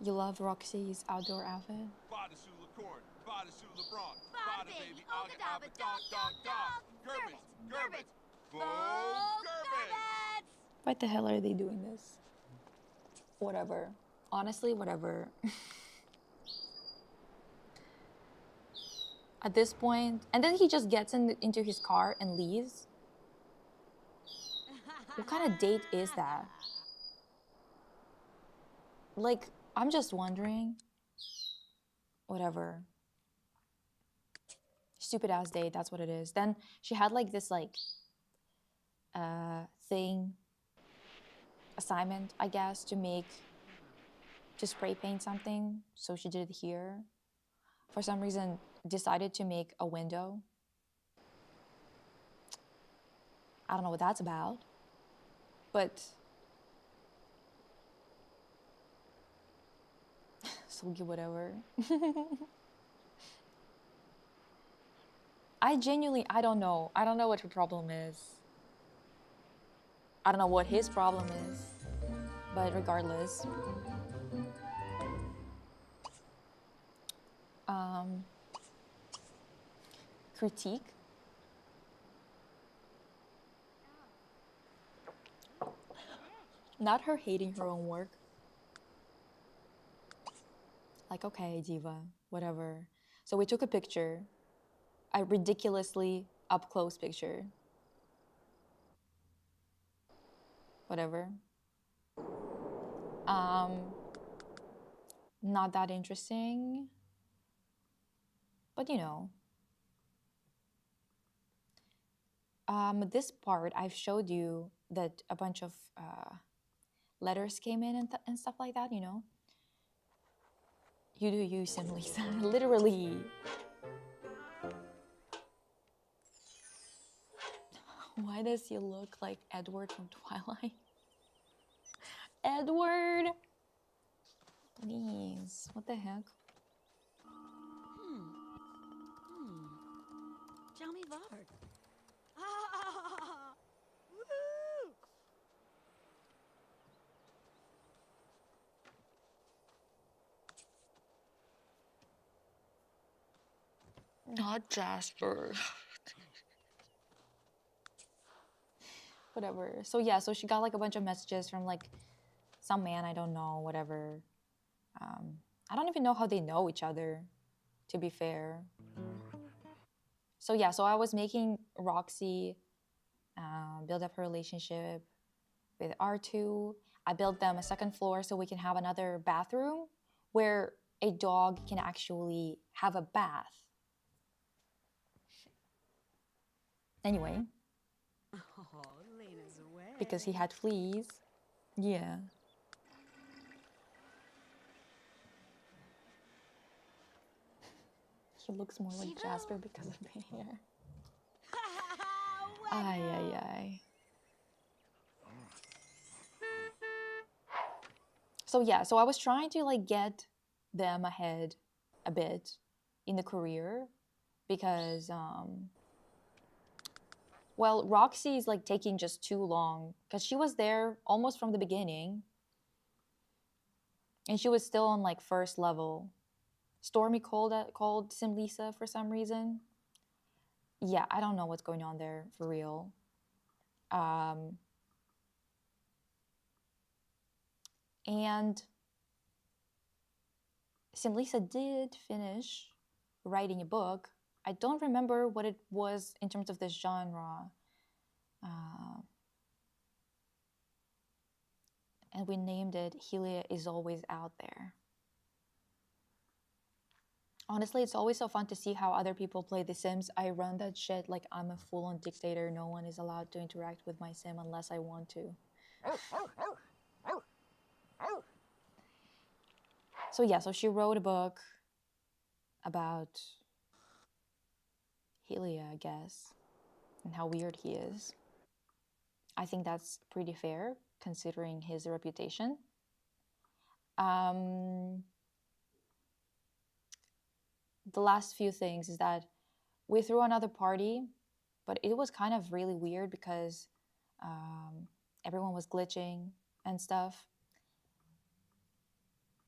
You love Roxy's outdoor outfit? Bada Sue LaCorn, Bada Sue LeBron, Bada baby, Olga Daba, dog, dog, dog. Gerbit, Bo Gerbit. Why the hell are they doing this? Whatever. Honestly, whatever. At this point, and then he just gets into his car and leaves. What kind of date is that? Like, I'm just wondering. Whatever. Stupid ass date, that's what it is. Then she had like this like assignment, I guess, to spray paint something. So she did it here. For some reason, decided to make a window. I don't know what that's about, but Sulgi, whatever. I don't know. I don't know what her problem is. I don't know what his problem is, but regardless. Critique. Not her hating her own work. Like, okay, diva, whatever. So we took a picture, a ridiculously up-close picture. Whatever. Not that interesting. But you know. This part, I've showed you that a bunch of letters came in and stuff like that, you know? You do you, Sim Lisa. Literally. Why does he look like Edward from Twilight? Edward! Please, what the heck? Tell me Vard. Ah! Woo! Not Jasper. Whatever. So yeah, so she got like a bunch of messages from like some man, I don't know, whatever. I don't even know how they know each other, to be fair. So yeah, so I was making Roxy build up her relationship with R2. I built them a second floor so we can have another bathroom where a dog can actually have a bath. Anyway, Oh, Lena's away. because he had fleas. Yeah. He looks more like Jasper because of the hair. Ay, ay, ay. So yeah, so I was trying to like get them ahead a bit in the career because, well, Roxy is like taking just too long because she was there almost from the beginning. And she was still on like first level. Stormy called Sim Lisa for some reason. Yeah, I don't know what's going on there for real. And Sim Lisa did finish writing a book. I don't remember what it was in terms of the genre. And we named it Helia is Always Out There. Honestly, it's always so fun to see how other people play The Sims. I run that shit like I'm a full-on dictator. No one is allowed to interact with my sim unless I want to. So yeah, so she wrote a book about Helia, I guess, and how weird he is. I think that's pretty fair considering his reputation. The last few things is that we threw another party, but it was kind of really weird because everyone was glitching and stuff.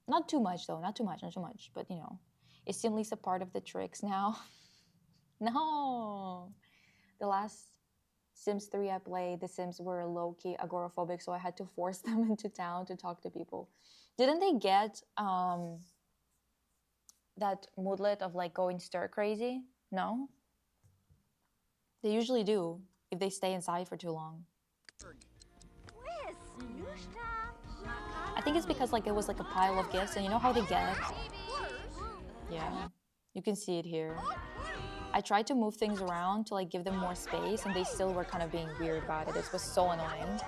Not too much though, not too much, but you know, is Sim Lisa part of the tricks now? No. The last Sims 3 I played, the Sims were low-key agoraphobic, so I had to force them into town to talk to people. Didn't they get that moodlet of like going stir crazy? No? They usually do if they stay inside for too long. I think it's because like it was like a pile of gifts, and you know how they get? Yeah, you can see it here. I tried to move things around to like give them more space, and they still were kind of being weird about it. This was so annoying.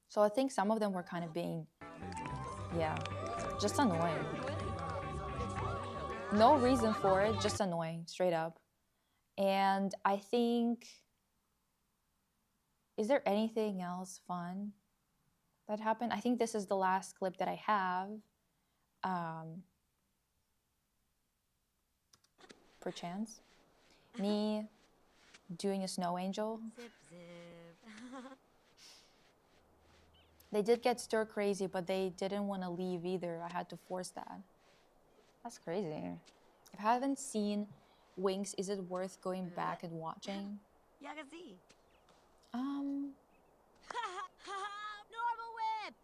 So I think some of them were kind of being, yeah, just annoying. No reason for it, just annoying, straight up. And I think, is there anything else fun that happened? I think this is the last clip that I have. Perchance. Me doing a snow angel. Zip, zip. They did get stir crazy, but they didn't want to leave either. I had to force that. That's crazy. If I haven't seen Winx, is it worth going back and watching? Yagazi. Normal whip.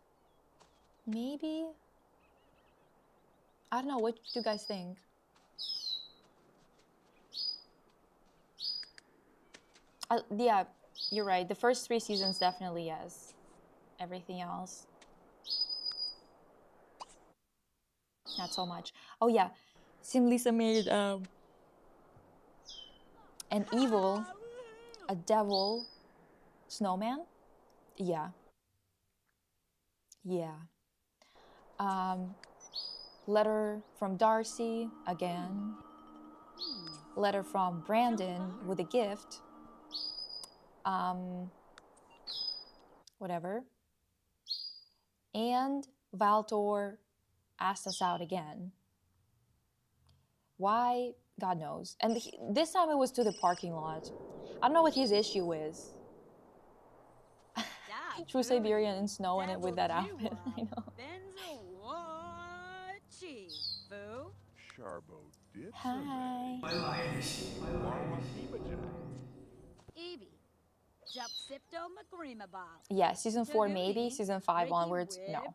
Maybe. I don't know. What do you guys think? Yeah, you're right. The first 3 seasons, definitely yes. Everything else, not so much. Oh yeah, Sim Lisa made an evil, a devil snowman. Yeah. Yeah. Letter from Darcy again. Letter from Brandon with a gift. Whatever. And Valtor asked us out again. Why? God knows. And this time it was to the parking lot. I don't know what his issue is. True Siberian in snow and it with that outfit. I know. Sharbo did. Hi. Evie. Jup Sipto Magrima Bob. Yeah, season 4 maybe. Season 5 onwards, no.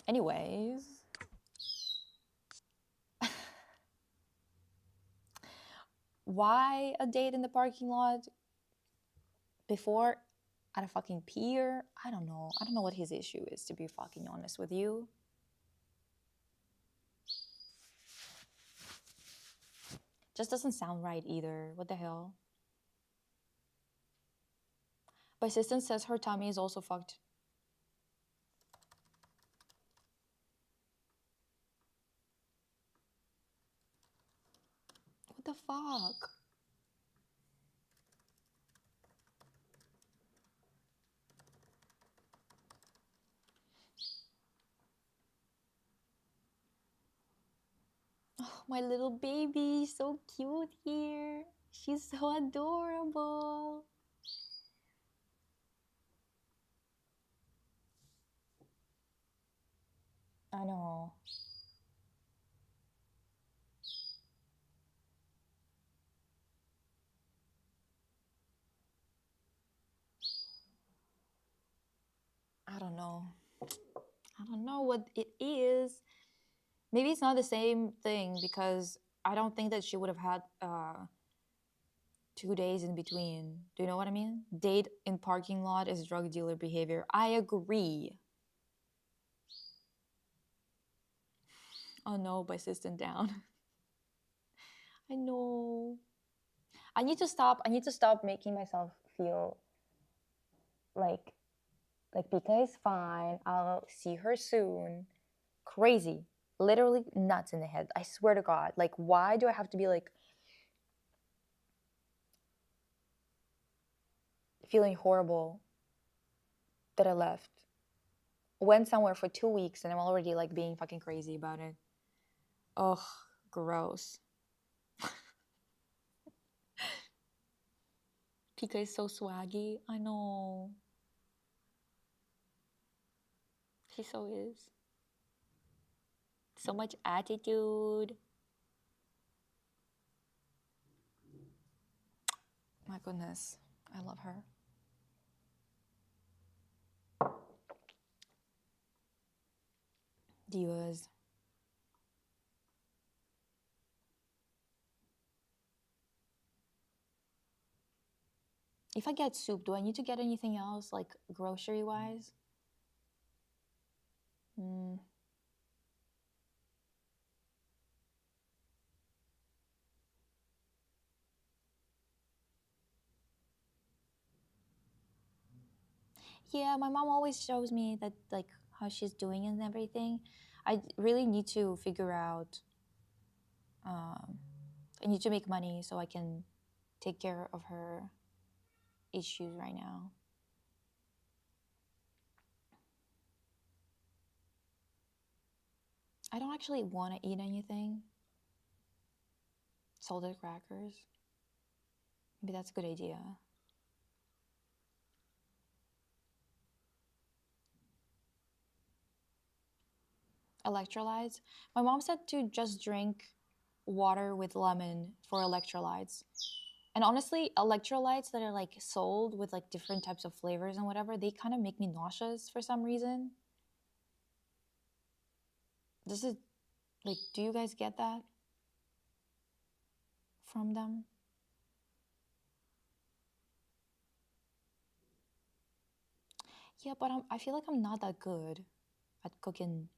Anyways. Why a date in the parking lot? Before at a fucking pier? I don't know. I don't know what his issue is, to be fucking honest with you. Just doesn't sound right either. What the hell? My assistant says her tummy is also fucked. What the fuck? Oh My little baby, so cute here. She's so adorable. I know. I don't know. I don't know what it is. Maybe it's not the same thing because I don't think that she would have had 2 days in between. Do you know what I mean? Date in parking lot is drug dealer behavior. I agree. Oh no, by system down. I know. I need to stop making myself feel like Pika is fine. I'll see her soon. Crazy. Literally nuts in the head. I swear to God. Like, why do I have to be like feeling horrible that I left? Went somewhere for 2 weeks and I'm already like being fucking crazy about it. Ugh, gross. Pika is so swaggy. I know. He so is. So much attitude. My goodness. I love her. Divas. If I get soup, do I need to get anything else, like grocery-wise? Yeah, my mom always shows me that, like, how she's doing and everything. I really need to figure out, I need to make money so I can take care of her issues right now. I don't actually want to eat anything. Salted crackers. Maybe that's a good idea. Electrolytes. My mom said to just drink water with lemon for electrolytes. And honestly, electrolytes that are like sold with like different types of flavors and whatever, they kind of make me nauseous for some reason. This is like, do you guys get that from them? Yeah, but I feel like I'm not that good at cooking.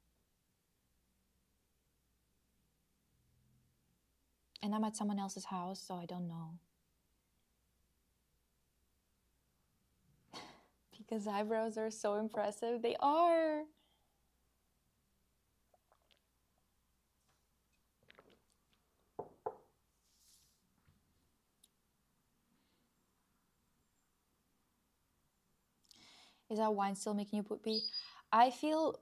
And I'm at someone else's house, so I don't know. Because eyebrows are so impressive. They are. Is that wine still making you poopy? I feel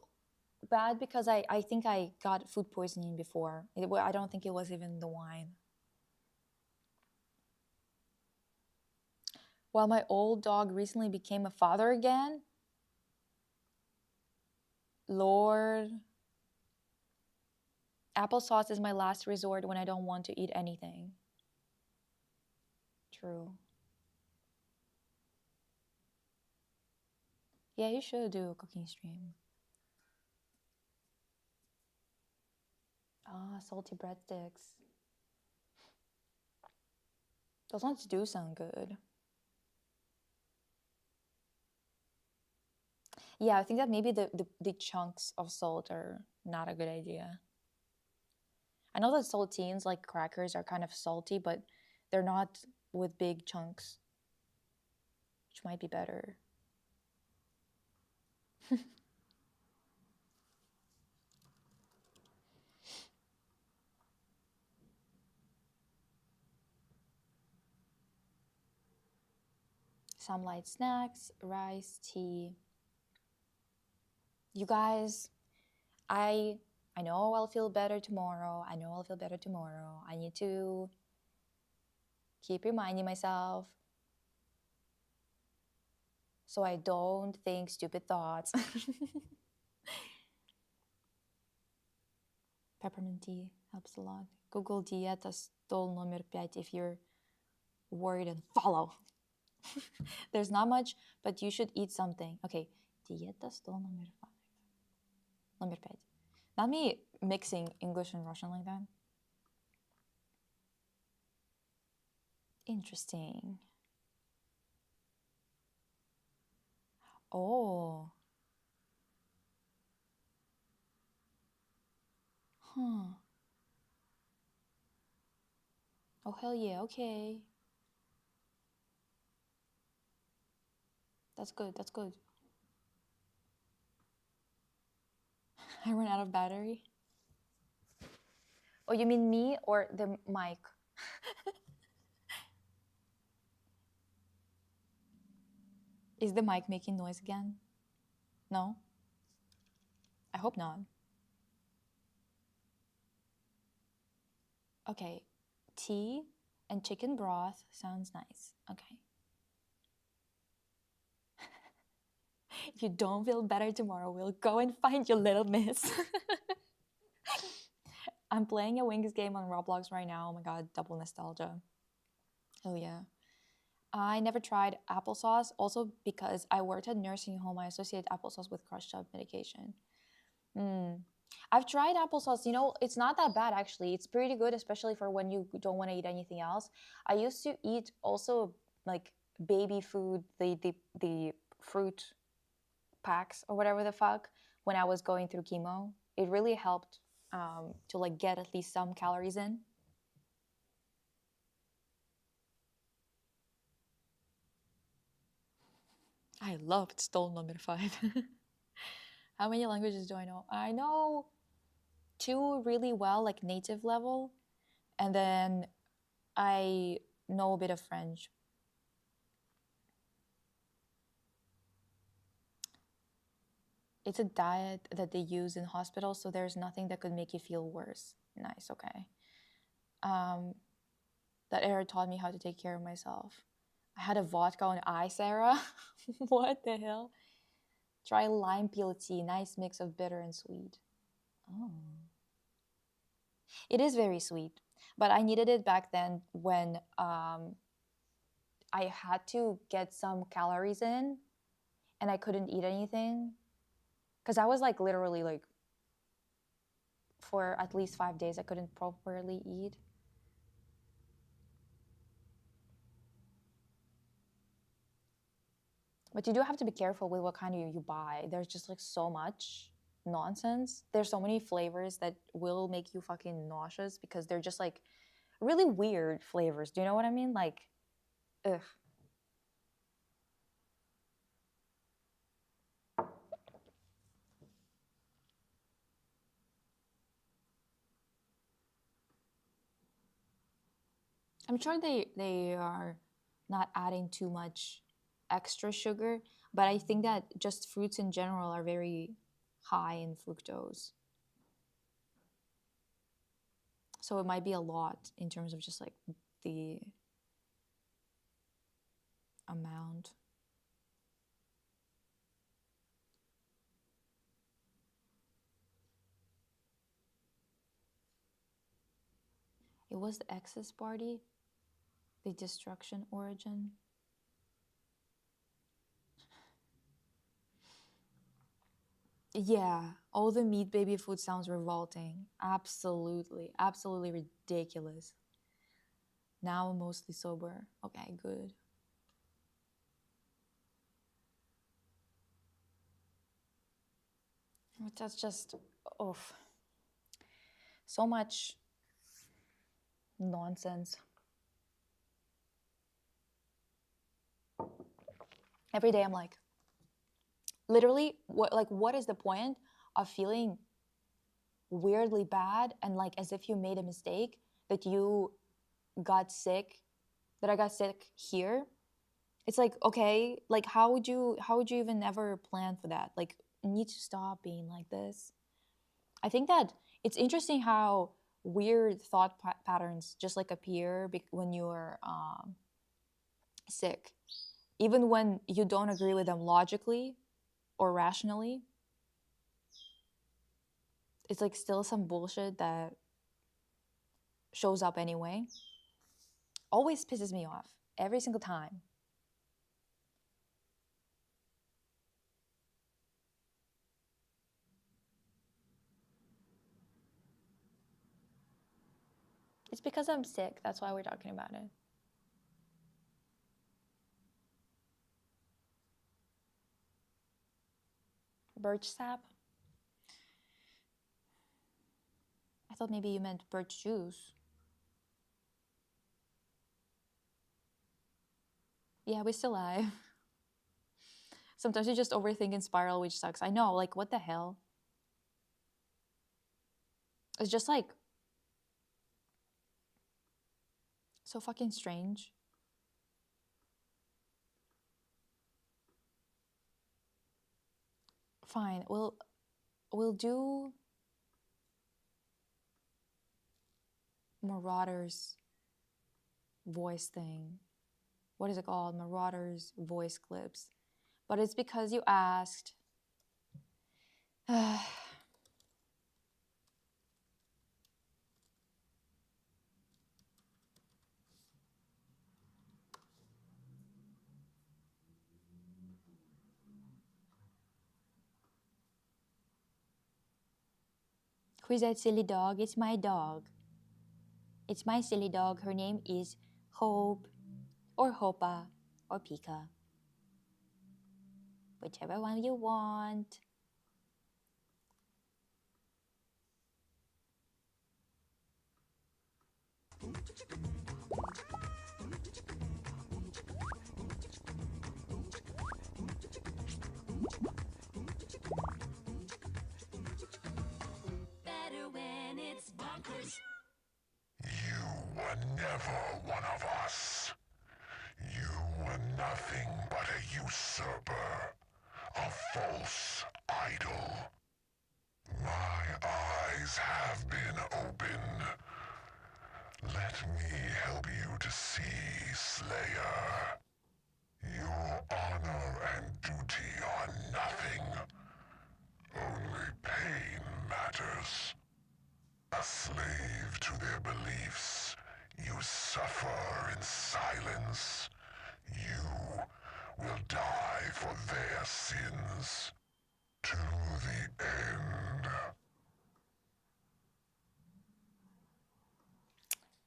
bad because I think I got food poisoning before. I don't think it was even the wine. While my old dog recently became a father again. Lord. Applesauce is my last resort when I don't want to eat anything. True. Yeah, you should do a cooking stream. Ah, salty breadsticks. Those ones do sound good. Yeah, I think that maybe the chunks of salt are not a good idea. I know that saltines, like crackers, are kind of salty, but they're not with big chunks, which might be better. Some light snacks, rice, tea. You guys, I I know I'll feel better tomorrow. I know I'll feel better tomorrow. I need to keep reminding myself so I don't think stupid thoughts. Peppermint tea helps a lot. Google dieta stol номер 5 if you're worried and follow. There's not much, but you should eat something. Okay, dieta stol номер 5. Номер 5. Not me mixing English and Russian like that. Interesting. Oh. Huh. Oh, hell yeah, okay. That's good, that's good. I ran out of battery. Oh, you mean me or the mic? Is the mic making noise again? No? I hope not. Okay, tea and chicken broth sounds nice. Okay. If you don't feel better tomorrow, we'll go and find your little miss. I'm playing a Winx game on Roblox right now. Oh my god, double nostalgia. Oh yeah. I never tried applesauce, also because I worked at nursing home. I associate applesauce with crushed up medication. I've tried applesauce. You know, it's not that bad actually. It's pretty good, especially for when you don't want to eat anything else. I used to eat also like baby food, the fruit packs or whatever the fuck when I was going through chemo. It really helped to like get at least some calories in. I loved stole number 5. How many languages do I know? I know 2 really well, like native level, and then I know a bit of French. It's a diet that they use in hospitals, so there's nothing that could make you feel worse. Nice, okay. That era taught me how to take care of myself. I had a vodka on ice, Sarah. What the hell? Try lime peel tea, nice mix of bitter and sweet. Oh. It is very sweet, but I needed it back then when I had to get some calories in and I couldn't eat anything. Because I was like literally like for at least 5 days I couldn't properly eat. But you do have to be careful with what kind you buy. There's just like so much nonsense. There's so many flavors that will make you fucking nauseous because they're just like really weird flavors. Do you know what I mean? Like, ugh. I'm sure they are not adding too much extra sugar, but I think that just fruits in general are very high in fructose. So it might be a lot in terms of just like the amount. It was the excess party, the destruction origin. Yeah, all the meat baby food sounds revolting. Absolutely, absolutely ridiculous. Now I'm mostly sober. Okay, good. But that's just, oof. So much nonsense. Every day I'm like, literally, what is the point of feeling weirdly bad and like as if you made a mistake that you got sick, that I got sick here? It's like, okay, like how would you even ever plan for that? Like, you need to stop being like this. I think that it's interesting how weird thought patterns just like appear when you're sick, even when you don't agree with them logically or rationally. It's like still some bullshit that shows up anyway. Always pisses me off every single time. It's because I'm sick. That's why we're talking about it. Birch sap? I thought maybe you meant birch juice. Yeah, we're still alive. Sometimes you just overthink and spiral, which sucks. I know, like, what the hell? It's just like so fucking strange. Fine, we'll do Marauder's voice thing. What is it called? Marauder's voice clips. But it's because you asked. Who's that silly dog? It's my dog. It's my silly dog. Her name is Hope, or Hopa, or Pika. Whichever one you want. Better when it's bonkers. You were never one of us. You were nothing but a usurper, a false idol. My eyes have been opened. Let me help you to see, Slayer. Your honor and duty are nothing. Only pain matters. A slave to their beliefs, you suffer in silence. You will die for their sins. To the end.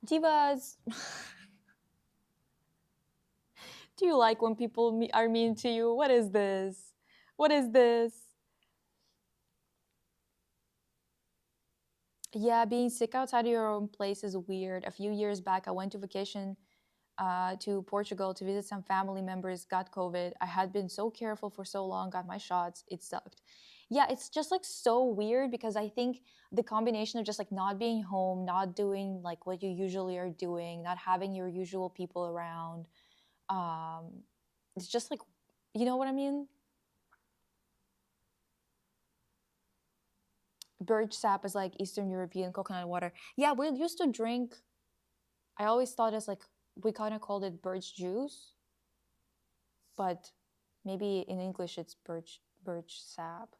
Divas! Do you like when people are mean to you? What is this? What is this? Yeah, being sick outside of your own place is weird. A few years back, I went to vacation to Portugal to visit some family members, got COVID. I had been so careful for so long, got my shots. It sucked. Yeah, it's just like so weird because I think the combination of just like not being home, not doing like what you usually are doing, not having your usual people around, it's just like, you know what I mean? Birch sap is like Eastern European coconut water. Yeah, we used to drink. I always thought it's like we kind of called it birch juice, but maybe in English it's birch sap.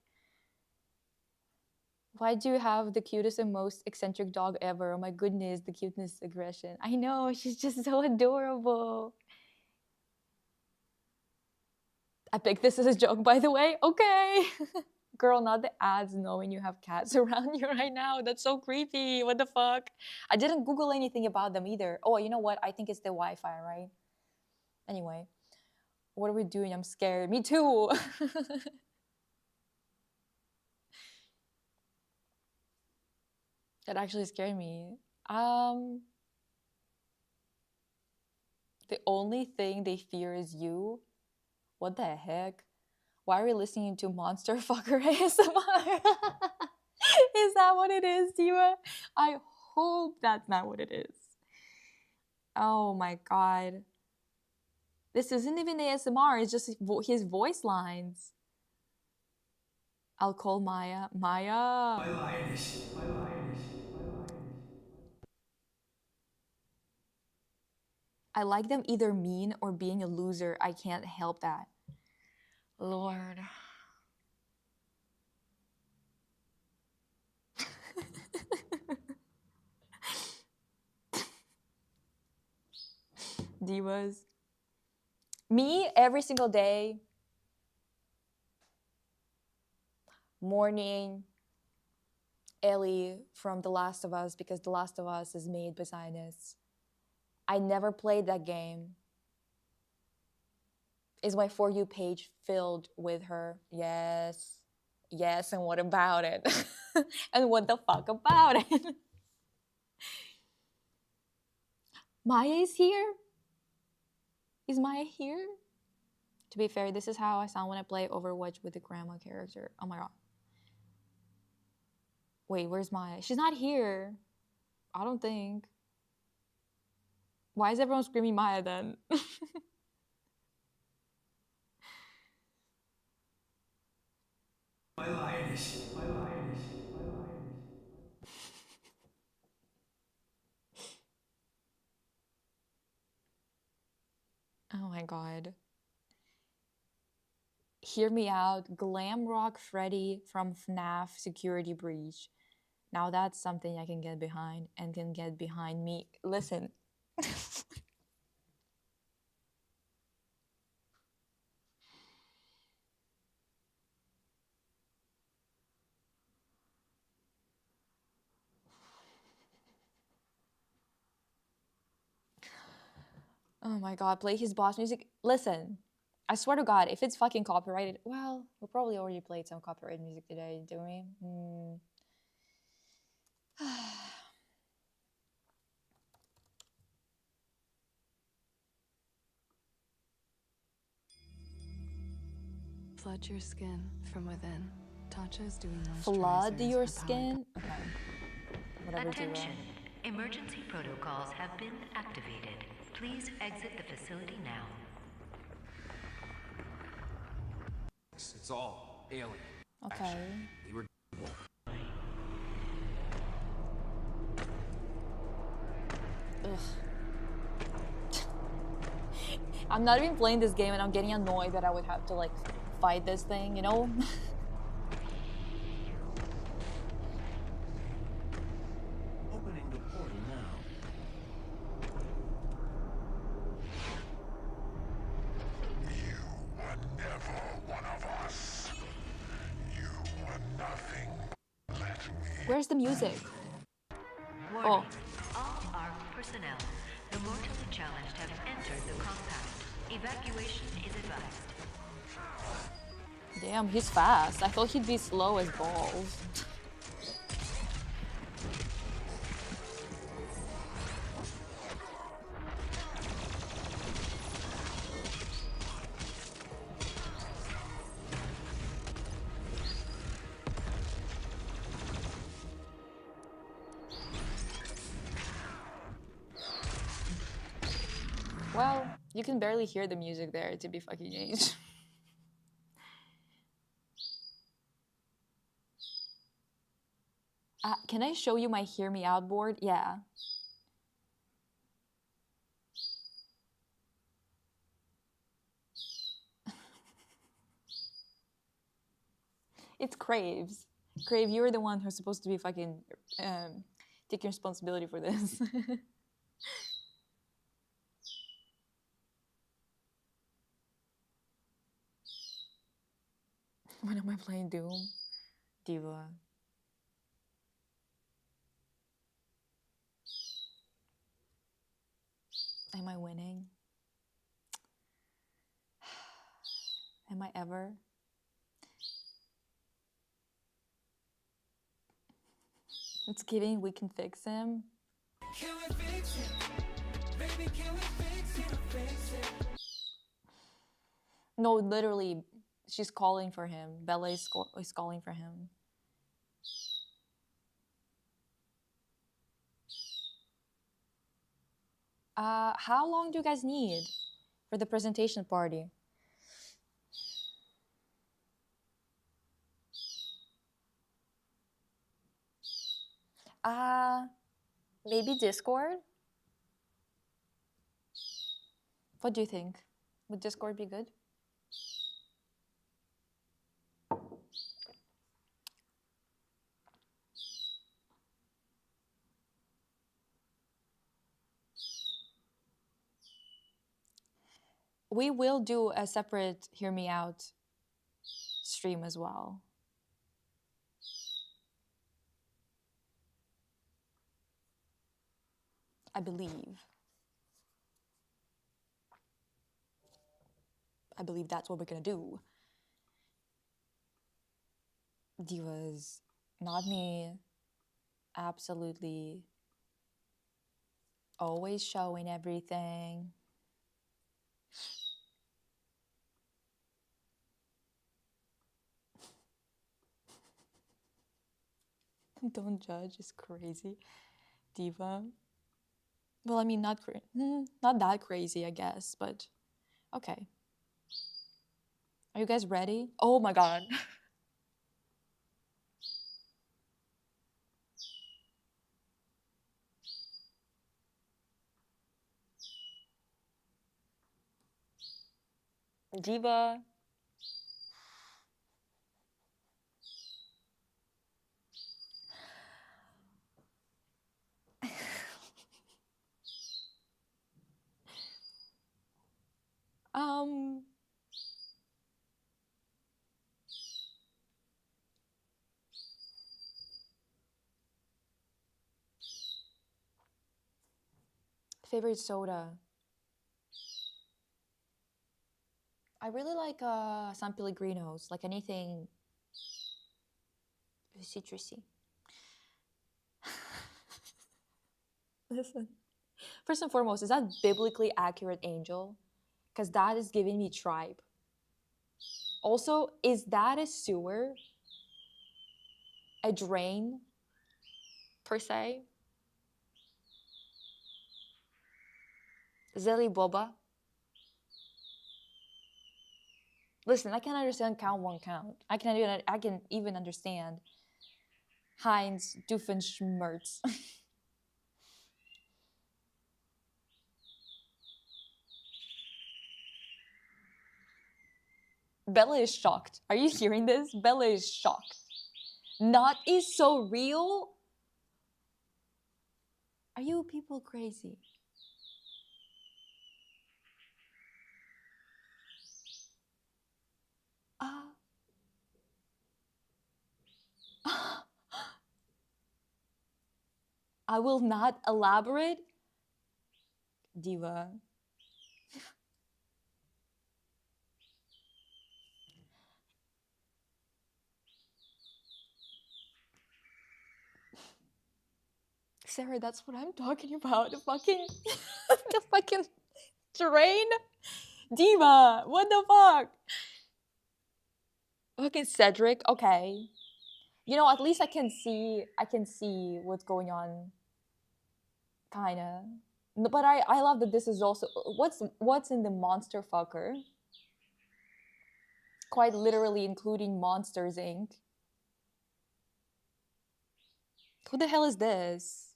Why do you have the cutest and most eccentric dog ever? Oh my goodness, the cuteness aggression. I know, she's just so adorable. I picked this as a joke, by the way. Okay. Girl, not the ads knowing you have cats around you right now. That's so creepy. What the fuck? I didn't Google anything about them either. Oh, you know what? I think it's the Wi-Fi, right? Anyway, what are we doing? I'm scared. Me too. That actually scared me. The only thing they fear is you. What the heck? Why are we listening to Monster Fucker ASMR? Is that what it is, Diva? I hope that's not what it is. Oh my god. This isn't even ASMR, it's just his voice lines. I'll call Maya. Maya! I like them either mean or being a loser. I can't help that. Lord. Divas. Me, every single day, morning, Ellie from The Last of Us, because The Last of Us is made by Zionists. I never played that game. Is my For You page filled with her? Yes. Yes, and what about it? And what the fuck about it? Maya is here? Is Maya here? To be fair, this is how I sound when I play Overwatch with the grandma character. Oh my god. Wait, where's Maya? She's not here. I don't think. Why is everyone screaming Maya then? Oh my god. Hear me out. Glam Rock Freddy from FNAF Security Breach. Now that's something I can get behind and can get behind me. Listen. Oh my god, play his boss music. Listen, I swear to god, if it's fucking copyrighted, well, we probably already played some copyrighted music today, do we? Flood your skin from within. Tatcha's doing Flood moisturizers your for skin? Okay. Whatever, Attention. Emergency protocols have been activated. Please exit the facility now. It's all alien. Okay. They were Ugh. I'm not even playing this game and I'm getting annoyed that I would have to like fight this thing, you know? Opening the portal now. You were never one of us. You were nothing. Let me. Where's the music? Warning. Oh. All ARC personnel, the mortally challenged have entered the compound. Evacuation is advised. Damn, he's fast. I thought he'd be slow as balls. Well, you can barely hear the music there, to be fucking honest. Can I show you my Hear Me Out board? Yeah. It's Craves. Crave, you're the one who's supposed to be fucking taking responsibility for this. When am I playing Doom? Diva. Am I winning? Am I ever? It's kidding, we can fix him. Can we fix it? Baby, can we fix it? Fix it. No, literally, she's calling for him. Bella is calling for him. How long do you guys need for the presentation party? Maybe Discord? What do you think? Would Discord be good? We will do a separate Hear Me Out stream as well. I believe. I believe that's what we're gonna do. Divas, not me, absolutely always showing everything. Don't judge, it's crazy. Diva. Well, I mean, not that crazy, I guess, but okay. Are you guys ready? Oh my god. Diva. um Favorite soda. I really like San Pellegrinos, like anything citrusy. Listen. First and foremost, is that biblically accurate, Angel? Because that is giving me tribe. Also, is that a sewer? A drain, per se? Zeli Boba? Listen, I can understand count one count. I can even understand Heinz Doofenshmirtz. Bella is shocked. Are you hearing this? Bella is shocked. Not is so real? Are you people crazy? I will not elaborate. Diva. Sarah, that's what I'm talking about. The fucking the fucking drain. Diva, what the fuck? Fucking Cedric, okay. You know, at least I can see what's going on. Kinda. But I love that this is also what's in the monster fucker. Quite literally including Monsters Inc. Who the hell is this?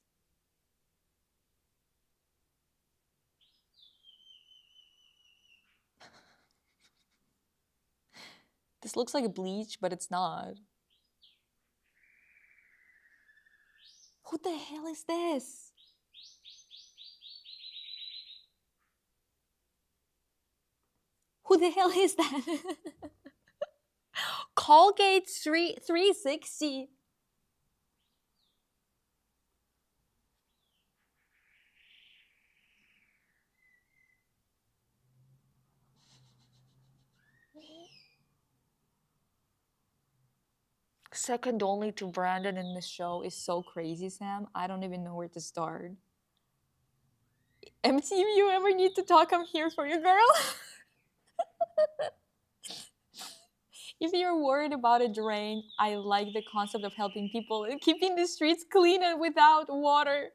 This looks like a Bleach, but it's not. Who the hell is this? Who the hell is that? Colgate 360. Second only to Brandon in the show is so crazy, Sam. I don't even know where to start. MT, if you ever need to talk, I'm here for you, girl. If you're worried about a drain, I like the concept of helping people and keeping the streets clean and without water.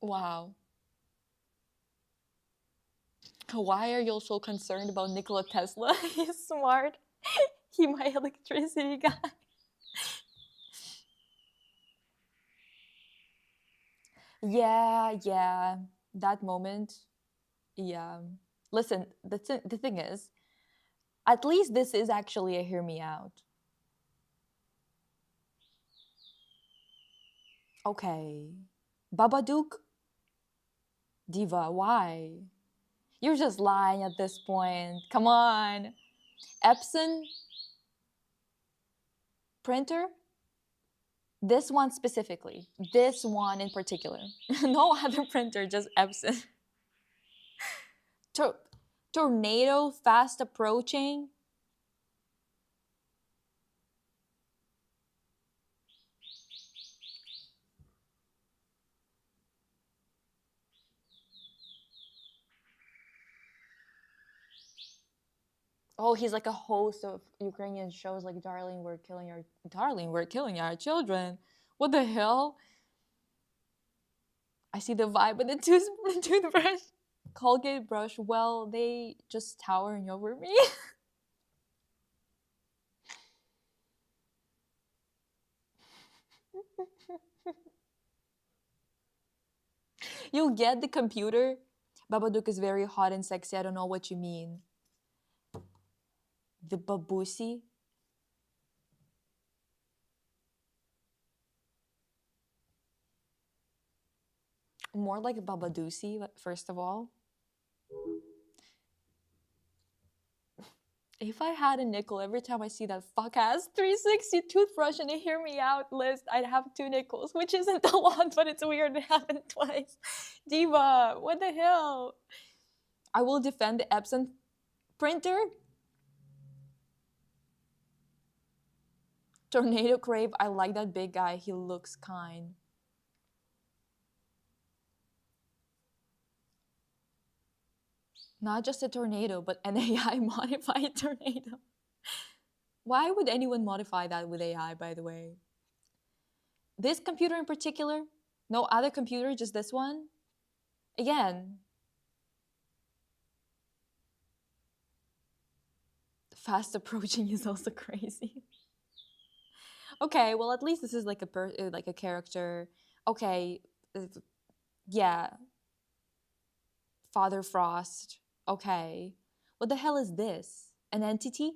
Wow. Why are you so concerned about Nikola Tesla? He's smart. He my electricity guy. Yeah, that moment. Yeah. Listen, the thing is, at least this is actually a hear me out. Okay. Babadook? Diva, why? You're just lying at this point. Come on. Epson? Printer? This one specifically. This one in particular. No other printer, just Epson. Tornado fast approaching? Oh, he's like a host of Ukrainian shows like Darling, we're killing our children. What the hell? I see the vibe in the toothbrush. Colgate brush, well, they just towering over me. You get the computer? Babadook is very hot and sexy. I don't know what you mean. The babusi? More like a babadusi, first of all. If I had a nickel every time I see that fuck ass 360 toothbrush and a hear me out list, I'd have 2 nickels, which isn't a lot, but it's weird it happened twice. Diva, what the hell? I will defend the Epson printer. Tornado Crave, I like that big guy. He looks kind. Not just a tornado, but an AI modified tornado. Why would anyone modify that with AI, by the way? This computer in particular? No other computer, just this one? Again. Fast approaching is also crazy. Okay, well at least this is like a character. Okay, yeah. Father Frost. Okay. What the hell is this? An entity?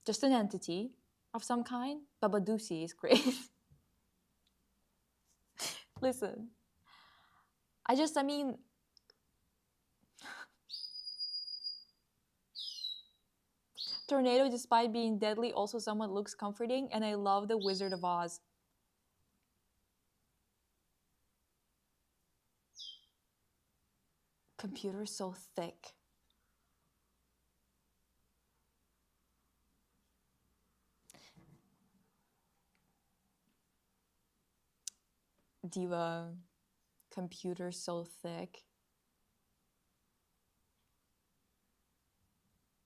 Just an entity of some kind? Babadusi is great. Listen. I mean... Tornado, despite being deadly, also somewhat looks comforting, and I love the Wizard of Oz. Computer so thick. Diva, computer so thick.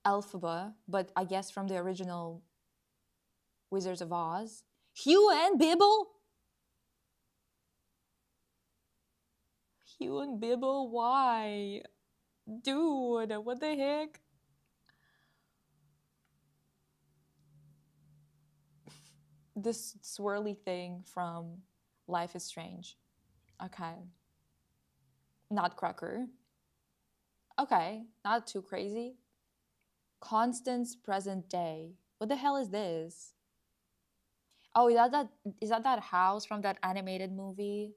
Elphaba, but I guess from the original Wizards of Oz. Hugh and Bibble? Hugh and Bibble, why? Dude, what the heck? This swirly thing from Life is Strange. Okay. Nutcracker. Okay, not too crazy. Constance present day. What the hell is this? Oh, is that house from that animated movie?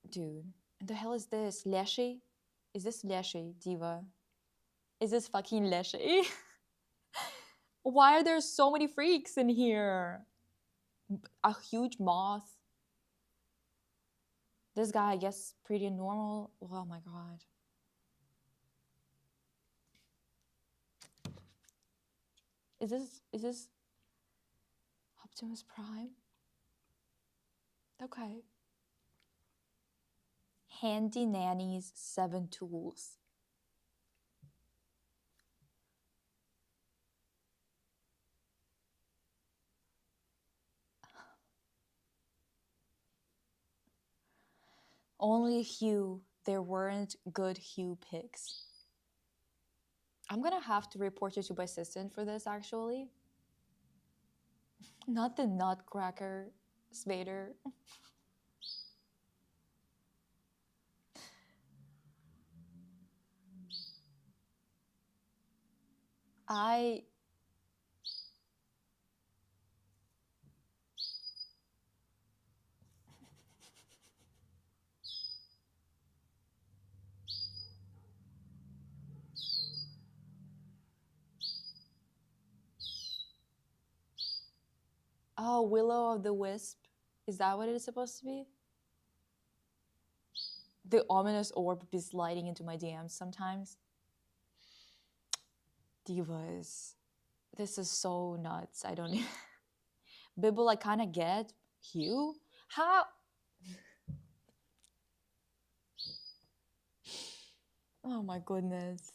Dude, what the hell is this? Leshy? Is this Leshy, Diva? Is this fucking Leshy? Why are there so many freaks in here? A huge moth. This guy, I guess, pretty normal. Oh my god. Is this Optimus Prime? Okay. Handy Nanny's 7 tools. Only Hugh, there weren't good Hugh picks. I'm gonna have to report you to my assistant for this, actually. Not the Nutcracker Spader. I Oh, Willow of the Wisp. Is that what it is supposed to be? The ominous orb be sliding into my DMs sometimes. Divas. This is so nuts. I don't even... Bibble, I kind of get. Hugh? How? Oh my goodness.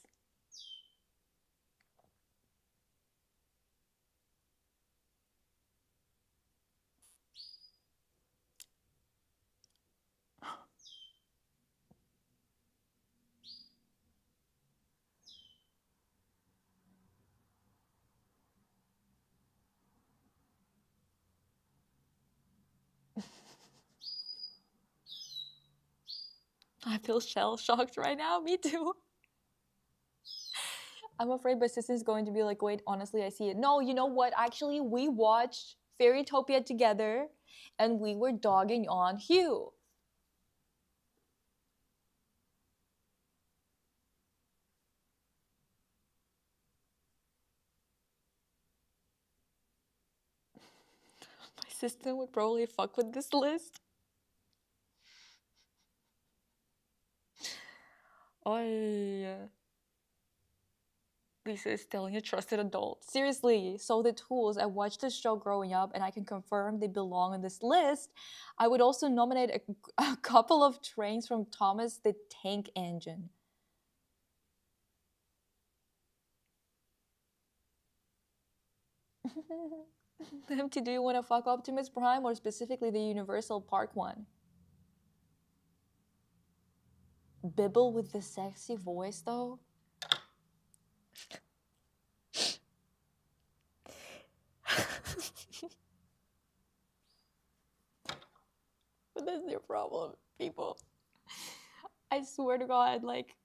I feel shell-shocked right now. Me too. I'm afraid my sister's going to be like, wait, honestly, I see it. No, you know what? Actually, we watched Fairytopia together and we were dogging on Hugh. My sister would probably fuck with this list. Oh, Lisa is telling a trusted adult. Seriously, so the tools, I watched this show growing up and I can confirm they belong on this list. I would also nominate a couple of trains from Thomas the Tank Engine. Empty, do you want to fuck Optimus Prime or specifically the Universal Park one? Bibble with the sexy voice though? But that's your problem, people. I swear to God, like...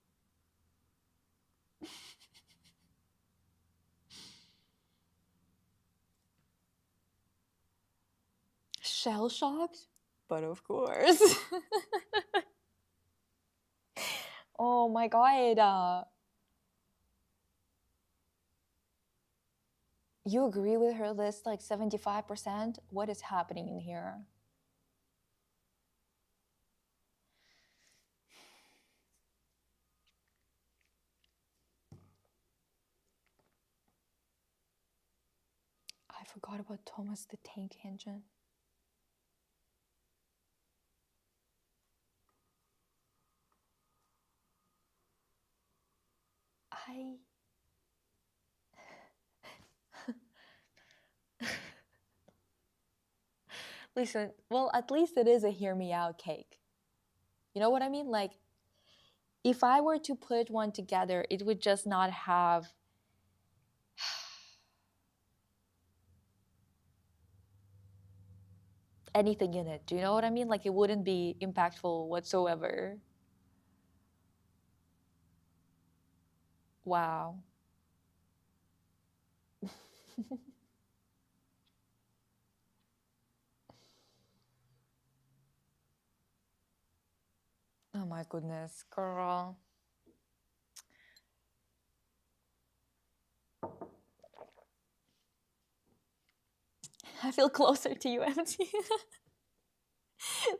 Shell-shocked? But of course. Oh my God. You agree with her list like 75%? What is happening in here? I forgot about Thomas the Tank Engine. Listen, well, at least it is a hear me out cake. You know what I mean? Like, if I were to put one together, it would just not have anything in it. Do you know what I mean? Like, it wouldn't be impactful whatsoever. Wow. Oh my goodness, girl. I feel closer to you, MT.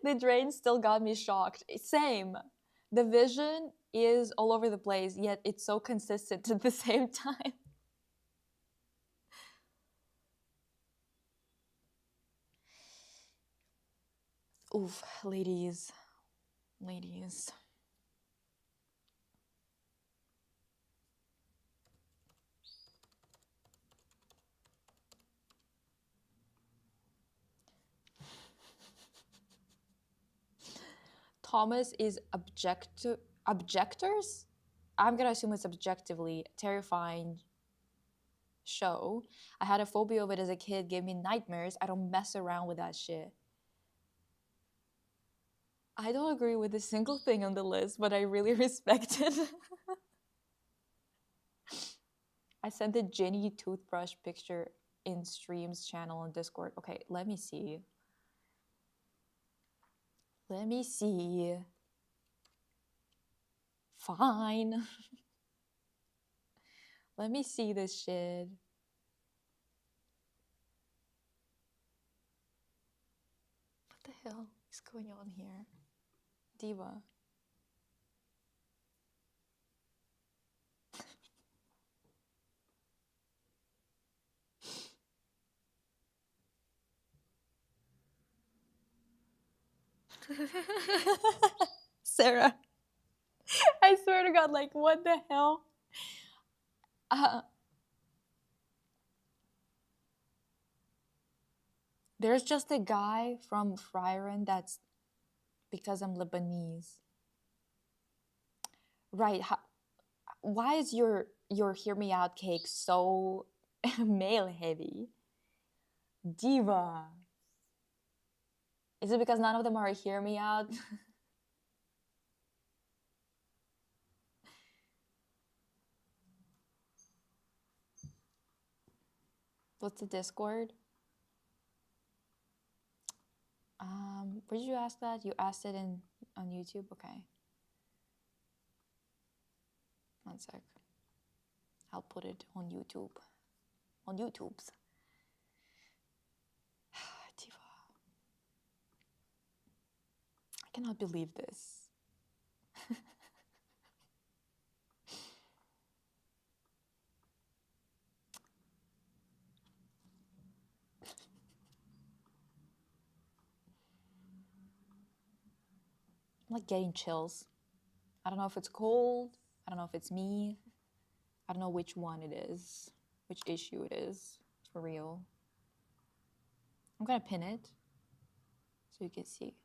The drain still got me shocked. Same. The vision is all over the place, yet it's so consistent at the same time. Oof, ladies. Ladies. Thomas is objectors? I'm gonna assume it's objectively terrifying show. I had a phobia of it as a kid, gave me nightmares. I don't mess around with that shit. I don't agree with a single thing on the list, but I really respect it. I sent the Jenny toothbrush picture in Stream's channel on Discord. Okay, let me see. Let me see. Fine. Let me see this shit. What the hell is going on here? Diva. Sarah. I swear to God, like, what the hell? There's just a guy from Fryron that's because I'm Lebanese. Right. Why is your Hear Me Out cake so male heavy? Diva. Is it because none of them are Hear Me Out? What's the Discord? Where did you ask that? You asked it on YouTube? Okay. One sec. I'll put it on YouTube. On YouTube's. Diva. I cannot believe this. I'm like getting chills. I don't know if it's cold. I don't know if it's me. I don't know which one it is. Which issue it is. For real. I'm gonna pin it so you can see.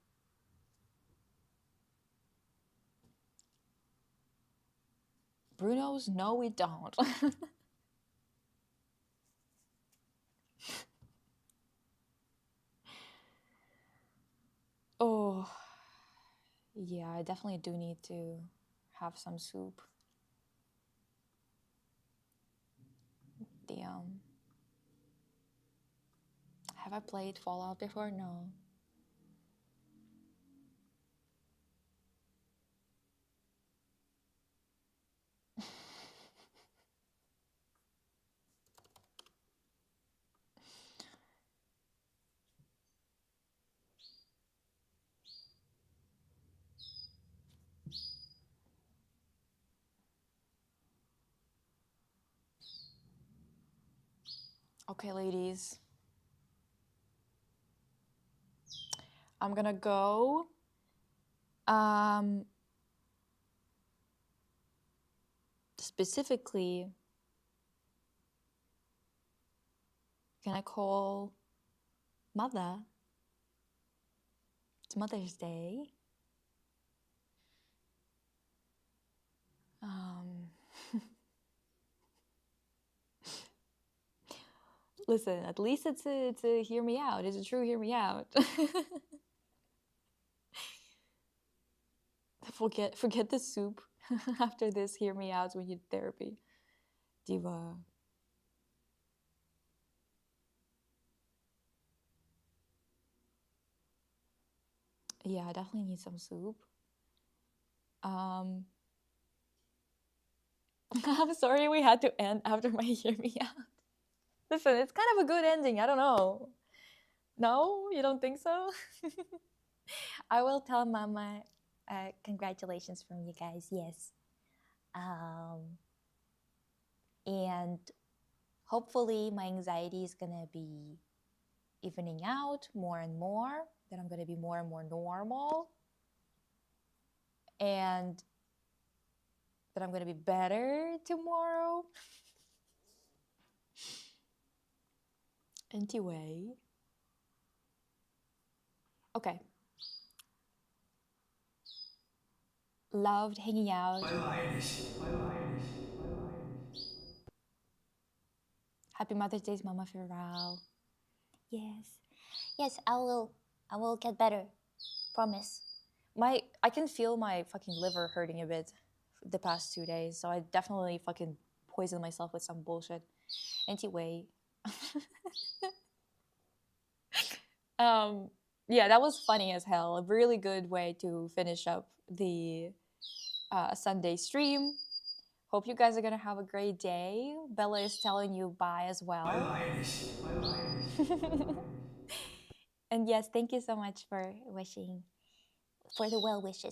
Bruno's, no we don't. Oh, yeah, I definitely do need to have some soup. Damn. Have I played Fallout before? No. Okay, ladies. I'm gonna go. Specifically, can I call Mother? It's Mother's Day. Listen, at least it's a hear me out. It's a true hear me out. Forget the soup. After this, hear me out. We need therapy. Diva. Yeah, I definitely need some soup. I'm sorry we had to end after my hear me out. Listen, it's kind of a good ending. I don't know. No, you don't think so? I will tell Mama. Congratulations from you guys. Yes. And hopefully my anxiety is gonna be evening out more and more. That I'm gonna be more and more normal. And that I'm gonna be better tomorrow. Anyway. Okay. loved hanging out. Happy Mother's Day, Mama Farrell. Yes. Yes, I will get better. Promise. I can feel my fucking liver hurting a bit the past 2 days, so I definitely fucking poisoned myself with some bullshit. Anyway, yeah, that was funny as hell. A really good way to finish up the Sunday stream. Hope you guys are gonna have a great day. Bella is telling you bye as well. And yes, thank you so much for the well wishes.